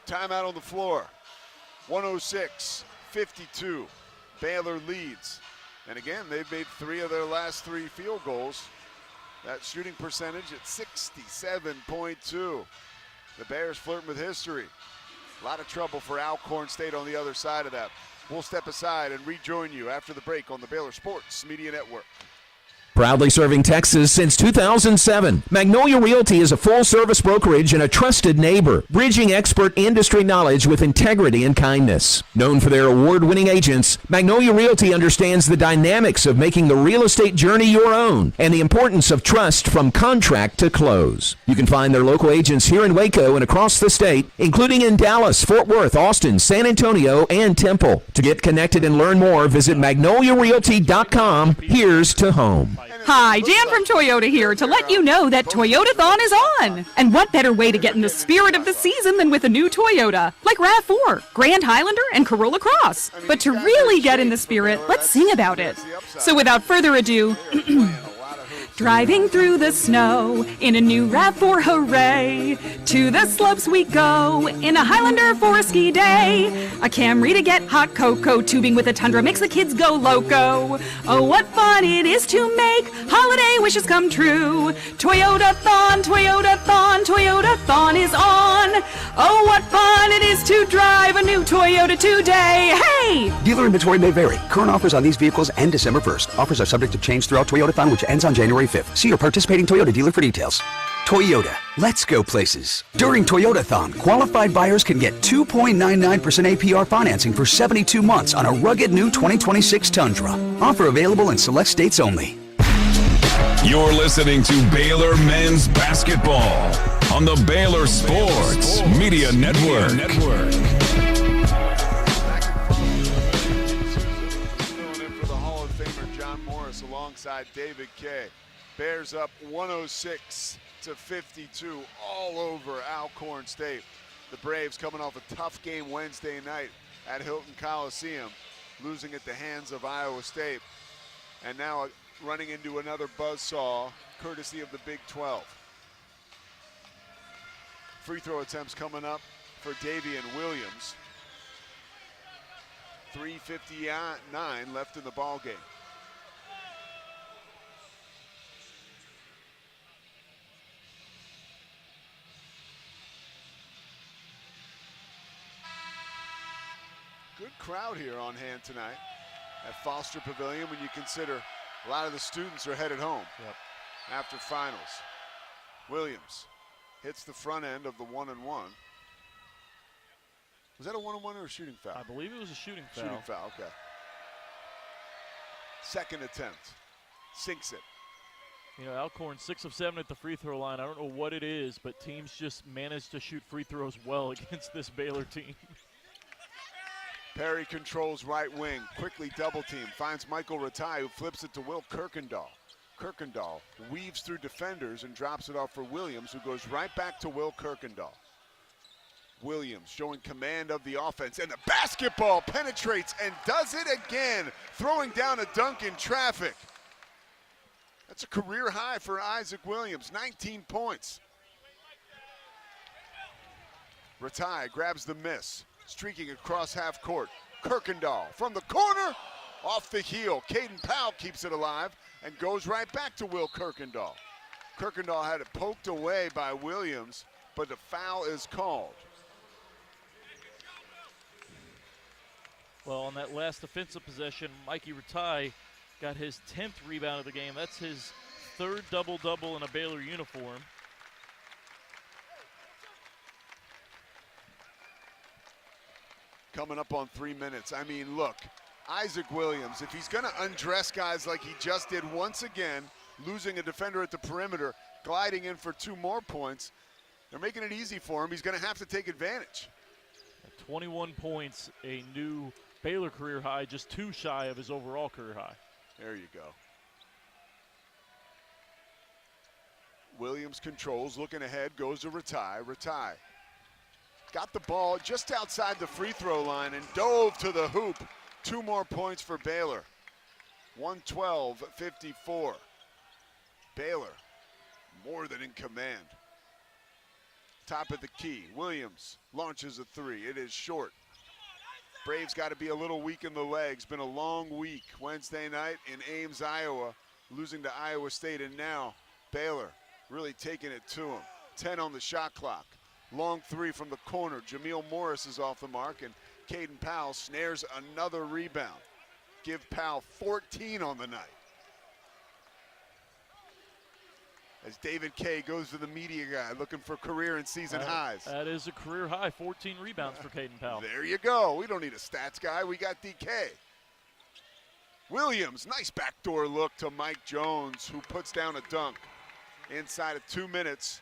Timeout on the floor. 106-52. Baylor leads. And again, they've made 3 of their last 3 field goals. That shooting percentage at 67.2. The Bears flirting with history. A lot of trouble for Alcorn State on the other side of that. We'll step aside and rejoin you after the break on the Baylor Sports Media Network. Proudly serving Texas since 2007, Magnolia Realty is a full-service brokerage and a trusted neighbor, bridging expert industry knowledge with integrity and kindness. Known for their award-winning agents, Magnolia Realty understands the dynamics of making the real estate journey your own and the importance of trust from contract to close. You can find their local agents here in Waco and across the state, including in Dallas, Fort Worth, Austin, San Antonio, and Temple. To get connected and learn more, visit magnoliarealty.com. Here's to home. And Hi, Jan from Toyota here to let you know that Toyotathon is on. And what better way to get in the spirit of the season than with a new Toyota, like RAV4, Grand Highlander, and Corolla Cross. But to really get in the spirit, let's sing about it. So without further ado, driving through the snow in a new RAV4, hooray! To the slopes we go in a Highlander for a ski day. A Camry to get hot cocoa, tubing with a Tundra makes the kids go loco. Oh, what fun it is to make holiday wishes come true. Toyotathon, Toyotathon, Toyotathon is on. Oh, what fun it is to drive a new Toyota today. Hey! Dealer inventory may vary. Current offers on these vehicles end December 1st. Offers are subject to change throughout Toyotathon, which ends on January 5th. See your participating Toyota dealer for details. Toyota, let's go places. During Toyotathon, qualified buyers can get 2.99% APR financing for 72 months on a rugged new 2026 Tundra. Offer available in select states only. You're listening to Baylor Men's Basketball on the Baylor Sports Media Network. Filling in for the Hall of Famer John Morris alongside David Kay. Bears up 106-52 all over Alcorn State. The Braves coming off a tough game Wednesday night at Hilton Coliseum, losing at the hands of Iowa State. And now running into another buzzsaw courtesy of the Big 12. Free throw attempts coming up for Davian Williams. 3:59 left in the ball game. Good crowd here on hand tonight at Foster Pavilion when you consider a lot of the students are headed home after finals. Williams hits the front end of the 1-and-1. Was that a 1-on-1 or a shooting foul? I believe it was a shooting foul. Shooting foul, okay. Second attempt, sinks it. You know, Alcorn 6 of 7 at the free throw line. I don't know what it is, but teams just manage to shoot free throws well against this Baylor team. Perry controls right wing, quickly double team, finds Michael Ratai, who flips it to Will Kirkendall. Kirkendall weaves through defenders and drops it off for Williams, who goes right back to Will Kirkendall. Williams showing command of the offense, and the basketball penetrates and does it again, throwing down a dunk in traffic. That's a career high for Isaac Williams, 19 points. Ratai grabs the miss. Streaking across half court. Kirkendall from the corner, off the heel. Caden Powell keeps it alive and goes right back to Will Kirkendall. Kirkendall had it poked away by Williams, but the foul is called. Well, on that last offensive possession, Mikey Ratai got his 10th rebound of the game. That's his third double-double in a Baylor uniform. Coming up on 3 minutes. I mean, look, Isaac Williams, if he's going to undress guys like he just did once again, losing a defender at the perimeter, gliding in for 2 more points, they're making it easy for him. He's going to have to take advantage. 21 points, a new Baylor career high, just 2 shy of his overall career high. There you go. Williams controls, looking ahead, goes to Ratai. Ratai got the ball just outside the free throw line and dove to the hoop. 2 more points for Baylor. 112-54. Baylor more than in command. Top of the key, Williams launches a 3. It is short. Braves got to be a little weak in the legs. Been a long week. Wednesday night in Ames, Iowa, losing to Iowa State, and now Baylor really taking it to them. 10 on the shot clock. Long 3 from the corner. Jameel Morris is off the mark, and Caden Powell snares another rebound. Give Powell 14 on the night. As David Kay goes to the media guy looking for career and season highs. That is a career high, 14 rebounds for Caden Powell. There you go. We don't need a stats guy. We got DK. Williams, nice backdoor look to Mike Jones, who puts down a dunk inside of 2 minutes.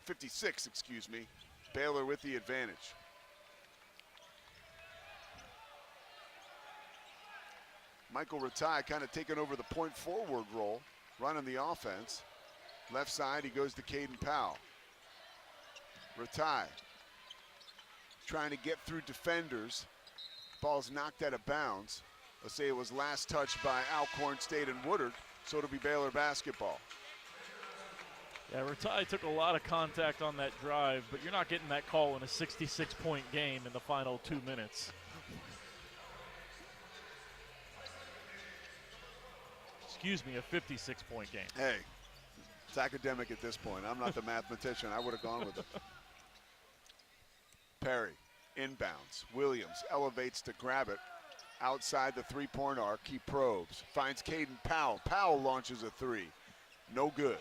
56, excuse me. Baylor with the advantage. Michael Ratai kind of taking over the point forward role, running the offense. Left side, he goes to Caden Powell. Ratai trying to get through defenders. Ball's knocked out of bounds. Let's say it was last touched by Alcorn State and Woodard, so it'll be Baylor basketball. Yeah, Ratai took a lot of contact on that drive, but you're not getting that call in a 66-point game in the final 2 minutes. Excuse me, a 56-point game. Hey, it's academic at this point. I'm not the mathematician. I would have gone with it. Perry, inbounds. Williams elevates to grab it. Outside the three-point arc, he probes. Finds Caden Powell. Powell launches a three. No good.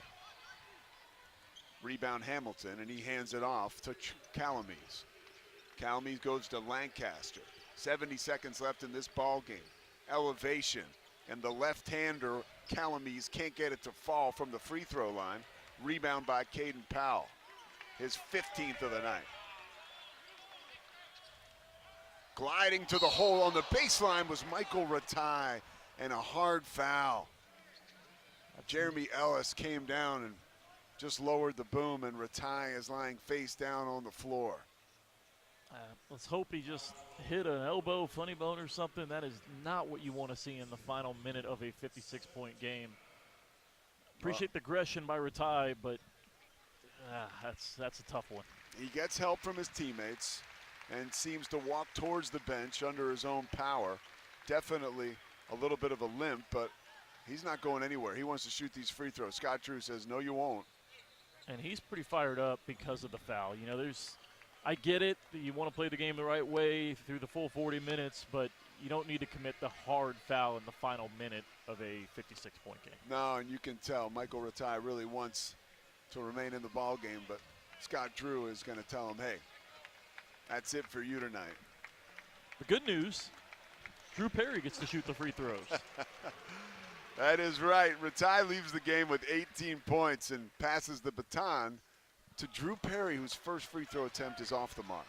Rebound Hamilton, and he hands it off to Calamise. Calamise goes to Lancaster. 70 seconds left in this ball game. Elevation, and the left-hander, Calamise, can't get it to fall from the free throw line. Rebound by Caden Powell, his 15th of the night. Gliding to the hole on the baseline was Michael Ratai, and a hard foul. Jeremy Ellis came down and just lowered the boom, and Ratai is lying face down on the floor. Let's hope he just hit an elbow, funny bone or something. That is not what you want to see in the final minute of a 56-point game. Appreciate the aggression by Ratai, but that's a tough one. He gets help from his teammates and seems to walk towards the bench under his own power. Definitely a little bit of a limp, but he's not going anywhere. He wants to shoot these free throws. Scott Drew says, no, you won't. And he's pretty fired up because of the foul. You know, I get it that you want to play the game the right way through the full 40 minutes, but you don't need to commit the hard foul in the final minute of a 56-point game. No, and you can tell Michael Ratai really wants to remain in the ball game, but Scott Drew is going to tell him, hey, that's it for you tonight. The good news, Drew Perry gets to shoot the free throws. That is right. Ratai leaves the game with 18 points and passes the baton to Drew Perry, whose first free throw attempt is off the mark.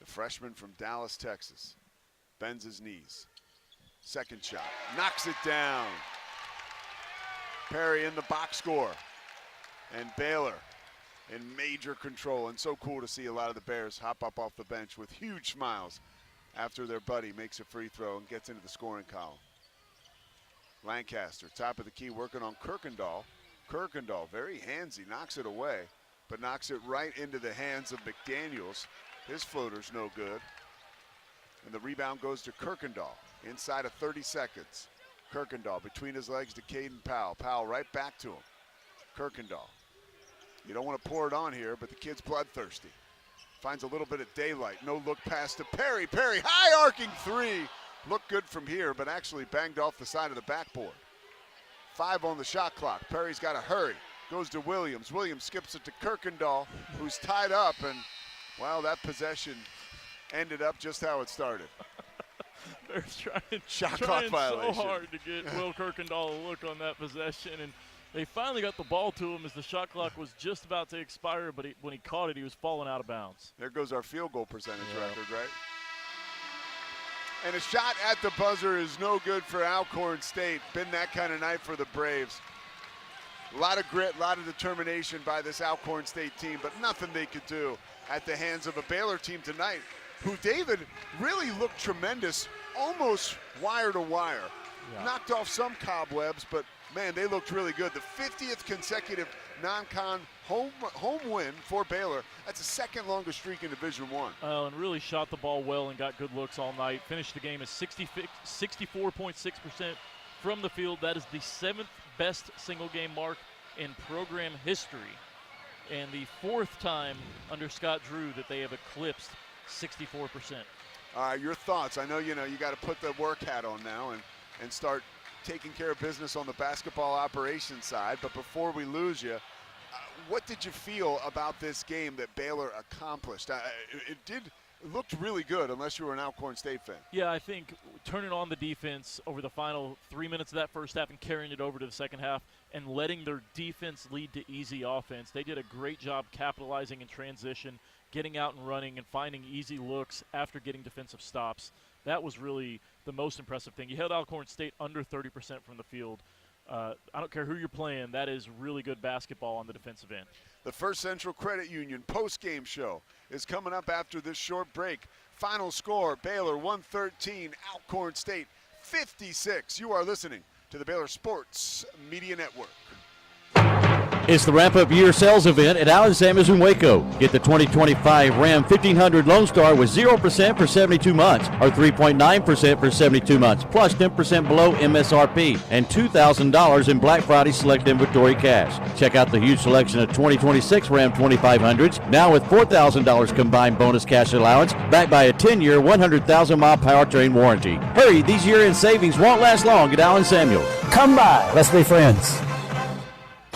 The freshman from Dallas, Texas, bends his knees. Second shot, knocks it down. Perry in the box score, and Baylor in major control. And so cool to see a lot of the Bears hop up off the bench with huge smiles after their buddy makes a free throw and gets into the scoring column. Lancaster, top of the key, working on Kirkendall. Kirkendall, very handsy, knocks it away, but knocks it right into the hands of McDaniels. His floater's no good. And the rebound goes to Kirkendall inside of 30 seconds. Kirkendall between his legs to Caden Powell. Powell right back to him. Kirkendall. You don't want to pour it on here, but the kid's bloodthirsty. Finds a little bit of daylight. No look pass to Perry. Perry, high arcing three. Looked good from here, but actually banged off the side of the backboard. 5 on the shot clock. Perry's got to hurry. Goes to Williams. Williams skips it to Kirkendall, who's tied up, and, well, that possession ended up just how it started. They're trying shot clock violation. So hard to get Will Kirkendall a look on that possession, and they finally got the ball to him as the shot clock was just about to expire, but when he caught it, he was falling out of bounds. There goes our field goal percentage record, right? And a shot at the buzzer is no good for Alcorn State. Been that kind of night for the Braves. A lot of grit, a lot of determination by this Alcorn State team, but nothing they could do at the hands of a Baylor team tonight, who, David, really looked tremendous, almost wire to wire. Yeah. Knocked off some cobwebs, but man, they looked really good. The 50th consecutive non-con home win for Baylor. That's the second longest streak in Division I. And really shot the ball well and got good looks all night. Finished the game at 64.6% from the field. That is the 7th best single game mark in program history, and the 4th time under Scott Drew that they have eclipsed 64%. Your thoughts? I know you got to put the work hat on now and start taking care of business on the basketball operations side. But before we lose you, what did you feel about this game that Baylor accomplished? It did It looked really good unless you were an Alcorn State fan. Yeah, I think turning on the defense over the final 3 minutes of that first half and carrying it over to the second half and letting their defense lead to easy offense. They did a great job capitalizing in transition, getting out and running and finding easy looks after getting defensive stops. That was really the most impressive thing. You held Alcorn State under 30% from the field. I don't care who you're playing. That is really good basketball on the defensive end. The First Central Credit Union post-game show is coming up after this short break. Final score, Baylor 113, Alcorn State 56. You are listening to the Baylor Sports Media Network. It's the wrap-up year sales event at Allen Samuels in Waco. Get the 2025 Ram 1500 Lone Star with 0% for 72 months or 3.9% for 72 months, plus 10% below MSRP and $2,000 in Black Friday select inventory cash. Check out the huge selection of 2026 Ram 2500s, now with $4,000 combined bonus cash allowance, backed by a 10-year, 100,000-mile powertrain warranty. Hurry, these year-end savings won't last long at Allen Samuels. Come by. Let's be friends.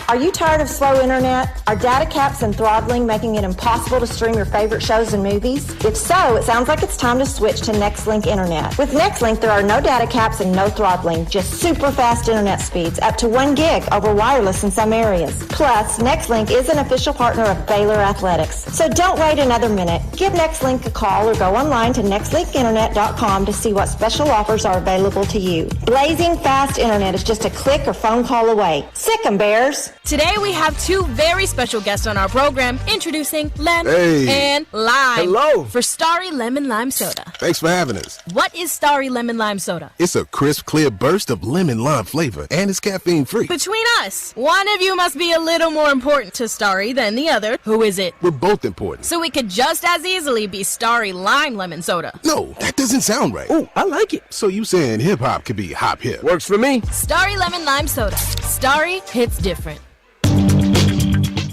Are you tired of slow internet? Are data caps and throttling making it impossible to stream your favorite shows and movies? If so, it sounds like it's time to switch to NextLink Internet. With NextLink, there are no data caps and no throttling, just super fast internet speeds, up to 1 gig over wireless in some areas. Plus, NextLink is an official partner of Baylor Athletics. So don't wait another minute. Give NextLink a call or go online to nextlinkinternet.com to see what special offers are available to you. Blazing fast internet is just a click or phone call away. Sick 'em, Bears. Today we have two very special guests on our program, introducing Lem and Lime. Hello. For Starry Lemon Lime Soda. Thanks for having us. What is Starry Lemon Lime Soda? It's a crisp, clear burst of lemon lime flavor, and it's caffeine-free. Between us, one of you must be a little more important to Starry than the other. Who is it? We're both important. So it could just as easily be Starry Lime Lemon Soda. No, that doesn't sound right. Oh, I like it. So you saying hip-hop could be hop-hip. Works for me. Starry Lemon Lime Soda. Starry hits different.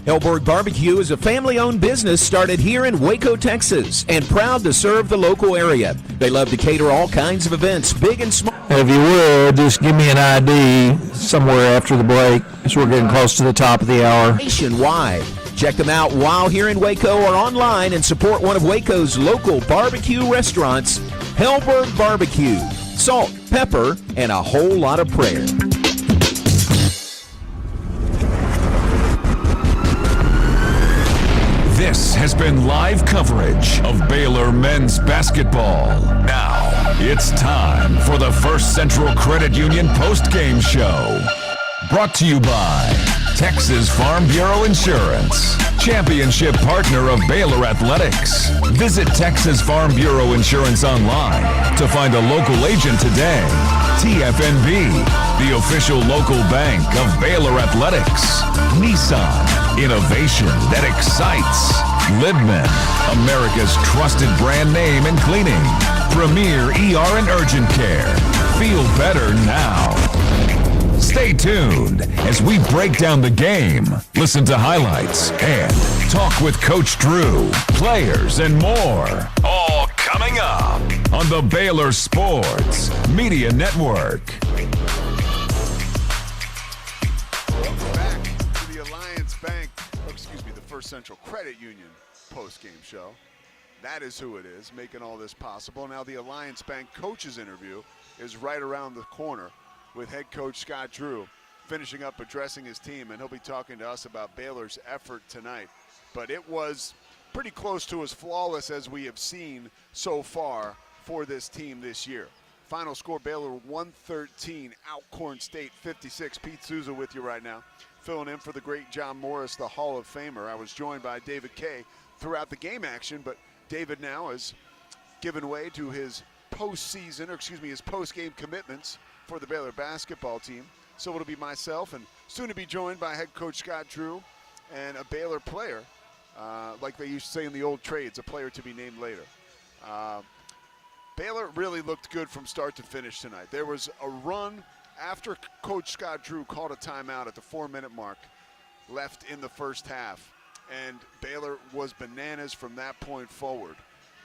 Hellberg Barbecue is a family-owned business started here in Waco, Texas, and proud to serve the local area. They love to cater all kinds of events, big and small. If you would, just give me an ID somewhere after the break, as we're getting close to the top of the hour. Nationwide. Check them out while here in Waco or online and support one of Waco's local barbecue restaurants, Hellberg Barbecue. Salt, pepper, and a whole lot of prayer. This has been live coverage of Baylor men's basketball. Now, it's time for the First Central Credit Union post-game show. Brought to you by Texas Farm Bureau Insurance, championship partner of Baylor Athletics. Visit Texas Farm Bureau Insurance online to find a local agent today. TFNB, the official local bank of Baylor Athletics. Nissan, innovation that excites. Libman, America's trusted brand name in cleaning. Premier ER and Urgent Care. Feel better now. Stay tuned as we break down the game, listen to highlights, and talk with Coach Drew, players, and more. All coming up on the Baylor Sports Media Network. Welcome back to the Alliance Bank, the First Central Credit Union post-game show. That is who it is, making all this possible. Now the Alliance Bank coaches interview is right around the corner with head coach Scott Drew finishing up addressing his team, and he'll be talking to us about Baylor's effort tonight. But it was pretty close to as flawless as we have seen so far for this team this year. Final score, Baylor 113, Alcorn State 56. Pete Souza with you right now, filling in for the great John Morris, the Hall of Famer. I was joined by David Kay throughout the game action, but David now has given way to his his post-game commitments for the Baylor basketball team. So it'll be myself, and soon to be joined by head coach Scott Drew and a Baylor player, like they used to say in the old trades, a player to be named later. Baylor really looked good from start to finish tonight. There was a run after Coach Scott Drew called a timeout at the 4-minute mark left in the first half, and Baylor was bananas from that point forward.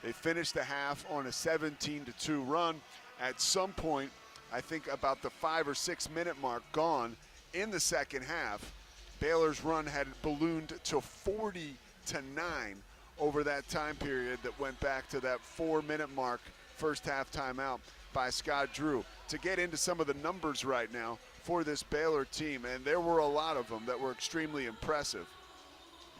They finished the half on a 17-2 run. At some point, I think about the 5 or 6 minute mark gone in the second half, Baylor's run had ballooned to 40-9 over that time period that went back to that 4-minute mark, first half timeout by Scott Drew. To get into some of the numbers right now for this Baylor team, and there were a lot of them that were extremely impressive.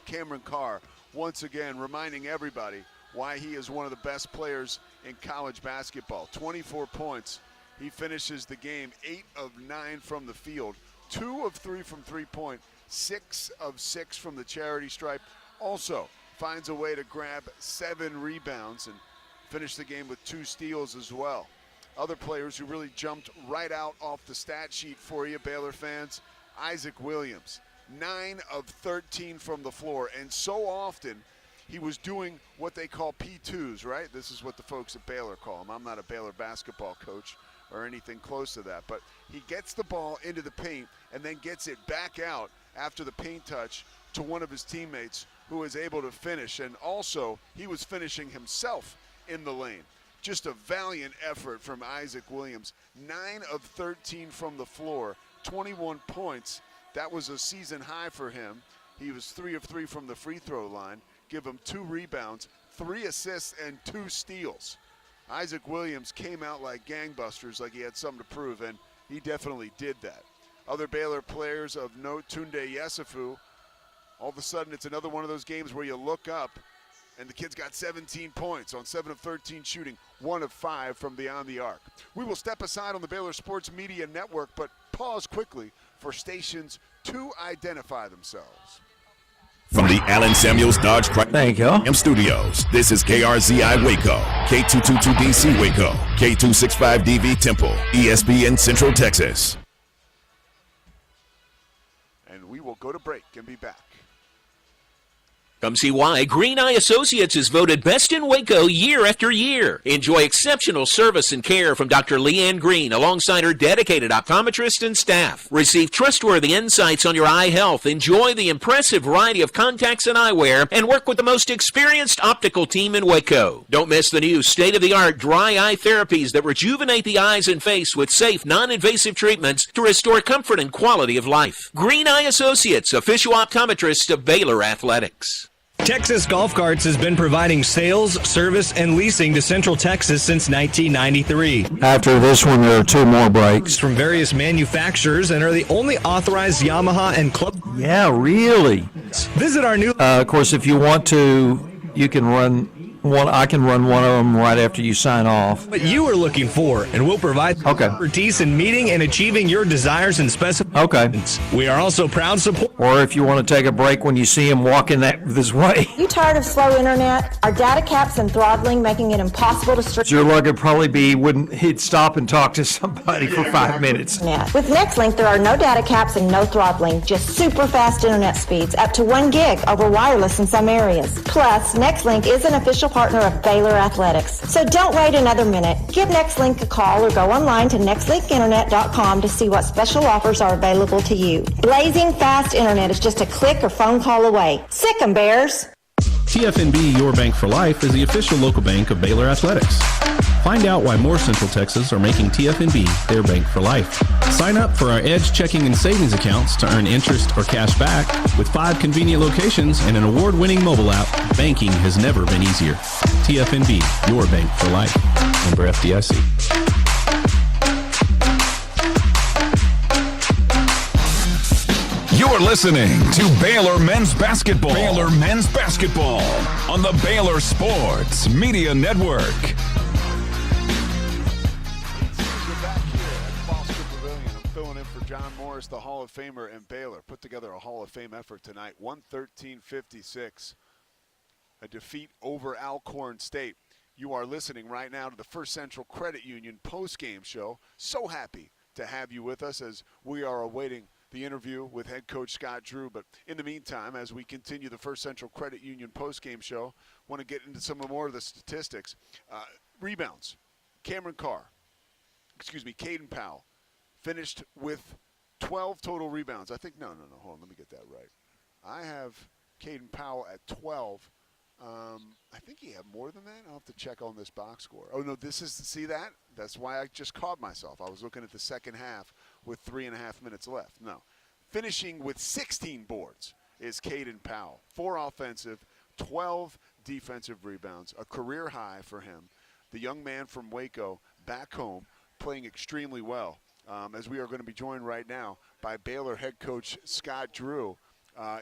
Cameron Carr, once again, reminding everybody why he is one of the best players in college basketball. 24 points. He finishes the game 8 of 9 from the field, 2 of 3 from three-point, 6 of 6 from the charity stripe. Also finds a way to grab 7 rebounds and finish the game with 2 steals as well. Other players who really jumped right out off the stat sheet for you, Baylor fans, Isaac Williams, 9 of 13 from the floor, and so often he was doing what they call P2s, right? This is what the folks at Baylor call them. I'm not a Baylor basketball coach or anything close to that, but he gets the ball into the paint and then gets it back out after the paint touch to one of his teammates who was able to finish, and also he was finishing himself in the lane. Just a valiant effort from Isaac Williams. 9 of 13 from the floor, 21 points. That was a season high for him. He was 3 of 3 from the free throw line. Give him 2 rebounds, 3 assists, and 2 steals. Isaac Williams came out like gangbusters, like he had something to prove, and he definitely did that. Other Baylor players of note, Tunde Yesufu. All of a sudden, it's another one of those games where you look up, and the kid's got 17 points on 7 of 13 shooting, 1 of 5 from beyond the arc. We will step aside on the Baylor Sports Media Network, but pause quickly for stations to identify themselves. From the Allen Samuels Dodge Chrysler Studios, this is KRZI Waco, K222DC Waco, K265DV Temple, ESPN Central Texas. And we will go to break and be back. Come see why Green Eye Associates is voted best in Waco year after year. Enjoy exceptional service and care from Dr. Leanne Green alongside her dedicated optometrist and staff. Receive trustworthy insights on your eye health. Enjoy the impressive variety of contacts and eyewear, and work with the most experienced optical team in Waco. Don't miss the new state-of-the-art dry eye therapies that rejuvenate the eyes and face with safe, non-invasive treatments to restore comfort and quality of life. Green Eye Associates, official optometrist of Baylor Athletics. Texas Golf Carts has been providing sales, service, and leasing to Central Texas since 1993. After this one, there are 2 more breaks. From various manufacturers and are the only authorized Yamaha and club. Yeah, really. Visit our new. Of course, if you want to, you can run one. I can run one of them right after you sign off. What you are looking for, and we'll provide expertise in meeting and achieving your desires and specifications. We are also proud support. Or if you want to take a break when you see him walking this way. You tired of slow internet? Are data caps and throttling making it impossible to stream? Your luck would probably be he'd stop and talk to somebody for 5 minutes. With Nextlink, there are no data caps and no throttling, just super fast internet speeds, up to 1 gig over wireless in some areas. Plus, Nextlink is an official partner of Baylor Athletics. So don't wait another minute. Give Nextlink a call or go online to nextlinkinternet.com to see what special offers are available to you. Blazing fast internet is just a click or phone call away. Sick 'em, Bears. TFNB Your Bank for Life is the official local bank of Baylor Athletics. Find out why more Central Texas are making TFNB their bank for life. Sign up for our Edge checking and savings accounts to earn interest or cash back. With 5 convenient locations and an award-winning mobile app, banking has never been easier. TFNB, your bank for life. Member FDIC. You're listening to Baylor Men's Basketball. Baylor Men's Basketball on the Baylor Sports Media Network. Filling in for John Morris, the Hall of Famer, and Baylor put together a Hall of Fame effort tonight. 113-56, a defeat over Alcorn State. You are listening right now to the First Central Credit Union post-game show. So happy to have you with us as we are awaiting the interview with head coach Scott Drew. But in the meantime, as we continue the First Central Credit Union post-game show, want to get into some more of the statistics. Rebounds, Caden Powell finished with 12 total rebounds. I think, no, hold on, let me get that right. I have Caden Powell at 12. I think he had more than that. I'll have to check on this box score. Oh, no, see that? That's why I just caught myself. I was looking at the second half with 3.5 minutes left. No. Finishing with 16 boards is Caden Powell. 4 offensive, 12 defensive rebounds, a career high for him. The young man from Waco back home playing extremely well. As we are going to be joined right now by Baylor head coach Scott Drew.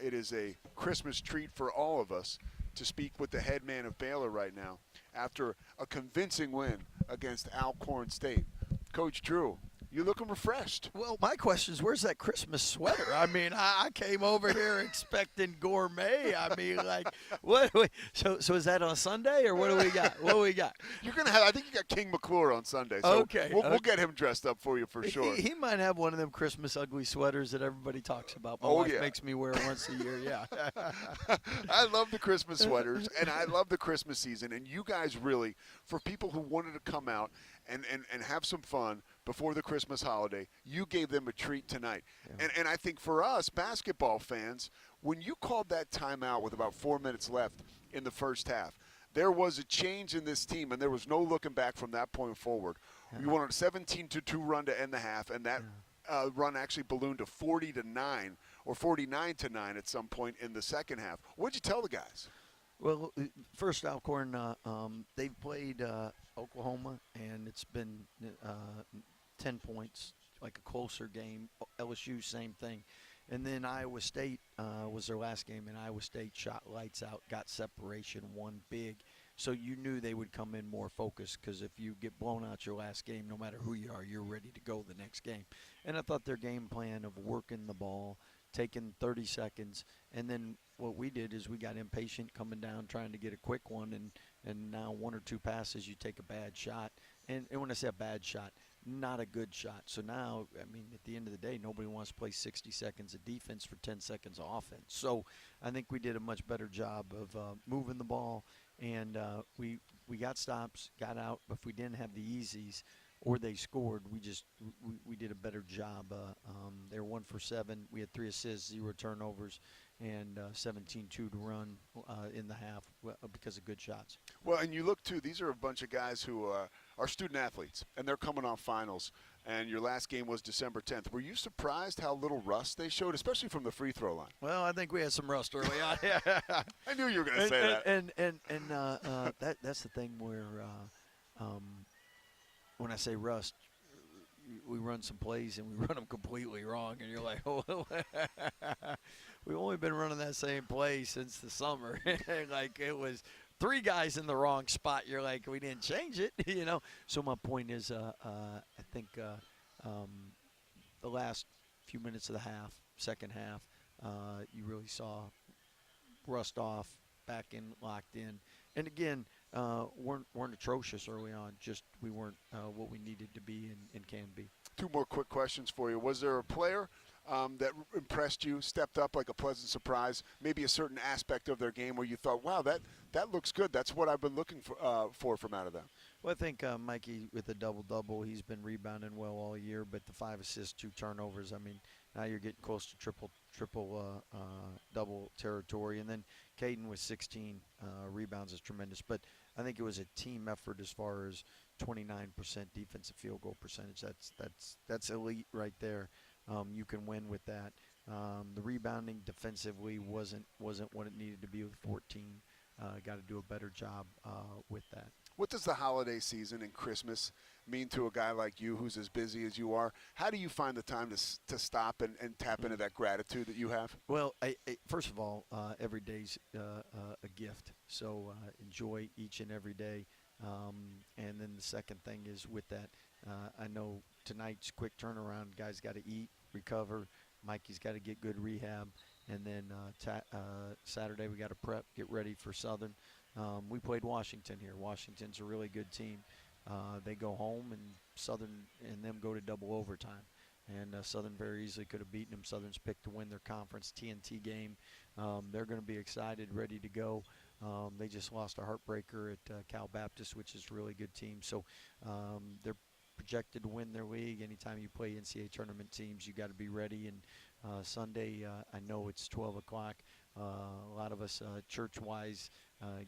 It is a Christmas treat for all of us to speak with the head man of Baylor right now after a convincing win against Alcorn State. Coach Drew, you're looking refreshed. Well, my question is, where's that Christmas sweater? I mean, I came over here expecting gourmet. I mean, like, what? So is that on Sunday, or what do we got? What do we got? You're gonna have. I think you got King McClure on Sunday. So okay, we'll get him dressed up for you for sure. He might have one of them Christmas ugly sweaters that everybody talks about. My wife makes me wear once a year. Yeah. I love the Christmas sweaters, and I love the Christmas season. And you guys really, for people who wanted to come out and have some fun before the Christmas holiday, you gave them a treat tonight. Yeah. And I think for us basketball fans, when you called that timeout with about 4 minutes left in the first half, there was a change in this team, and there was no looking back from that point forward. Yeah. You went on a 17-2 run to end the half, and that run actually ballooned to 40-9 or 49-9 at some point in the second half. What did you tell the guys? Well, first, Alcorn, they've played Oklahoma, and it's been 10 points, like a closer game. LSU, same thing. And then Iowa State was their last game, and Iowa State shot lights out, got separation, won big. So you knew they would come in more focused, because if you get blown out your last game, no matter who you are, you're ready to go the next game. And I thought their game plan of working the ball, taking 30 seconds, and then what we did is we got impatient coming down trying to get a quick one, and now one or two passes you take a bad shot. And when I say a bad shot, not a good shot. So now, I mean, at the end of the day, nobody wants to play 60 seconds of defense for 10 seconds of offense. So I think we did a much better job of moving the ball, and we got stops, got out. But if we didn't have the easies or they scored, we did a better job. They were 1 for 7. We had 3 assists, 0 turnovers, and 17-2 to run in the half because of good shots. Well, and you look, too, these are a bunch of guys who are student athletes, and they're coming off finals, and your last game was December 10th. Were you surprised how little rust they showed, especially from the free throw line? Well, I think we had some rust early on. I knew you were going to say that. And that's the thing where when I say rust, we run some plays and we run them completely wrong, and you're like, oh, we've only been running that same play since the summer. Like, it was 3 guys in the wrong spot. You're like, we didn't change it, you know. So my point is, I think the last few minutes of the half, second half, you really saw rust off, back in, locked in. And again, weren't atrocious early on. Just we weren't what we needed to be and can be. 2 more quick questions for you. Was there a player that impressed you, stepped up like a pleasant surprise, maybe a certain aspect of their game where you thought, wow, that looks good. That's what I've been looking for from out of them? Well, I think Mikey with a double-double, he's been rebounding well all year, but the 5 assists, 2 turnovers, I mean, now you're getting close to triple double territory. And then Caden with 16 rebounds is tremendous. But I think it was a team effort as far as 29% defensive field goal percentage. That's elite right there. You can win with that. The rebounding defensively wasn't what it needed to be with 14. Got to do a better job with that. What does the holiday season and Christmas mean to a guy like you who's as busy as you are? How do you find the time to stop and tap into that gratitude that you have? Well, first of all, every day's a gift. So enjoy each and every day. And then the second thing is with that, I know tonight's quick turnaround. Guys got to eat, recover. Mikey's got to get good rehab. And then Saturday we got to prep, get ready for Southern. We played Washington here. Washington's a really good team. They go home, and Southern and them go to double overtime. And Southern very easily could have beaten them. Southern's picked to win their conference TNT game. They're going to be excited, ready to go. They just lost a heartbreaker at Cal Baptist, which is a really good team. So they're projected to win their league. Anytime you play NCAA tournament teams, you got to be ready. And Sunday, I know it's 12 o'clock. A lot of us church-wise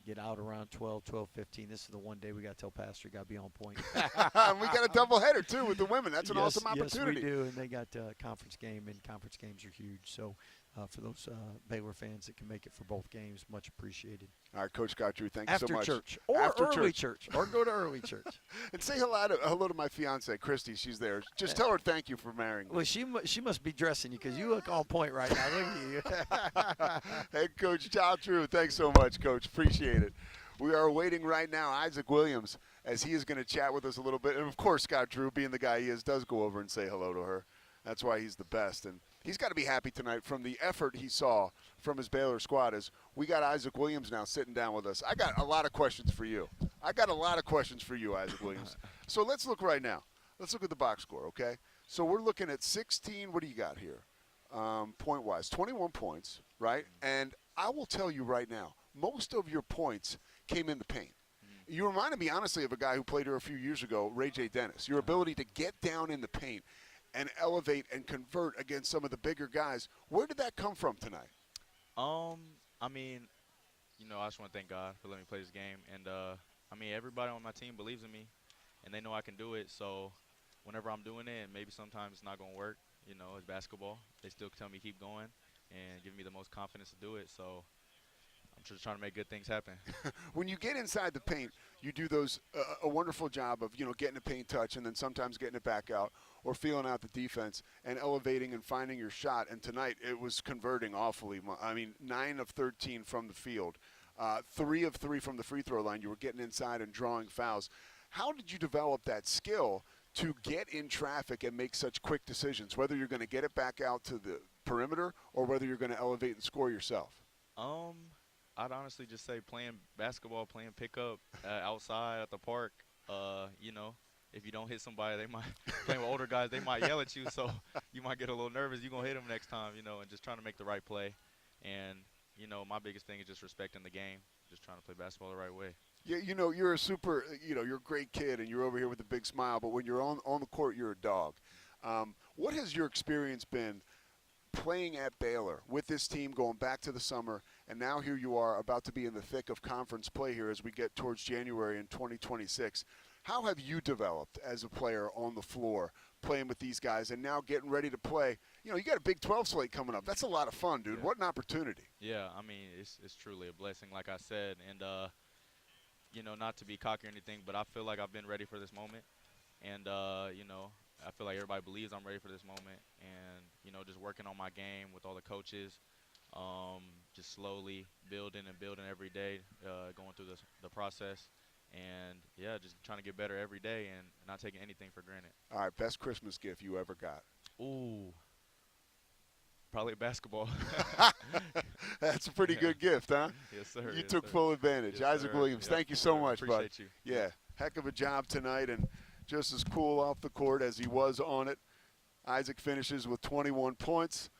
get out around 12:15. This is the one day we got to tell Pastor got to be on point. We got a doubleheader, too, with the women. That's an awesome opportunity. Yes, we do, and they got a conference game, and conference games are huge. So for those Baylor fans that can make it for both games. Much appreciated. All right, Coach Scott Drew, thank you so much. After church or After early church. Or go to early church. And say hello to my fiance, Christy. She's there. Just tell her thank you for marrying me. Well, she must be dressing you because you look on point right now. Look at you. Hey, Coach Scott Drew, thanks so much, Coach. Appreciate it. We are waiting right now, Isaac Williams, as he is going to chat with us a little bit. And, of course, Scott Drew, being the guy he is, does go over and say hello to her. That's why he's the best. And he's got to be happy tonight from the effort he saw from his Baylor squad. As we got Isaac Williams now sitting down with us. I got a lot of questions for you. Isaac Williams. So let's look right now. Let's look at the box score, okay? So we're looking at 16. What do you got here? Point-wise, 21 points, right? And I will tell you right now, most of your points came in the paint. You reminded me, honestly, of a guy who played here a few years ago, Ray J. Dennis. Your ability to get down in the paint and elevate and convert against some of the bigger guys. Where did that come from tonight? I mean, I just want to thank God for letting me play this game. And, everybody on my team believes in me, and they know I can do it. So whenever I'm doing it, and maybe sometimes it's not going to work, it's basketball. They still tell me keep going and give me the most confidence to do it. So I'm just trying to make good things happen. When you get inside the paint, you do a wonderful job of, getting a paint touch and then sometimes getting it back out or feeling out the defense and elevating and finding your shot. And tonight it was converting awfully. 9 of 13 from the field, 3 of 3 from the free throw line. You were getting inside and drawing fouls. How did you develop that skill to get in traffic and make such quick decisions, whether you're going to get it back out to the perimeter or whether you're going to elevate and score yourself? I'd honestly just say playing basketball, playing pickup outside at the park. If you don't hit somebody, they might playing with older guys. They might yell at you, so you might get a little nervous. You're gonna hit them next time, and just trying to make the right play. And my biggest thing is just respecting the game, just trying to play basketball the right way. Yeah, you're a super, you're a great kid, and you're over here with a big smile. But when you're on the court, you're a dog. What has your experience been playing at Baylor with this team going back to the summer, and now here you are about to be in the thick of conference play here as we get towards January in 2026. How have you developed as a player on the floor playing with these guys and now getting ready to play? You got a Big 12 slate coming up. That's a lot of fun, dude. Yeah. What an opportunity. Yeah, it's truly a blessing, like I said. And, not to be cocky or anything, but I feel like I've been ready for this moment. And, I feel like everybody believes I'm ready for this moment. And, just working on my game with all the coaches, just slowly building every day, going through the process. And, yeah, just trying to get better every day and not taking anything for granted. All right, best Christmas gift you ever got? Ooh, probably basketball. That's a pretty good gift, huh? Yes, sir. You took full advantage. Yes, Isaac sir. Williams, Yep. thank you so much, bud. Appreciate you. Yeah, heck of a job tonight, and just as cool off the court as he was on it. Isaac finishes with 21 points,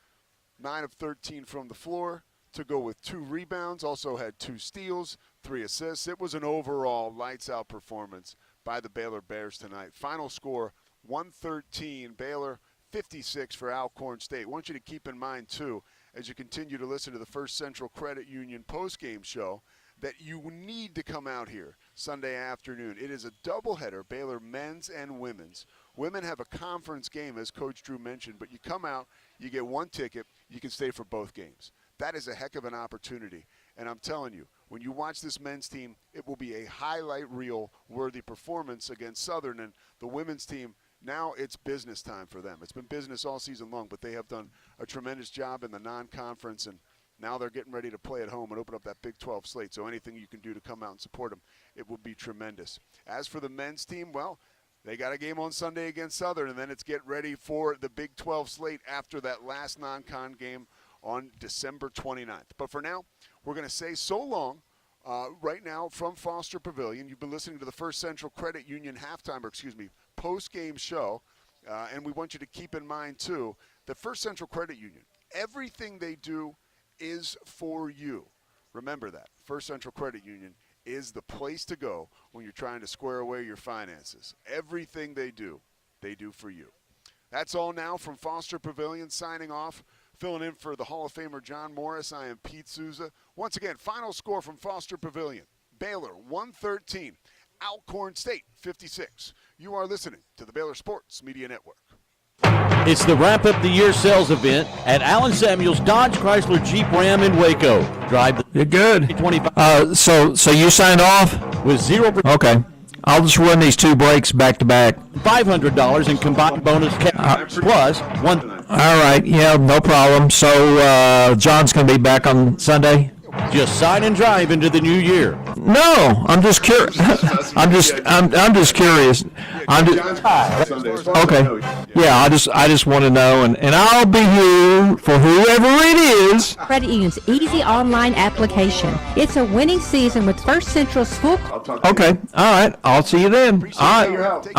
9 of 13 from the floor, to go with 2 rebounds, also had 2 steals, 3 assists. It was an overall lights-out performance by the Baylor Bears tonight. Final score, 113, Baylor 56 for Alcorn State. I want you to keep in mind, too, as you continue to listen to the First Central Credit Union postgame show, that you need to come out here Sunday afternoon. It is a doubleheader, Baylor men's and women's. Women have a conference game, as Coach Drew mentioned, but you come out, you get 1 ticket, you can stay for both games. That is a heck of an opportunity. And I'm telling you, when you watch this men's team, it will be a highlight reel worthy performance against Southern. And the women's team, now it's business time for them. It's been business all season long, but they have done a tremendous job in the non-conference, and now they're getting ready to play at home and open up that Big 12 slate. So anything you can do to come out and support them, it would be tremendous. As for the men's team, well, they got a game on Sunday against Southern, and then it's get ready for the Big 12 slate after that last non-con game on December 29th. But for now, we're going to say so long right now from Foster Pavilion. You've been listening to the First Central Credit Union post-game show, and we want you to keep in mind, too, that First Central Credit Union, everything they do is for you. Remember that. First Central Credit Union is the place to go when you're trying to square away your finances. Everything they do for you. That's all now from Foster Pavilion, signing off. Filling in for the Hall of Famer John Morris, I am Pete Souza. Once again, final score from Foster Pavilion. Baylor 113, Alcorn State 56. You are listening to the Baylor Sports Media Network. It's the Wrap Up the Year sales event at Allen Samuels Dodge Chrysler Jeep Ram in Waco. Drive the You're good. 25. So you signed off? With 0%. Okay. I'll just run these two breaks back to back. $500 in combined bonus cash plus one. All right. Yeah, no problem. So John's going to be back on Sunday? Just sign and drive into the new year. No, I'm just curious. I'm just curious. Okay. Yeah, I just want to know, and I'll be here for whoever it is. Credit Union's easy online application. It's a winning season with First Central's full. Okay. All right. I'll see you then. All right.